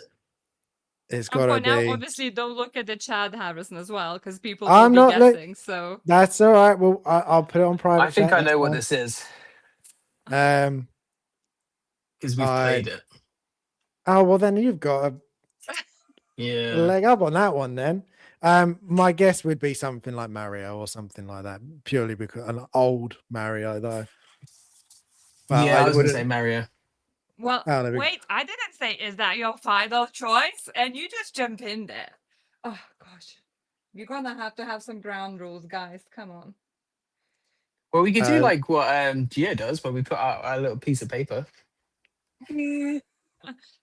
It's And got for to now, be. obviously, don't look at the chat, Harrison, as well, because people will I'm be not. Look, guessing. So, that's all right. Well, I'll put it on I private think chat. I That's know what fine. this is Um. because we've I. played it. Oh well, then you've got a Yeah. leg up on that one. Then. My guess would be something like Mario or something like that, purely because an old Mario though. But Yeah, I I was going to say wouldn't. Mario. well, Oh, there we go. wait, I didn't say, is that your final choice? And you just jump in there. Oh, gosh. You're gonna have to have some ground rules, guys. Come on. Well, we could do Uh, like what Gio does, where we put out a little piece of paper.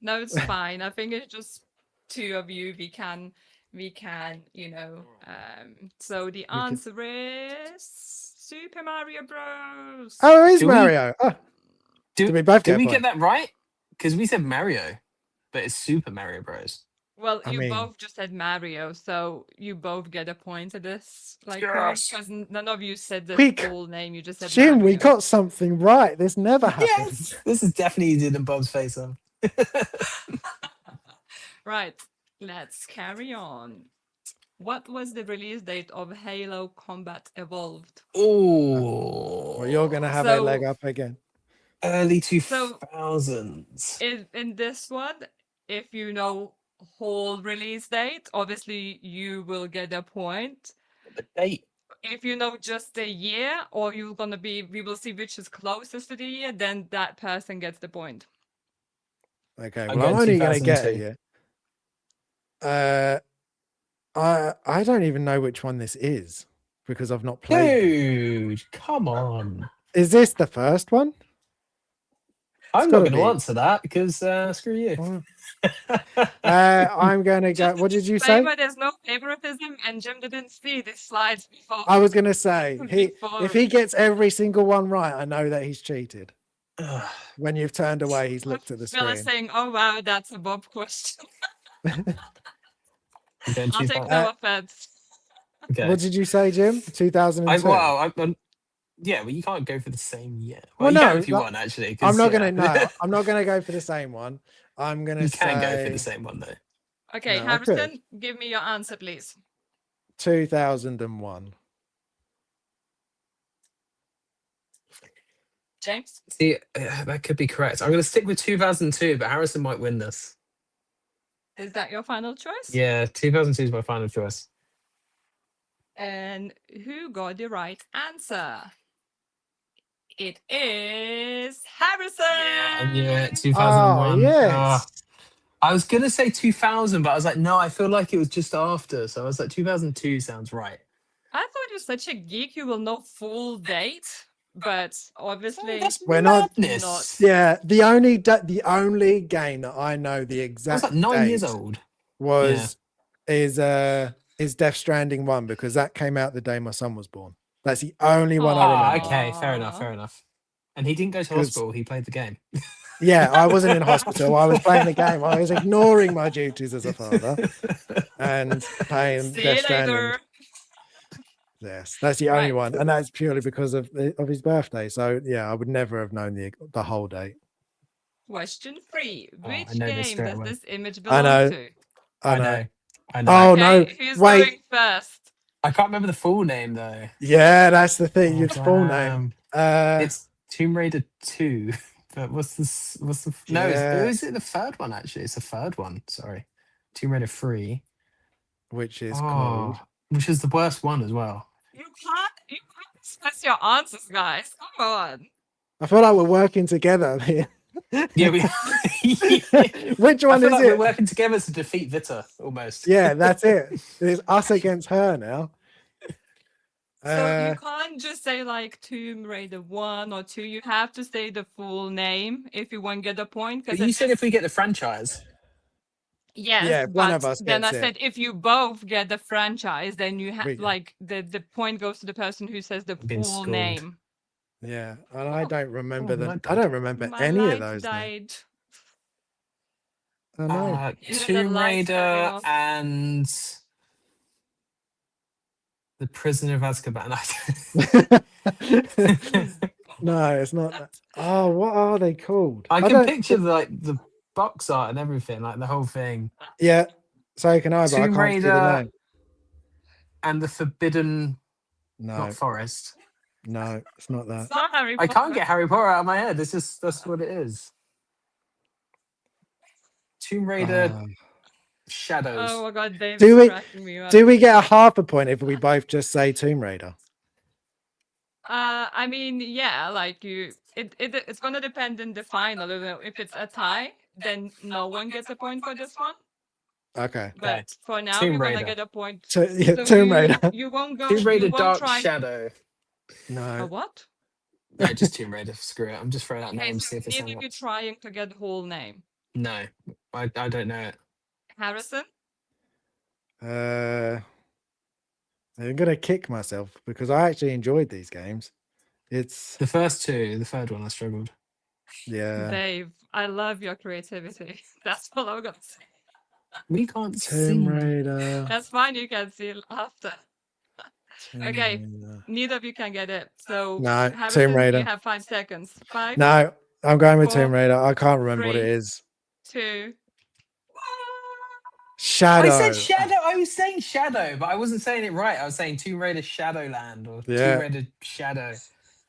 No, it's fine. I think it's just two of you. We can, you know. So the we could. answer is Super Mario Bros. Oh, it is Do we Mario. Oh, did we both do get a we point? get that right? Because we said Mario, but it's Super Mario Bros. Well, I you mean, both just said Mario, so you both get a point at this point, Yes. because none of you said the we full name. You just said Jim, we Mario. got something right. This never happens. Yes, this is definitely easier than Bob's face off. Right, let's carry on. What was the release date of Halo Combat Evolved? Oh, Well, you're gonna have a leg up again. early So 2000s. in this one, if you know whole release date, obviously you will get a point. The date. If you know just the year, or we will see which is closest to the year, then that person gets the point. Okay, I well, I'm go only gonna get 2002. it. I don't even know which one this is because I've not played them. Dude, come on. Is this the first one? I'm not gotta going to be. answer that because screw you. Oh. I'm gonna go. Just What did you say? disclaimer, there's no favoritism, and Jim didn't see these slides before. I was gonna say before. if he gets every single one right, I know that he's cheated. Ugh. When you've turned away, he's looked at the Phil is screen. saying, "Oh wow, that's a Bob question." I'm going I'll too take far. no offense. Okay. What did you say, Jim? 2002. Yeah, well, you can't go for the same year. Well, you no, can if you want, actually. 'cause, I'm not yeah. gonna. No, I'm not gonna go for the same one. I'm gonna You say. can go for the same one, though. Okay, No, I could. Harrison, give me your answer, please. 2001. James? See, that could be correct. I'm going to stick with 2002, but Harrison might win this. Is that your final choice? Yeah, 2002 is my final choice. And who got the right answer? It is Harrison. Yeah, I knew it. Oh 2001. yes. I was gonna say 2000, but I was like, no, I feel like it was just after. So I was like, 2002 sounds right. I thought you're such a geek, you will know full date, but obviously That's We're not- madness. Yeah, the only game that I know the I was exact like 9 years date old. is Death Stranding 1 because that came out the day my son was born. That's the only one I Ah, remember. okay, fair enough, Aw. fair enough. And he didn't go to 'Cause- hospital. He played the game. Yeah, I wasn't in hospital. I was playing the game. I was ignoring my duties as a father and playing See Death you Stranding. later. Yes, that's the only Right. one, and that's purely because of his birthday. So yeah, I would never have known the whole date. Question 3. Oh, I Which know this game straight does away. this image I belong know. to? I know. Oh Okay, no! who's Wait. going first? I can't remember the full name though. Yeah, that's the thing. Oh, Your full name. It's Tomb Raider 2. But what's the no? Yeah. Is it the third one actually? It's the third one. Sorry, Tomb Raider 3. Which is called. Which is the worst one as well. You can't discuss your answers, guys. Come on. I feel like we're working together. Yeah, we. Which I one feel is like it? we're working together to defeat Vita almost. Yeah, that's it. It's us against her now. So you can't just say like Tomb Raider 1 or 2. You have to say the full name if you want to get a point. But you said if we get the franchise. Yes, Yeah, but one of us then I gets it. said if you both get the franchise, then you have We- like the point goes to the person who says the Been full schooled. name. Yeah, and I don't remember my I bad. don't remember My any of light those. died. I know. Is it the Tomb lights going Raider off? and the Prisoner of Azkaban. No, it's not. Oh, what are they called? I can don't- picture the box art and everything, like the whole thing. Yeah, so can I, but I Tomb can't see the Raider name. and the Forbidden No, not Forest. no, it's not that. It's not Harry I Potter. can't get Harry Potter out of my head. That's what it is. Tomb Raider Ah. Shadows. Oh my god, Dave's Do we- cracking me up. Do we get a half a point if we both just say Tomb Raider? I mean, yeah, like it's gonna depend in the final. If it's a tie, then no one gets a point for this one. Okay. But Okay. for now, Tomb you're gonna Raider. get a point. Yeah, So Tomb Raider. You won't go. Tomb Raider You won't Dark try. Shadow. A No. what? No, just Tomb Raider. Screw it. I'm just throwing out Okay, names, so see if it's neither of you trying to get the whole name. No, I don't know it. Harrison. I'm gonna kick myself because I actually enjoyed these games. It's The first two, the third one I struggled. yeah. Dave, I love your creativity. That's all I'm gonna say. We can't Tomb see. Raider. That's fine. You can see it after. Tomb Okay. Raider. Neither of you can get it. So No, Harrison, Tomb Raider. you have 5 seconds. 5, No, I'm going with 4, Tomb Raider. I can't remember what it 3, is. 2. Shadow. I said Shadow. I was saying Shadow, but I wasn't saying it right. I was saying Tomb Raider Shadowland or Yeah. Tomb Raider Shadow.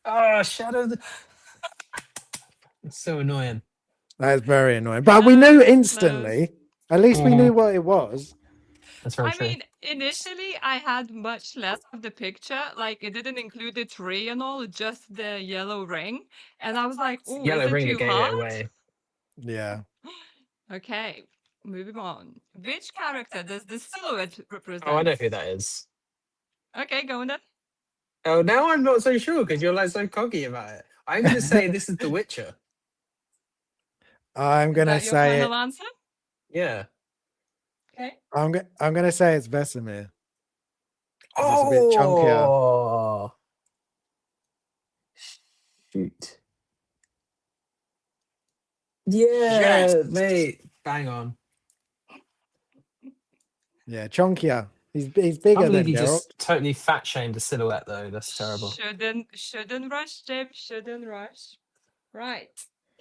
Oh, Shadow. It's so annoying. That's very annoying. But we knew instantly. Close. At least we knew what it was. That's very I true. mean, initially I had much less of the picture. Like it didn't include the tree and all, just the yellow ring. And I was like, oh, Yellow is it ring that too gave it hard? away. Yeah. Okay, moving on. Which character does the silhouette represent? Oh, I know who that is. Okay, go on then. Oh, now I'm not so sure because you're like so cocky about it. I'm going to say this is The Witcher. I'm Is gonna that your say final it. answer? Yeah. Okay. I'm gonna say it's Vesemir. It's a bit chunkier. Oh, shoot. Yeah, mate. Bang on. Yeah, chunkier. He's I bigger believe than you Geralt. just totally fat shamed the silhouette though. That's terrible. Shouldn't rush, Jim. Shouldn't rush. Right.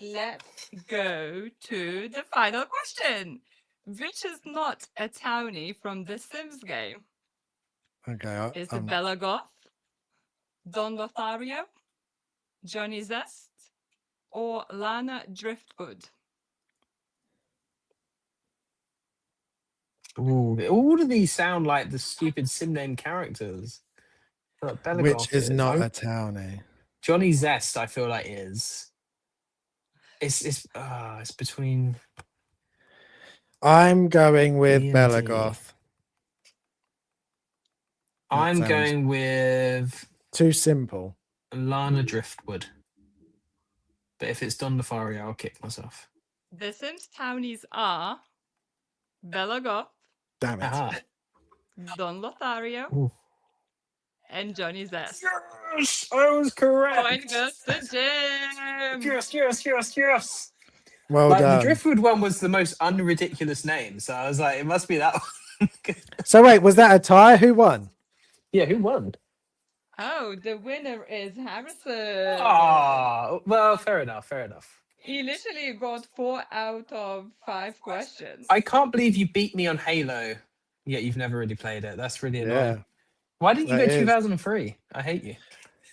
Let's go to the final question. Which is not a townie from the Sims game? Okay. Is it Bella Goth, Don Lothario, Johnny Zest, or Lana Driftwood? Ooh, all of these sound like the stupid sim name characters. Like Which Belagoth is is. not a townie. Johnny Zest, I feel like is. It's between I'm going with B and D. Belagoth. That I'm sounds going with too simple. Lana Driftwood. But if it's Don Nefario, I'll kick myself. The Sims townies are Belagoth, Damn it. Aha. Don Lothario, Ooh. and Johnny Zest. Yes! I was correct! Point goes to Jim! Yes! Well Like, the done. Driftwood one was the most unridiculous name, so I was like, it must be that one. So wait, was that a tie? Who won? Yeah, who won? Oh, the winner is Harrison. Ah, well, fair enough. He literally got 4 out of 5 questions. I can't believe you beat me on Halo, yet you've never really played it. That's really annoying. Yeah. Why didn't you That go is. 2003? I hate you.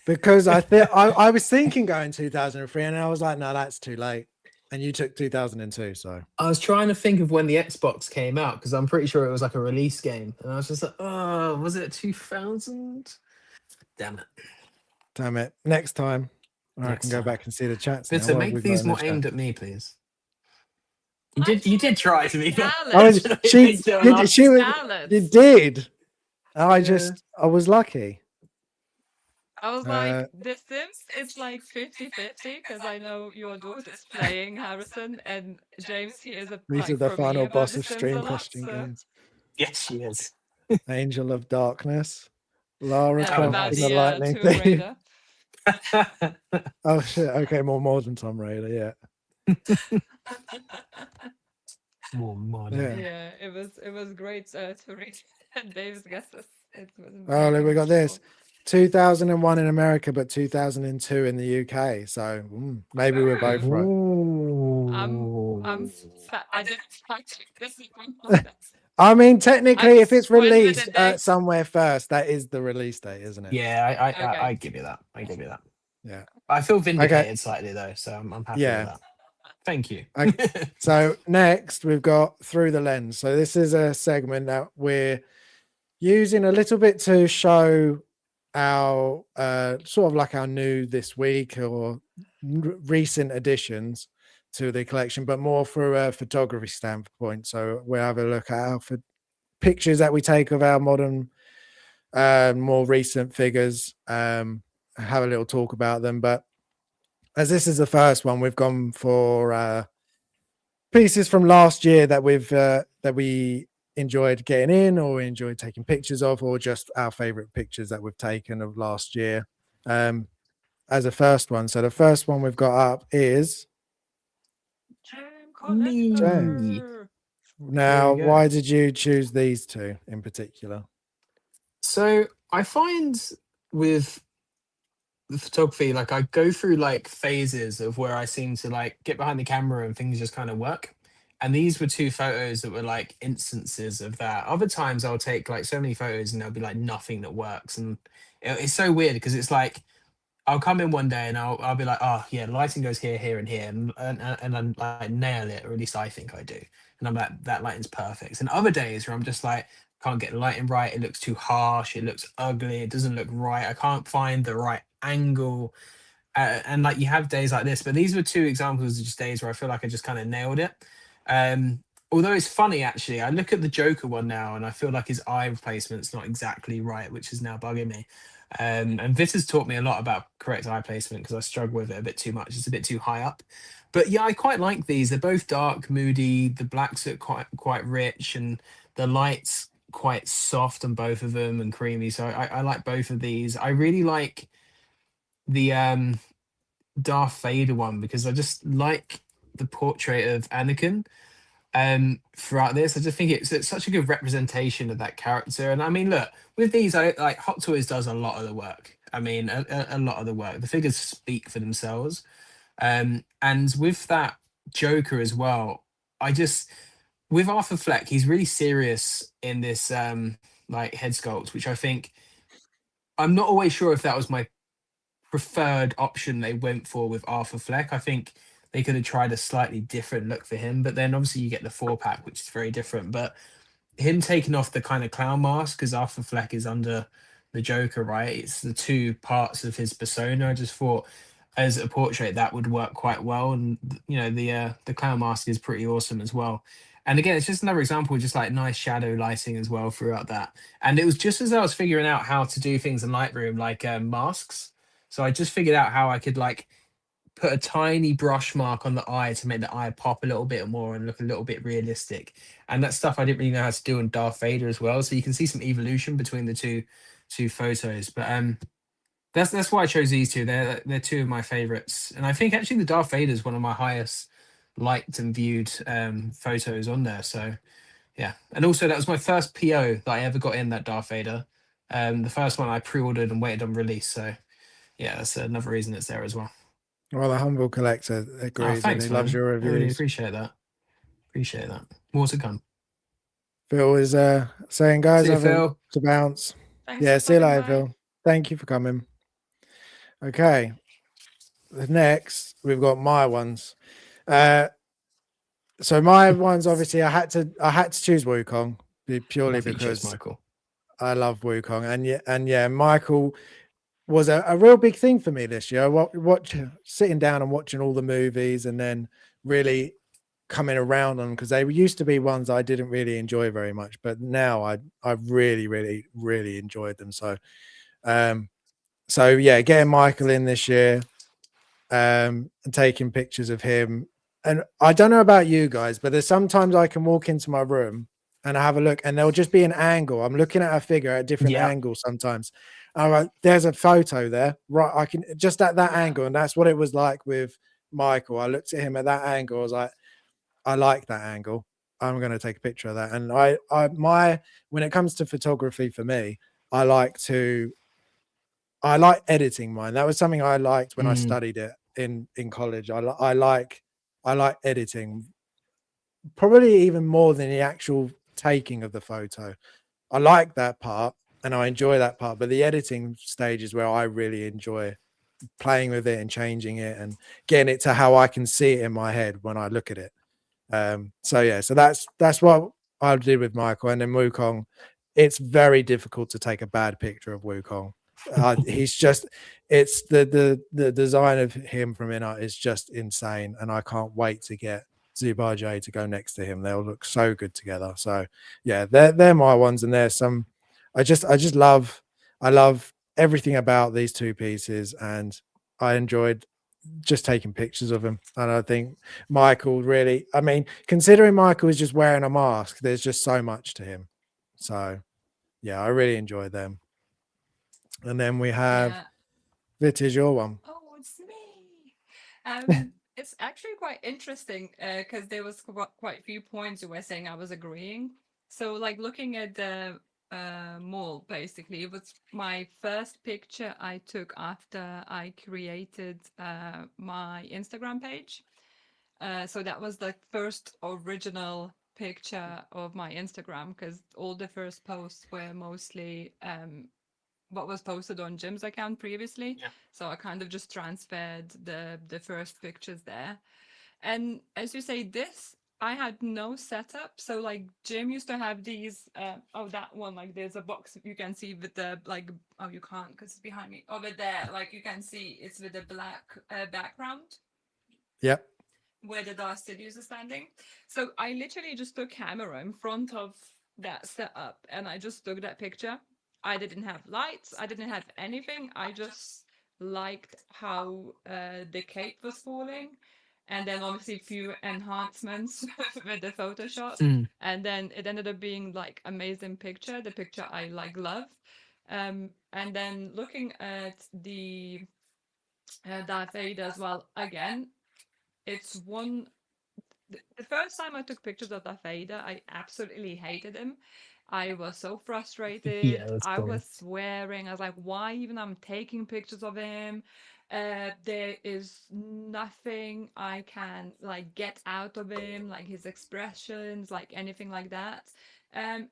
Because I was thinking going 2003 and I was like, no, that's too late. And you took 2002, so I was trying to think of when the Xbox came out because I'm pretty sure it was like a release game, and I was just like, oh, was it 2000? Damn it! damn it. Next time. I Next can go time. back and see the chats now. Bitter, What have we make got these in the more chat? aimed at me, please. You did try to be fair. She did. I was lucky. I was like, The Sims is like 50-50 because I know your daughter's playing Harrison and James, he is a These are like the for me final about boss The of Sims stream a lot, question so games. Yes, she is. Angel of Darkness. Lara and Croft about and the the Lightning Tomb Thief. Raider. Oh shit, okay, more modern Tomb Raider, yeah. More modern. Yeah. Yeah, it was great to read Dave's guesses. It was Oh, look, we got this. wonderful. 2001 in America, but 2002 in the UK. So maybe we're both right. I didn't fact check this. I mean, technically, I'm if it's squid with released the dates. somewhere first, that is the release date, isn't it? Yeah, Okay. I give you that. Yeah. I feel vindicated slightly though, so I'm happy Yeah. with that. Thank you. So next we've got Through the Lens. So this is a segment that we're using a little bit to show our sort of like our new this week or recent additions to the collection, but more through a photography standpoint. So we'll have a look at our pictures that we take of our modern, more recent figures, have a little talk about them. But as this is the first one, we've gone for pieces from last year that we enjoyed getting in or enjoyed taking pictures of, or just our favorite pictures that we've taken of last year as a first one. So the first one we've got up is Me. now. we go. Why did you choose these two in particular? So I find with the photography, like I go through like phases of where I seem to like get behind the camera and things just kind of work. And these were two photos that were like instances of that. Other times I'll take like so many photos and there'll be like nothing that works. And it's so weird because it's like I'll come in one day and I'll be like, oh yeah, lighting goes here, here, and here, and I'm like nail it, or at least I think I do. And I'm like, that lighting's perfect. And other days where I'm just like, can't get the lighting right, it looks too harsh, it looks ugly, it doesn't look right, I can't find the right angle. And like you have days like this, but these were two examples of just days where I feel like I just kind of nailed it. Although it's funny actually, I look at the Joker one now and I feel like his eye replacement's not exactly right, which is now bugging me. And Vitter's taught me a lot about correct eye placement because I struggle with it a bit too much. It's a bit too high up. But yeah, I quite like these. They're both dark, moody. The blacks look quite rich, and the lights quite soft on both of them and creamy. So I like both of these. I really like the Darth Vader one because I just like the portrait of Anakin throughout this. I just think it's such a good representation of that character. And I mean, look, with these, I like Hot Toys does a lot of the work. I mean, a lot of the work. The figures speak for themselves. And with that Joker as well, I just with Arthur Fleck, he's really serious in this like head sculpt, which I think I'm not always sure if that was my preferred option they went for with Arthur Fleck. I think they could have tried a slightly different look for him, but then obviously you get the 4-pack, which is very different. But him taking off the kind of clown mask, because Arthur Fleck is under the Joker, right? It's the two parts of his persona. I just thought as a portrait that would work quite well, and the clown mask is pretty awesome as well. And again, it's just another example of just like nice shadow lighting as well throughout that. And it was just as I was figuring out how to do things in Lightroom, like masks. So I just figured out how I could like put a tiny brush mark on the eye to make the eye pop a little bit more and look a little bit realistic. And that stuff I didn't really know how to do on Darth Vader as well. So you can see some evolution between the two photos. But that's why I chose these two. They're two of my favorites. And I think actually the Darth Vader is one of my highest liked and viewed photos on there. So yeah. And also that was my first PO that I ever got in, that Darth Vader. The first one I pre-ordered and waited on release. So yeah, that's another reason it's there as well. Well, the humble collector agrees, and Thanks, he man. loves your I really reviews. appreciate that. Appreciate that. More to come. Phil is saying, guys, See you, have Phil. to bounce. Thanks Yeah, for see you stopping later, by. Phil. Thank you for coming. Okay. The next, we've got my ones. So my ones, obviously, I had to choose Wukong purely Lovely, cheers, because Michael. I love Wukong, and yeah, Michael was a real big thing for me this year. Sitting down and watching all the movies, and then really coming around on, because they used to be ones I didn't really enjoy very much, but now I really really enjoyed them. So yeah, getting Michael in this year, and taking pictures of him. And I don't know about you guys, but there's sometimes I can walk into my room and I have a look, and there'll just be an angle. I'm looking at a figure at different angles sometimes. All right, there's a photo there, right? I can just at that angle, and that's what it was like with Michael. I looked at him at that angle. I was like, I like that angle. I'm going to take a picture of that. And when it comes to photography for me, I like editing mine. That was something I liked when I studied it in college. I like editing probably even more than the actual taking of the photo. I like that part and I enjoy that part, but the editing stage is where I really enjoy playing with it and changing it and getting it to how I can see it in my head when I look at it. So yeah, so that's what I did with Michael. And then Wukong, it's very difficult to take a bad picture of Wukong. He's just, it's the design of him from Inart is just insane, and I can't wait to get Zubar J to go next to him. They'll look so good together. So yeah, they're my ones, and there's some. I love everything about these two pieces, and I enjoyed just taking pictures of him. And I think Michael really, I mean, considering Michael is just wearing a mask, there's just so much to him. So yeah, I really enjoyed them. And then we have Vit is your one. Oh, it's me. It's actually quite interesting because there was quite a few points you were saying I was agreeing. So, like looking at the mall, basically, it was my first picture I took after I created my Instagram page. So that was the first original picture of my Instagram because all the first posts were mostly what was posted on Jim's account previously. Yeah. So I kind of just transferred the first pictures there. And as you say, this I had no setup. So like Jim used to have these. That one, like there's a box you can see with the like. Oh, you can't because it's behind me. Over there, like you can see it's with the black background. Yep. Where the Darth Studios are standing. So I literally just took camera in front of that setup and I just took that picture. I didn't have lights. I didn't have anything. I just liked how the cape was falling. And then obviously a few enhancements with the Photoshop. And then it ended up being like amazing picture, the picture I like love. And then looking at the Darth Vader as well, again, it's one. The first time I took pictures of Darth Vader, I absolutely hated him. I was so frustrated. That's I cool. was swearing. I was like, why even I'm taking pictures of him? There is nothing I can like get out of him, like his expressions, like anything like that. And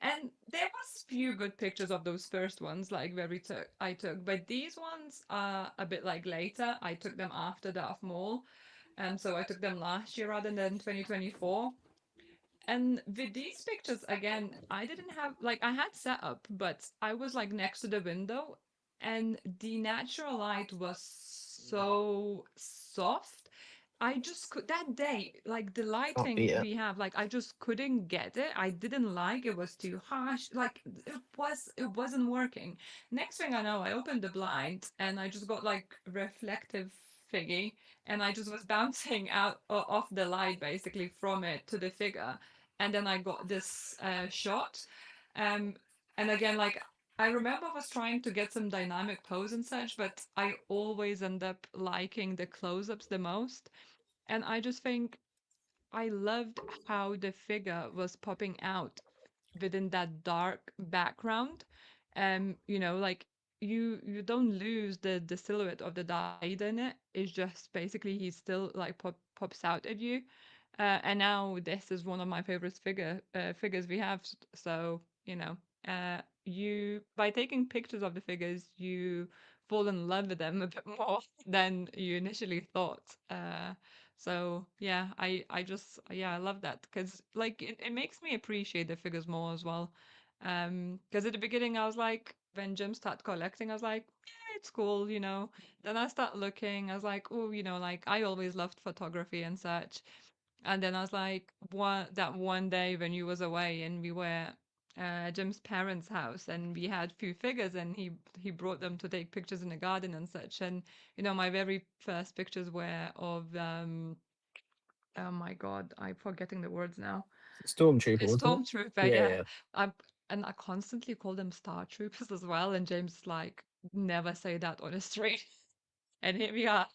there was few good pictures of those first ones, like where I took, but these ones are a bit like later. I took them after Darth Maul. So I took them last year rather than 2024. And with these pictures, again, I didn't have, like, I had setup, but I was like next to the window, and the natural light was so soft. I just could, that day, like the Can't beat lighting it. we have, like I just couldn't get it. I didn't like it, was too harsh. Like it wasn't working. Next thing I know, I opened the blind and I just got like reflective figgy, and I just was bouncing out off the light basically from it to the figure, and then I got this shot. Um, and again, like I remember I was trying to get some dynamic pose and such, but I always end up liking the close-ups the most. And I just think I loved how the figure was popping out within that dark background. Like you don't lose the silhouette of the Daida in it. It's just basically he still like pops out at you. And now this is one of my favorite figures we have. So you by taking pictures of the figures, you fall in love with them a bit more than you initially thought. So yeah, I just yeah I love that because like it makes me appreciate the figures more as well. Because at the beginning I was like, when Jim started collecting, I was like, yeah, it's cool, you know. Then I start looking, I was like, oh, like I always loved photography and such. And then I was like, one day when you was away and we were Jim's parents' house and we had few figures and he brought them to take pictures in the garden and such. And my very first pictures were of oh my God, I'm forgetting the words now. Stormtrooper, A wasn't it? stormtrooper, Yeah, yeah. yeah. I and I constantly call them star troopers as well. And James is like, never say that on a street. And here we are.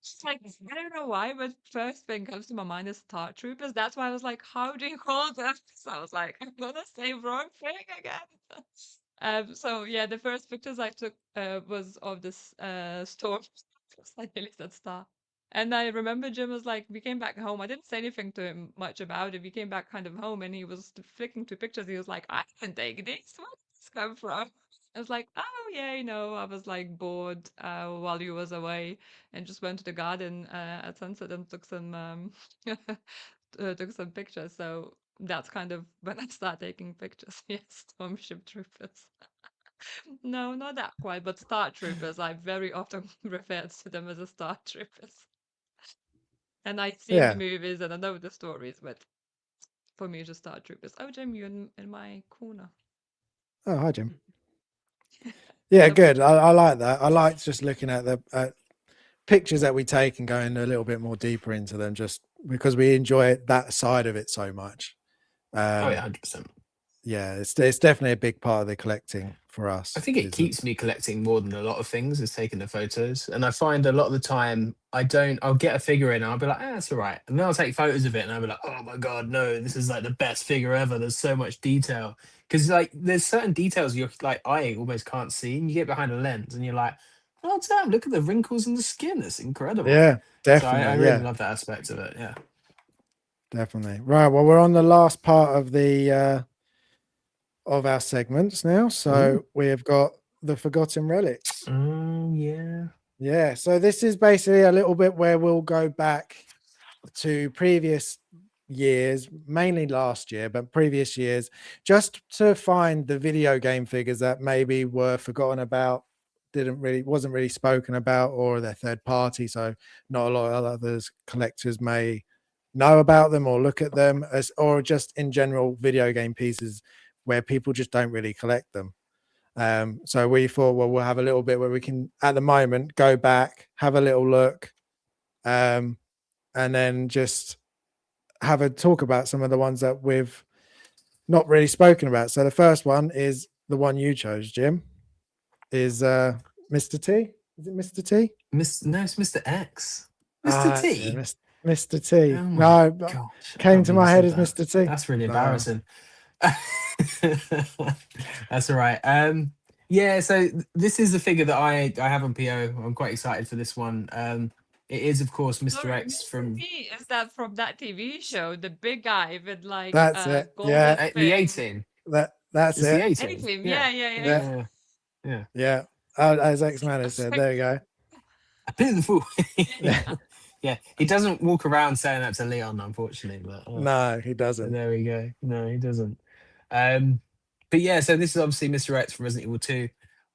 It's like, I don't know why, but first thing comes to my mind is Star Troopers. That's why I was like, how do you call them? So I was like, I'm gonna say wrong thing again. So yeah, the first pictures I took was of this storm. I nearly said star. And I remember Jim was like, we came back home. I didn't say anything to him much about it. We came back kind of home and he was flicking through pictures. He was like, I can take this. Where did this come from? I was like, oh yeah, I was like bored while you was away and just went to the garden at sunset and took some took some pictures. So that's kind of when I start taking pictures. Yes, Stormship Troopers. No, not that quite, but Star Troopers. I very often refer to them as a Star Troopers. And I've seen the Yeah. movies and I know the stories, but for me, it's just Star Troopers. Oh, Jim, you're in my corner. Oh, hi, Jim. Yeah, Lovely good. Jim. I like that. I like just looking at the pictures that we take and going a little bit more deeper into them, just because we enjoy that side of it so much. Oh yeah, 100%. Yeah, it's definitely a big part of the collecting for us. I think it keeps me collecting more than a lot of things is taking the photos. And I find a lot of the time I'll get a figure in and I'll be like, that's all right. And then I'll take photos of it and I'll be like, oh my God, no, this is like the best figure ever. There's so much detail. Because like there's certain details you're like eye almost can't see. And you get behind a lens and you're like, oh damn, look at the wrinkles in the skin. It's incredible. Yeah, So I definitely. really Yeah, love that aspect of it. Yeah. definitely. Right. Well, we're on the last part of the of our segments now. So we have got the forgotten relics. Yeah. Yeah. So this is basically a little bit where we'll go back to previous years, mainly last year, but previous years, just to find the video game figures that maybe were forgotten about, wasn't really spoken about, or they're third party. So not a lot of others collectors may know about them or look at them as, or just in general video game pieces where people just don't really collect them. So we thought, well, we'll have a little bit where we can, at the moment, go back, have a little look, and then just have a talk about some of the ones that we've not really spoken about. So the first one is the one you chose, Jim, is Mr. T. Is it Mr. T? No, it's Mr. X. Mr. T. Mr. T. Oh my No, gosh. I came can't to believe my you head said as that. Mr. T. That's really No. embarrassing. That's all right. Yeah, so this is a figure that I have on PO. I'm quite excited for this one. It is of course Mr. Sorry, X Mr. from T, is that from that TV show? The big guy with like That's a it. golden Yeah, the thing. 18. that's It's the it. 18. Anything. Yeah. Yeah. Yeah, Yeah. yeah. As X-Man has said, there you go. Beautiful. Yeah. Yeah. Yeah, he doesn't walk around saying that to Leon, unfortunately. But No, he doesn't. there we go. No, he doesn't. Um, but yeah, so this is obviously Mr. X from Resident Evil 2.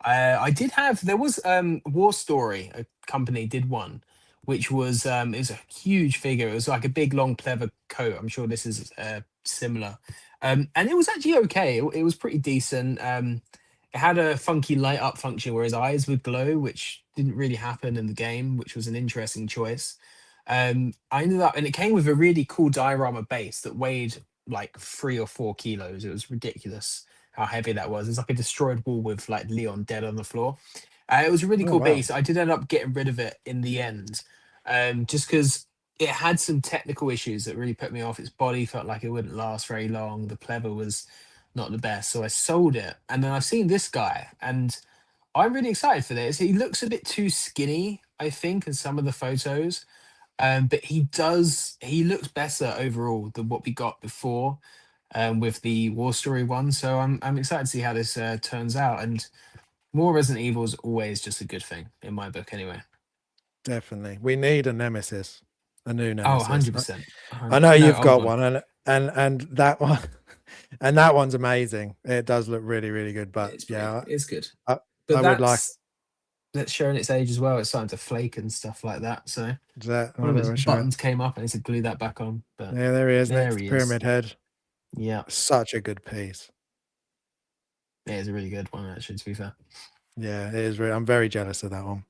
I did have there was War Story, a company did one, which was it was a huge figure. It was like a big long pleather coat. I'm sure this is similar. And it was actually okay. It was pretty decent. It had a funky light up function where his eyes would glow, which didn't really happen in the game, which was an interesting choice. I ended up, and it came with a really cool diorama base that weighed like 3 or 4 kilos. It was ridiculous how heavy that was. It's like a destroyed wall with like Leon dead on the floor. It was a really Oh cool wow. piece. I did end up getting rid of it in the end, just because it had some technical issues that really put me off. Its body felt like it wouldn't last very long. The pleather was not the best, so I sold it. And then I've seen this guy, and I'm really excited for this. He looks a bit too skinny, I think, in some of the photos. But he looks better overall than what we got before with the War Story one. So I'm excited to see how this turns out. And more Resident Evil is always just a good thing in my book, anyway. Definitely. We need a nemesis, a new Oh, nemesis. 100%. I know No, you've old got one. one, and that one, and that one's amazing. It does look really, really good. But It's pretty yeah, good. It's good. I But would like that's showing its age as well. It's starting to flake and stuff like that. So that. one of its Show it. buttons came up and I need to glue that back on. But Yeah, there he is. there Next to he is. Pyramid Head. Yeah. Such a good piece. Yeah, it's a really good one, actually, to be fair. Yeah, it is. I'm very jealous of that one.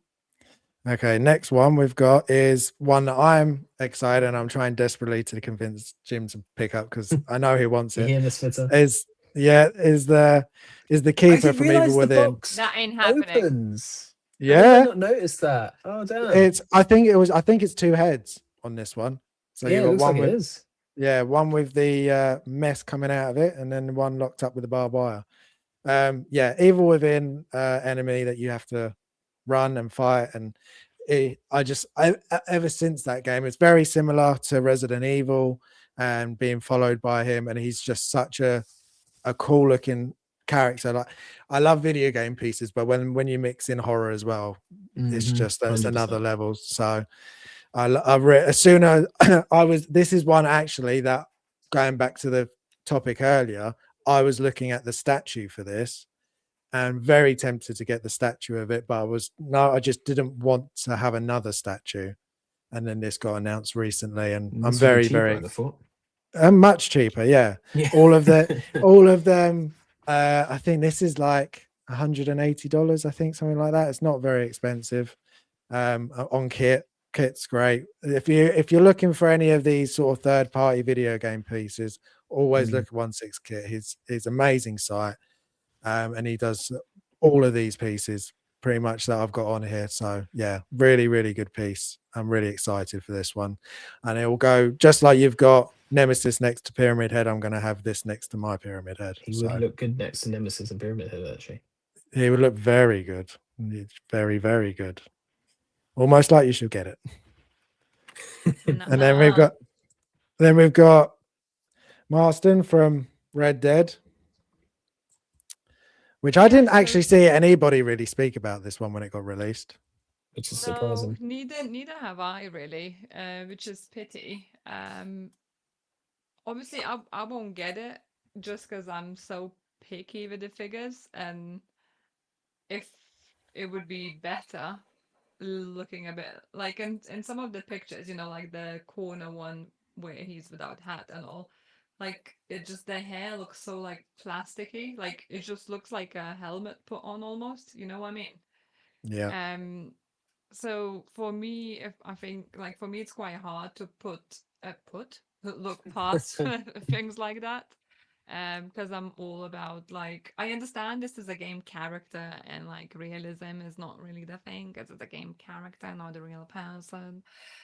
Okay, next one we've got is one that I'm excited and I'm trying desperately to convince Jim to pick up because I know he wants You it. hear this, Fitter? Is the keeper from Evil Within. That ain't happening. Opens. Yeah, How did I not notice that? Oh damn! I think it's two heads on this one. So Yeah, you it got looks one like with it is. one with the mess coming out of it, and then one locked up with the barbed wire. Yeah, Evil Within enemy that you have to run and fight, and ever since that game, it's very similar to Resident Evil and being followed by him, and he's just such a cool looking character. Like I love video game pieces, but when you mix in horror as well, it's just that's 100%. another level. So as soon as this is one actually that going back to the topic earlier, I was looking at the statue for this and very tempted to get the statue of it, but I just didn't want to have another statue. And then this got announced recently, and I'm very, very much cheaper. Yeah. Yeah. all of them. I think this is like $180. I think something like that. It's not very expensive. On kit's great. If you're looking for any of these sort of third party video game pieces, always look at 16kit. His amazing site. And he does all of these pieces pretty much that I've got on here. So yeah, really, really good piece. I'm really excited for this one. And it will go just like you've got Nemesis next to Pyramid Head. I'm going to have this next to my Pyramid Head. He would look good next to Nemesis and Pyramid Head, actually. He would look very good. Very, very good. Almost like you should get it. And then we've got Marston from Red Dead, which I didn't actually see anybody really speak about this one when it got released. Which is surprising. Neither have I really, which is pity. Obviously, I won't get it just because I'm so picky with the figures, and if it would be better looking a bit like in some of the pictures, like the corner one where he's without hat and all, like it just the hair looks so like plasticky, like it just looks like a helmet put on almost, you know what I mean? Yeah. So for me, if I think like for me it's quite hard to look past things like that. Because I'm all about like I understand this is a game character and like realism is not really the thing because it's a game character, not a real person.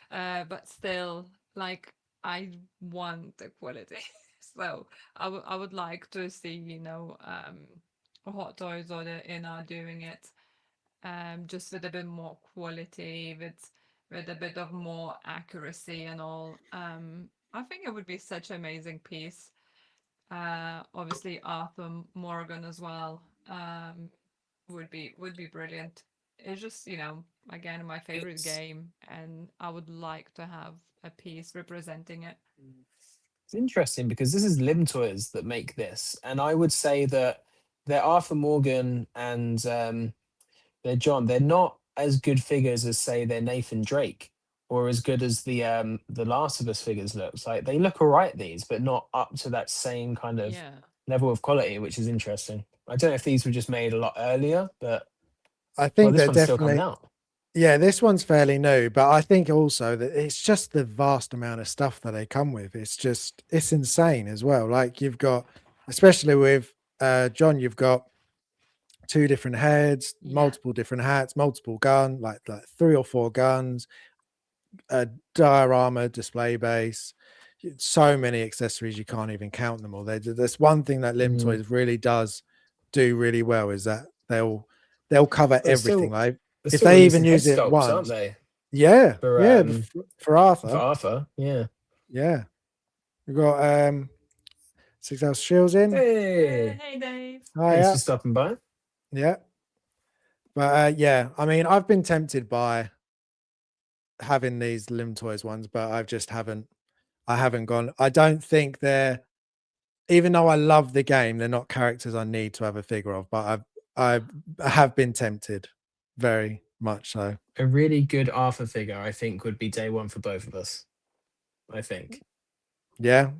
But still, like I want equality. So I would like to see, Hot Toys or the Inner doing it just with a bit more quality, with a bit of more accuracy and all. I think it would be such an amazing piece. Obviously Arthur Morgan as well would be brilliant it's just, again, my favorite game, and I would like to have a piece representing it. It's interesting because this is Lim Toys that make this, and I would say that they're Arthur Morgan and they're John. They're not as good figures as say they're Nathan Drake, or as good as the Last of Us figures looks like. They look alright these, but not up to that same kind of Yeah. level of quality, which is interesting. I don't know if these were just made a lot earlier, but I well, think this they're one's still coming definitely. out. Yeah, this one's fairly new, but I think also that it's just the vast amount of stuff that they come with. It's insane as well. Like you've got, especially with John, you've got 2 different heads, Yeah. multiple different hats, multiple gun, like 3 or 4 guns, a diorama display base, so many accessories you can't even count them all. There's one thing that Lim Toys really does do really well is that they'll cover They're everything. still Like they're if still they even releasing head use it sculpts, aren't once, they? yeah, For yeah, for Arthur, Yeah. yeah. We've got 6 House Shields in. Hey, Hey, Dave. Oh thanks yeah, for stopping by. yeah. But yeah, I mean, I've been tempted by having these Lim Toys ones, but I haven't gone. I don't think they're, even though I love the game, they're not characters I need to have a figure of. But I have been tempted, very much so. A really good Arthur figure, I think, would be day one for both of us. I think. Yeah.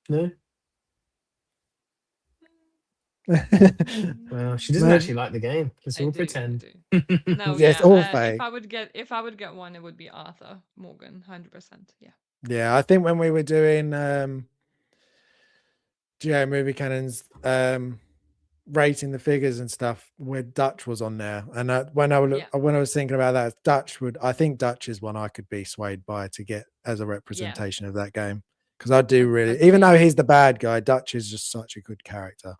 No? Well, she doesn't Maybe. actually like the game. Let's I all do. I pretend. do. No, Yeah, it's yeah. all If fake. I would get one, it would be Arthur Morgan, 100%. Yeah. Yeah, I think when we were doing Geo movie cannons, rating the figures and stuff, where Dutch was on there, and when I was thinking about that, I think Dutch is one I could be swayed by to get as a representation of that game, because I do really, even though he's the bad guy, Dutch is just such a good character,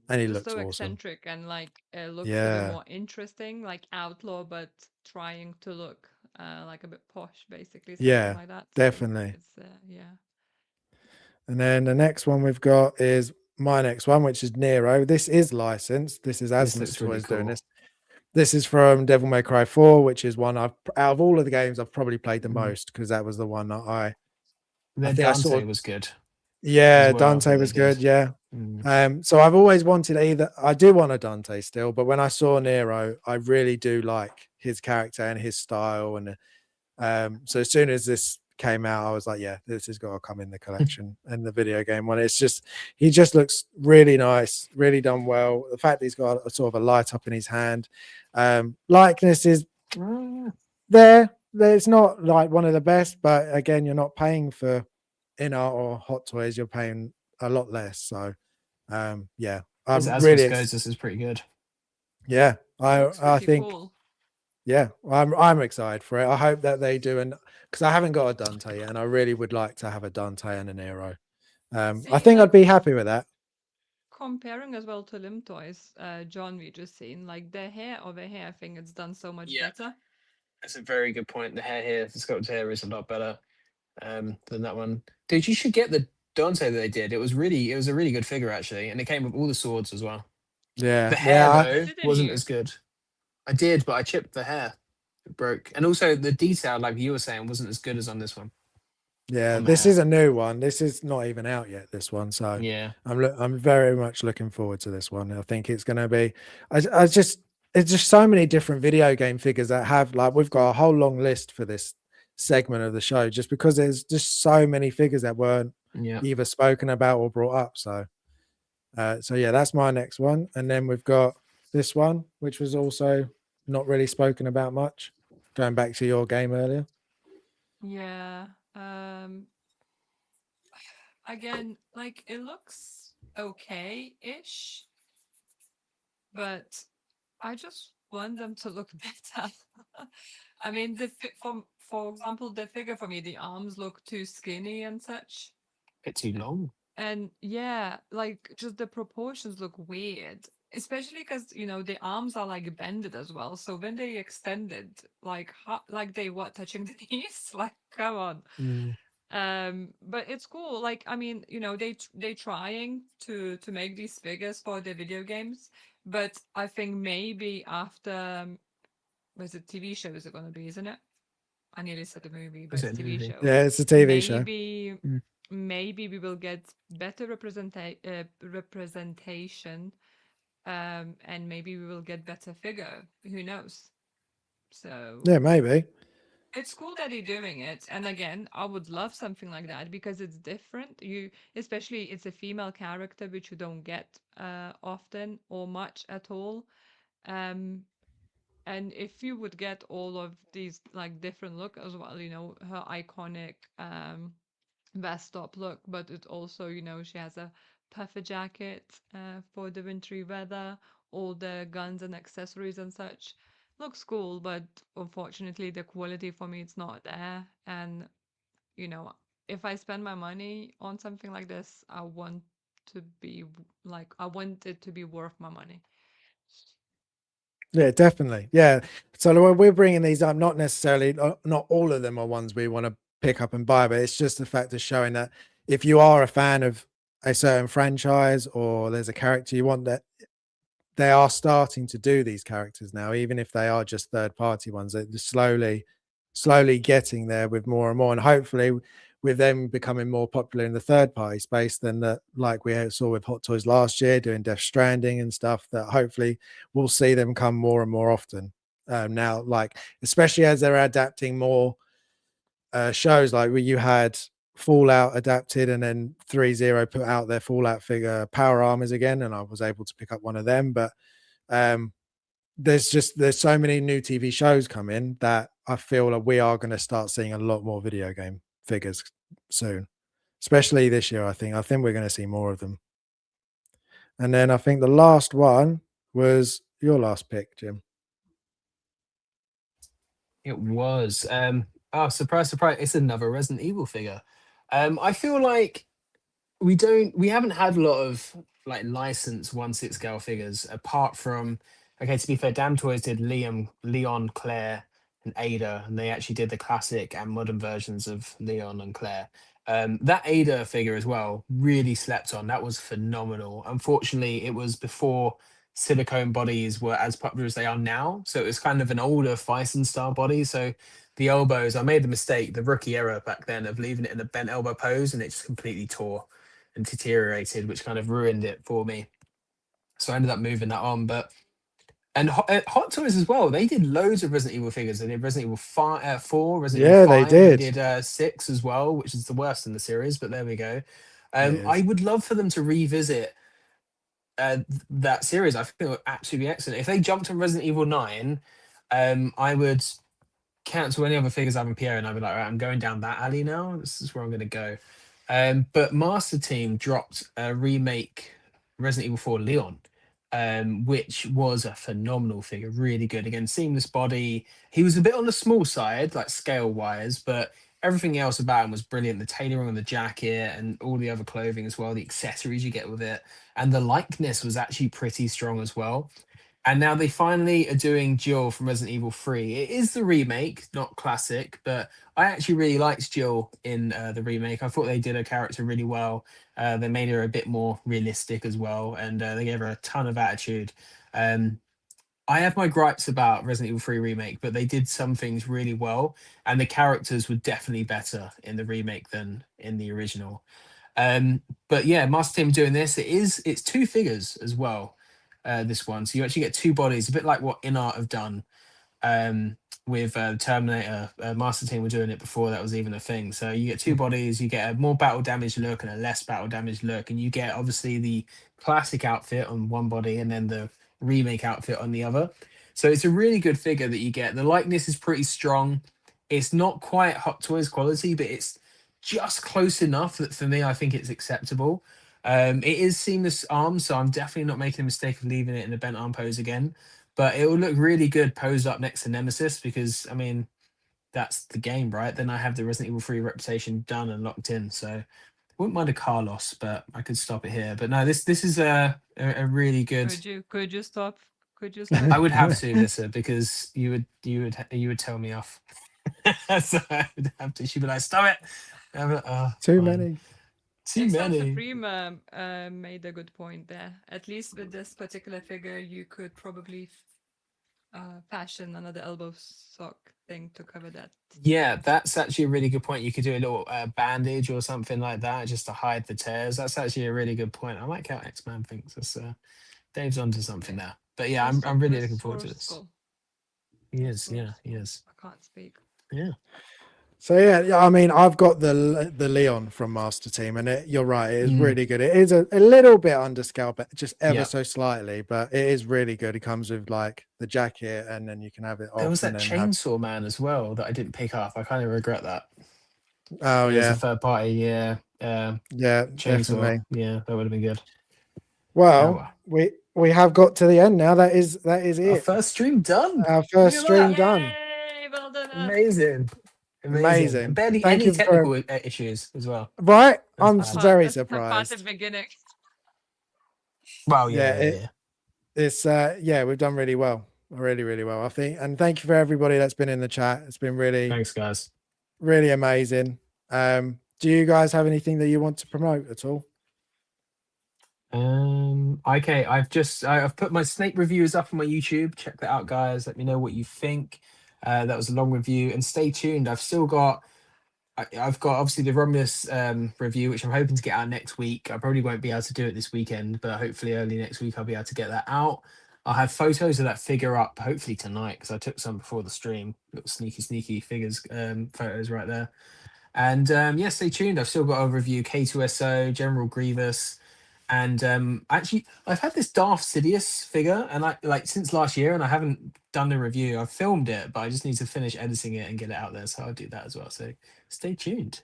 and he Just looks so awesome. eccentric and like looks a bit Yeah, more interesting, like outlaw, but trying to look like a bit posh, basically, something yeah, like that. So definitely. it's yeah. And then the next one we've got is my next one, which is Nero. This is licensed. This is This Asmus looks really Toys doing cool. this. This is from Devil May Cry 4, which is one out of all of the games I've probably played the most, because that was the one that Their think I Dante sort of, was good. yeah, as well, Dante that was they did. good, yeah. So I've always wanted I do want a Dante still, but when I saw Nero, I really do like his character and his style, and so as soon as this came out, I was like, yeah, this has got to come in the collection. And the video game one, he just looks really nice, really done well. The fact that he's got a sort of a light up in his hand, likeness is there. It's not like one of the best, but again, you're not paying for in art or Hot Toys, you're paying a lot less. So yeah, This I'm Asmus really goes, this is pretty good. yeah, Looks I pretty think cool. yeah, I'm excited for it. I hope that they do, and because I haven't got a Dante yet, and I really would like to have a Dante and a Nero. I See, think like, I'd be happy with that. comparing as well to Lim Toys, John, we just seen, like the hair over here, I think it's done so much better. That's a very good point. The hair here, the sculpted hair is a lot better than that one. Dude, you should get the Dante that they did. It was a really good figure actually, and it came with all the swords as well. Yeah, The hair yeah, though Didn't wasn't you? as good. I did, but I chipped the hair. It broke, and also the detail, like you were saying, wasn't as good as on this one. yeah. On the This hair. is a new one. This is not even out yet. This one, so Yeah. I'm very much looking forward to this one. I think it's going to be. It's just so many different video game figures that have, like, we've got a whole long list for this segment of the show, just because there's just so many figures that weren't either spoken about or brought up. So yeah, that's my next one. And then we've got this one, which was also not really spoken about much. Going back to your game earlier. Yeah. Again, like it looks okay-ish, but I just want them to look better. I mean, for example, the figure for me, the arms look too skinny and such. Bit too long. And yeah, like just the proportions look weird, especially because the arms are like bended as well. So when they extended, like like they what touching the knees? Like come on. But it's cool. Like I mean, they trying to make these figures for the video games, But I think maybe after, was it TV show is it going to be, isn't it? I nearly said the movie, but Was it's it a TV movie? show. Yeah, it's a TV show. Maybe Mm. maybe we will get better representation, and maybe we will get better figure. Who knows? So Yeah, maybe. it's cool that you're doing it. And again, I would love something like that because it's different. You, especially it's a female character, which you don't get often or much at all. Um, and if you would get all of these like different look as well, you know, her iconic vest top look, but it also, you know, she has a puffer jacket for the wintry weather, all the guns and accessories and such. Looks cool, but unfortunately the quality for me it's not there. And you know, if I spend my money on something like this, I want to be like I want it to be worth my money. Yeah, definitely. Yeah. So when we're bringing these up, not necessarily, not all of them are ones we want to pick up and buy, but it's just the fact of showing that if you are a fan of a certain franchise or there's a character you want, that they are starting to do these characters now, even if they are just third party ones. They're slowly getting there with more and more, and hopefully with them becoming more popular in the third party space than that, like we saw with Hot Toys last year doing Death Stranding and stuff, that hopefully we'll see them come more and more often now, like especially as they're adapting more shows, like where you had Fallout adapted and then 3-0 put out their Fallout figure Power Armors again, and I was able to pick up one of them. But um there's so many new TV shows coming that I feel like we are going to start seeing a lot more video game figures soon, especially this year. I think we're going to see more of them. And then I think the last one was your last pick, Jim. It was. Oh, surprise, surprise! It's another Resident Evil figure. I feel like we haven't had a lot of like licensed 1/6 scale figures apart from, okay, to be fair, Damn Toys did Leon, Claire, and Ada, and they actually did the classic and modern versions of Leon and Claire. That Ada figure as well really slept on. That was phenomenal. Unfortunately, it was before silicone bodies were as popular as they are now, so it was kind of an older Bison style body. So the elbows, I made the mistake, the rookie error back then, of leaving it in a bent elbow pose, and it just completely tore and deteriorated, which kind of ruined it for me. So I ended up moving that on. But and Hot Toys as well, they did loads of Resident Evil figures. They did Resident Evil 4, Resident Evil Yeah, they 5. They did. did 6 as well, which is the worst in the series. But there we go. It I is. would love for them to revisit that series. I think it would absolutely be excellent. If they jumped on Resident Evil 9, I would cancel any other figures I have in PO, and I'd be like, right, I'm going down that alley now. This is where I'm going to go. But Master Team dropped a remake Resident Evil 4 Leon, which was a phenomenal figure, really good. Again, seamless body. He was a bit on the small side, like scale wise, but everything else about him was brilliant. The tailoring on the jacket and all the other clothing as well, the accessories you get with it, and the likeness was actually pretty strong as well. And now they finally are doing Jill from Resident Evil 3. It is the remake, not classic, but I actually really liked Jill in the remake. I thought they did her character really well. They made her a bit more realistic as well, and they gave her a ton of attitude. Um, I have my gripes about Resident Evil 3 remake, but they did some things really well, and the characters were definitely better in the remake than in the original. But yeah, Master Team doing this. It's 2 figures as well. This one, so you actually get 2 bodies, a bit like what InArt have done with Terminator. Master Team were doing it before that was even a thing. So you get 2 bodies, you get a more battle damage look and a less battle damage look, and you get obviously the classic outfit on one body and then the remake outfit on the other. So it's a really good figure that you get. The likeness is pretty strong. It's not quite Hot Toys quality, but it's just close enough that for me, I think it's acceptable. It is seamless arms, so I'm definitely not making a mistake of leaving it in a bent arm pose again. But it will look really good posed up next to Nemesis because, I mean, that's the game, right? Then I have the Resident Evil 3 reputation done and locked in. So wouldn't mind a car loss, but I could stop it here. But no, this is a really good. Could you stop? Could you stop? I would have to, Lissa, because you would tell me off. So I would have to. She'd be like, "Stop it!" I'm like, oh, Too fine. many. Too Exxon many. Supreme made a good point there. At least with this particular figure, you could probably fashion another elbow sock thing to cover that. Yeah, that's actually a really good point. You could do a little bandage or something like that just to hide the tears. That's actually a really good point. I like how X-Man thinks. That's Dave's onto something there. But yeah, I'm really looking forward to this. He is, yeah, he is. I can't speak. Yeah. So yeah, I mean, I've got the Leon from Master Team, and you're right, it is really good. It is a little bit underscaled, but just ever so slightly, but it is really good. It comes with like the jacket, and then you can have it off. There was that and then Chainsaw Man as well that I didn't pick up. I kind of regret that. Oh It was yeah, a third party, yeah. yeah, Chainsaw, definitely. yeah, that would have been good. Well, we have got to the end now. That is it. Our first stream done. Our first Look at stream that. done. Yay, well done. Amazing. Amazing. And barely Thank any you technical issues as well. Right, I'm That's fine. very That's the part at surprised. the beginning. Well, Yeah, it's we've done really well, really well, I think. And thank you for everybody that's been in the chat. It's been really, Thanks, guys. really amazing. Do you guys have anything that you want to promote at all? Okay, I've put my Snape reviews up on my YouTube. Check that out, guys. Let me know what you think. That was a long review, and stay tuned. I've got obviously the Romulus review, which I'm hoping to get out next week. I probably won't be able to do it this weekend, but hopefully early next week I'll be able to get that out. I'll have photos of that figure up hopefully tonight because I took some before the stream. Little sneaky figures photos right there. And yeah, stay tuned. I've still got a review K2SO, General Grievous. And actually, I've had this Darth Sidious figure, and like since last year, and I haven't done the review. I've filmed it, but I just need to finish editing it and get it out there. So I'll do that as well. So stay tuned.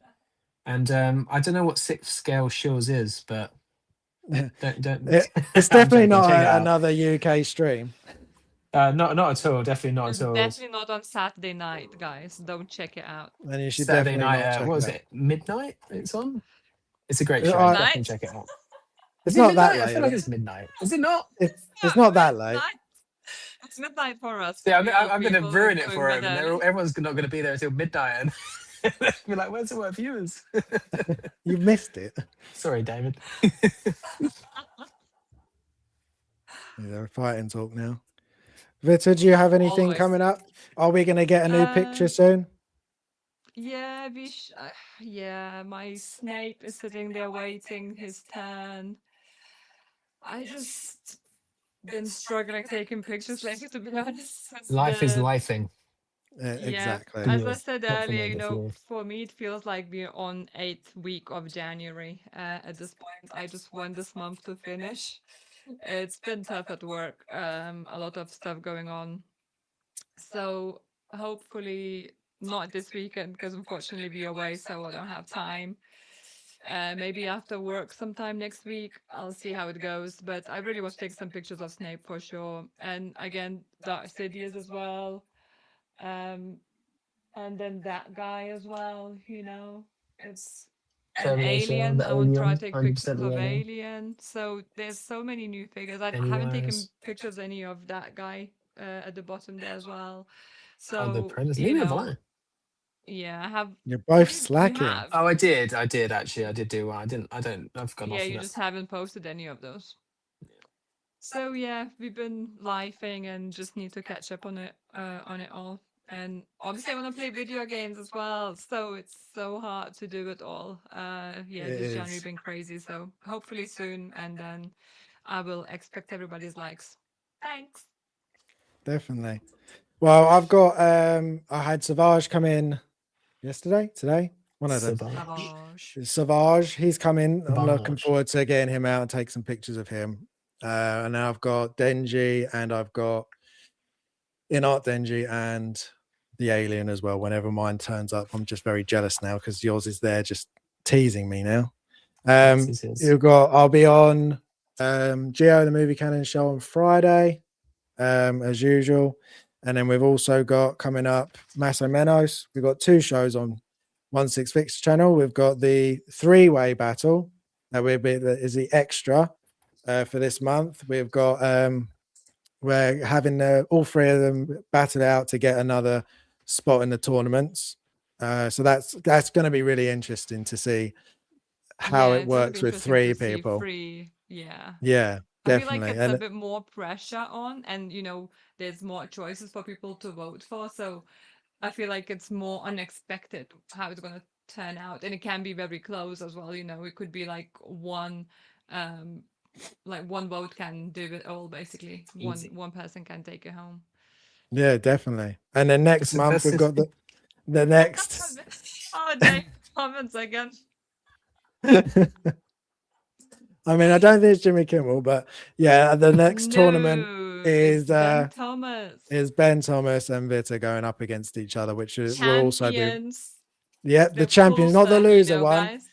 And I don't know what 6th scale Shills is, but don't. It's definitely not another UK stream. Not at all. Definitely not It's at all. definitely not on Saturday night, guys. Don't check it out. And you should Saturday definitely night. check What was it? Midnight? It's on. It's a great show. Midnight? Definitely check it out. It's Is it not midnight? that late. I feel like it's midnight. Is it not? It's not that late. It's midnight for us. Yeah, I'm going to ruin it for them. them. Everyone's not going to be there until midnight, and be like, "Where's all our viewers?" You missed it. Sorry, David. They're fighting talk now. Vita, do you have anything coming up? Are we going to get a new picture soon? Yeah, yeah, my Snape is sitting there waiting his turn. I just been struggling taking pictures lately, to be honest. Life is lifing. Exactly. As I said earlier, for me it feels like we're on 8th week of January. At this point, I just want this month to finish. It's been tough at work. A lot of stuff going on. So hopefully not this weekend, because unfortunately we're away, so I don't have time. Maybe after work sometime next week. I'll see how it goes. But I really want to take some pictures of Snape for sure. And again, Darth Sidious as well. And then that guy as well, it's an Alien. I want to try to take pictures of Alien. So there's so many new figures. I haven't taken pictures of any of that guy at the bottom there as well. So the Predator. Maybe yeah, I have. You're both slacking. Oh, I did actually. I did do one. I've gone off. Yeah, you just haven't posted any of those. So yeah, we've been lifing and just need to catch up on it all. And obviously I want to play video games as well, so it's so hard to do it all. This January been crazy, so hopefully soon, and then I will expect everybody's likes. Thanks. Definitely. Well, I've got I had Savage come in today. One of them. Savage. He's coming. I'm looking forward to getting him out and take some pictures of him. And now I've got Denji, and I've got In-Art Denji and the Alien as well. Whenever mine turns up, I'm just very jealous now because yours is there just teasing me now. I'll be on Geo the Movie Canon show on Friday, as usual. And then we've also got coming up Maso Menos. We've got 2 shows on 16 Fix channel. We've got the 3-way battle that is the extra for this month. We've got we're having all 3 of them battled out to get another spot in the tournaments. So that's going to be really interesting to see how Yeah, it it's gonna works be with interesting 3 to see people. 3. Yeah. Yeah, I feel like definitely. it's a And bit more pressure on, and there's more choices for people to vote for. So I feel like it's more unexpected how it's gonna turn out, and it can be very close as well. It could be like um, one vote can do it all. Basically, Easy. one person can take it home. yeah, definitely. And then next So month this we've is- got the next. Oh, Dave comments again. I mean, I don't think it's Jimmy Kimmel, but yeah, the next tournament No, is it's Ben Thomas. Ben Thomas and Vita going up against each other, which will also be Champions. the champion, not the loser one. Guys.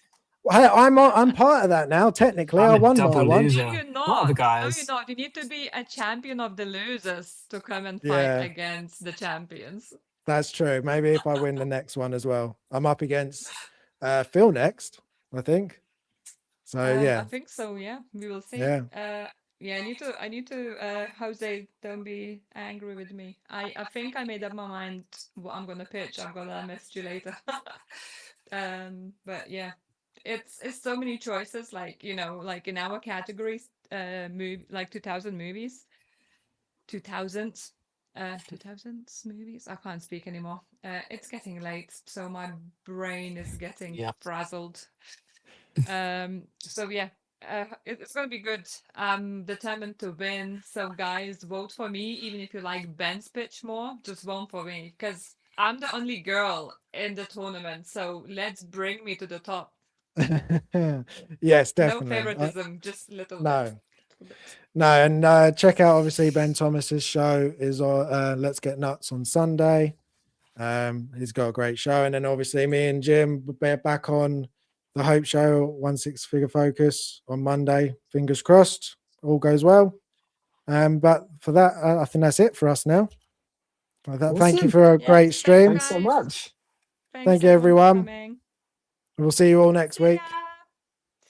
Hey, I'm part of that now. Technically, I I'm a won my double one. loser. No, you're What not. other No, guys? you're not. You need to be a champion of the losers to come and fight Yeah. against the champions. That's true. Maybe if I win the next one as well, I'm up against Phil next, I think. So I yeah, think so. Yeah, we will see. yeah. Yeah. I need to. Jose, don't be angry with me. I think I made up my mind what I'm gonna pitch. I'm gonna message you later. But yeah, it's so many choices. Like like in our categories, like 2000 movies, 2000s. 2000s movies. I can't speak anymore. It's getting late, so my brain is getting frazzled. So yeah, it's gonna be good. I'm determined to win. So guys, vote for me. Even if you like Ben's pitch more, just vote for me because I'm the only girl in the tournament. So let's bring me to the top. Yes, No definitely. favoritism, just little No. bit. Little bit. No, and check out obviously Ben Thomas's show is on Let's Get Nuts on Sunday. He's got a great show, and then obviously me and Jim will be back on the Hope Show 16 Figure Focus on Monday. Fingers crossed, all goes well. But for that, I think that's it for us now. Thank you Awesome. for a Yeah, great stream. Thanks so much. Thank you, for everyone. coming. We'll see you all next See week. ya.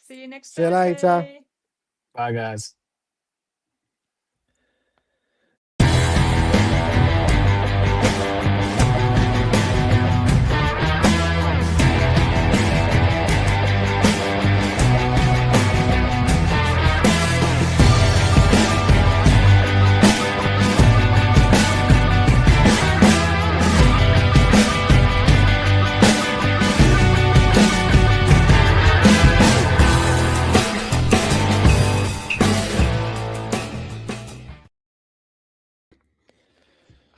See you next See you later. Thursday. Bye, guys.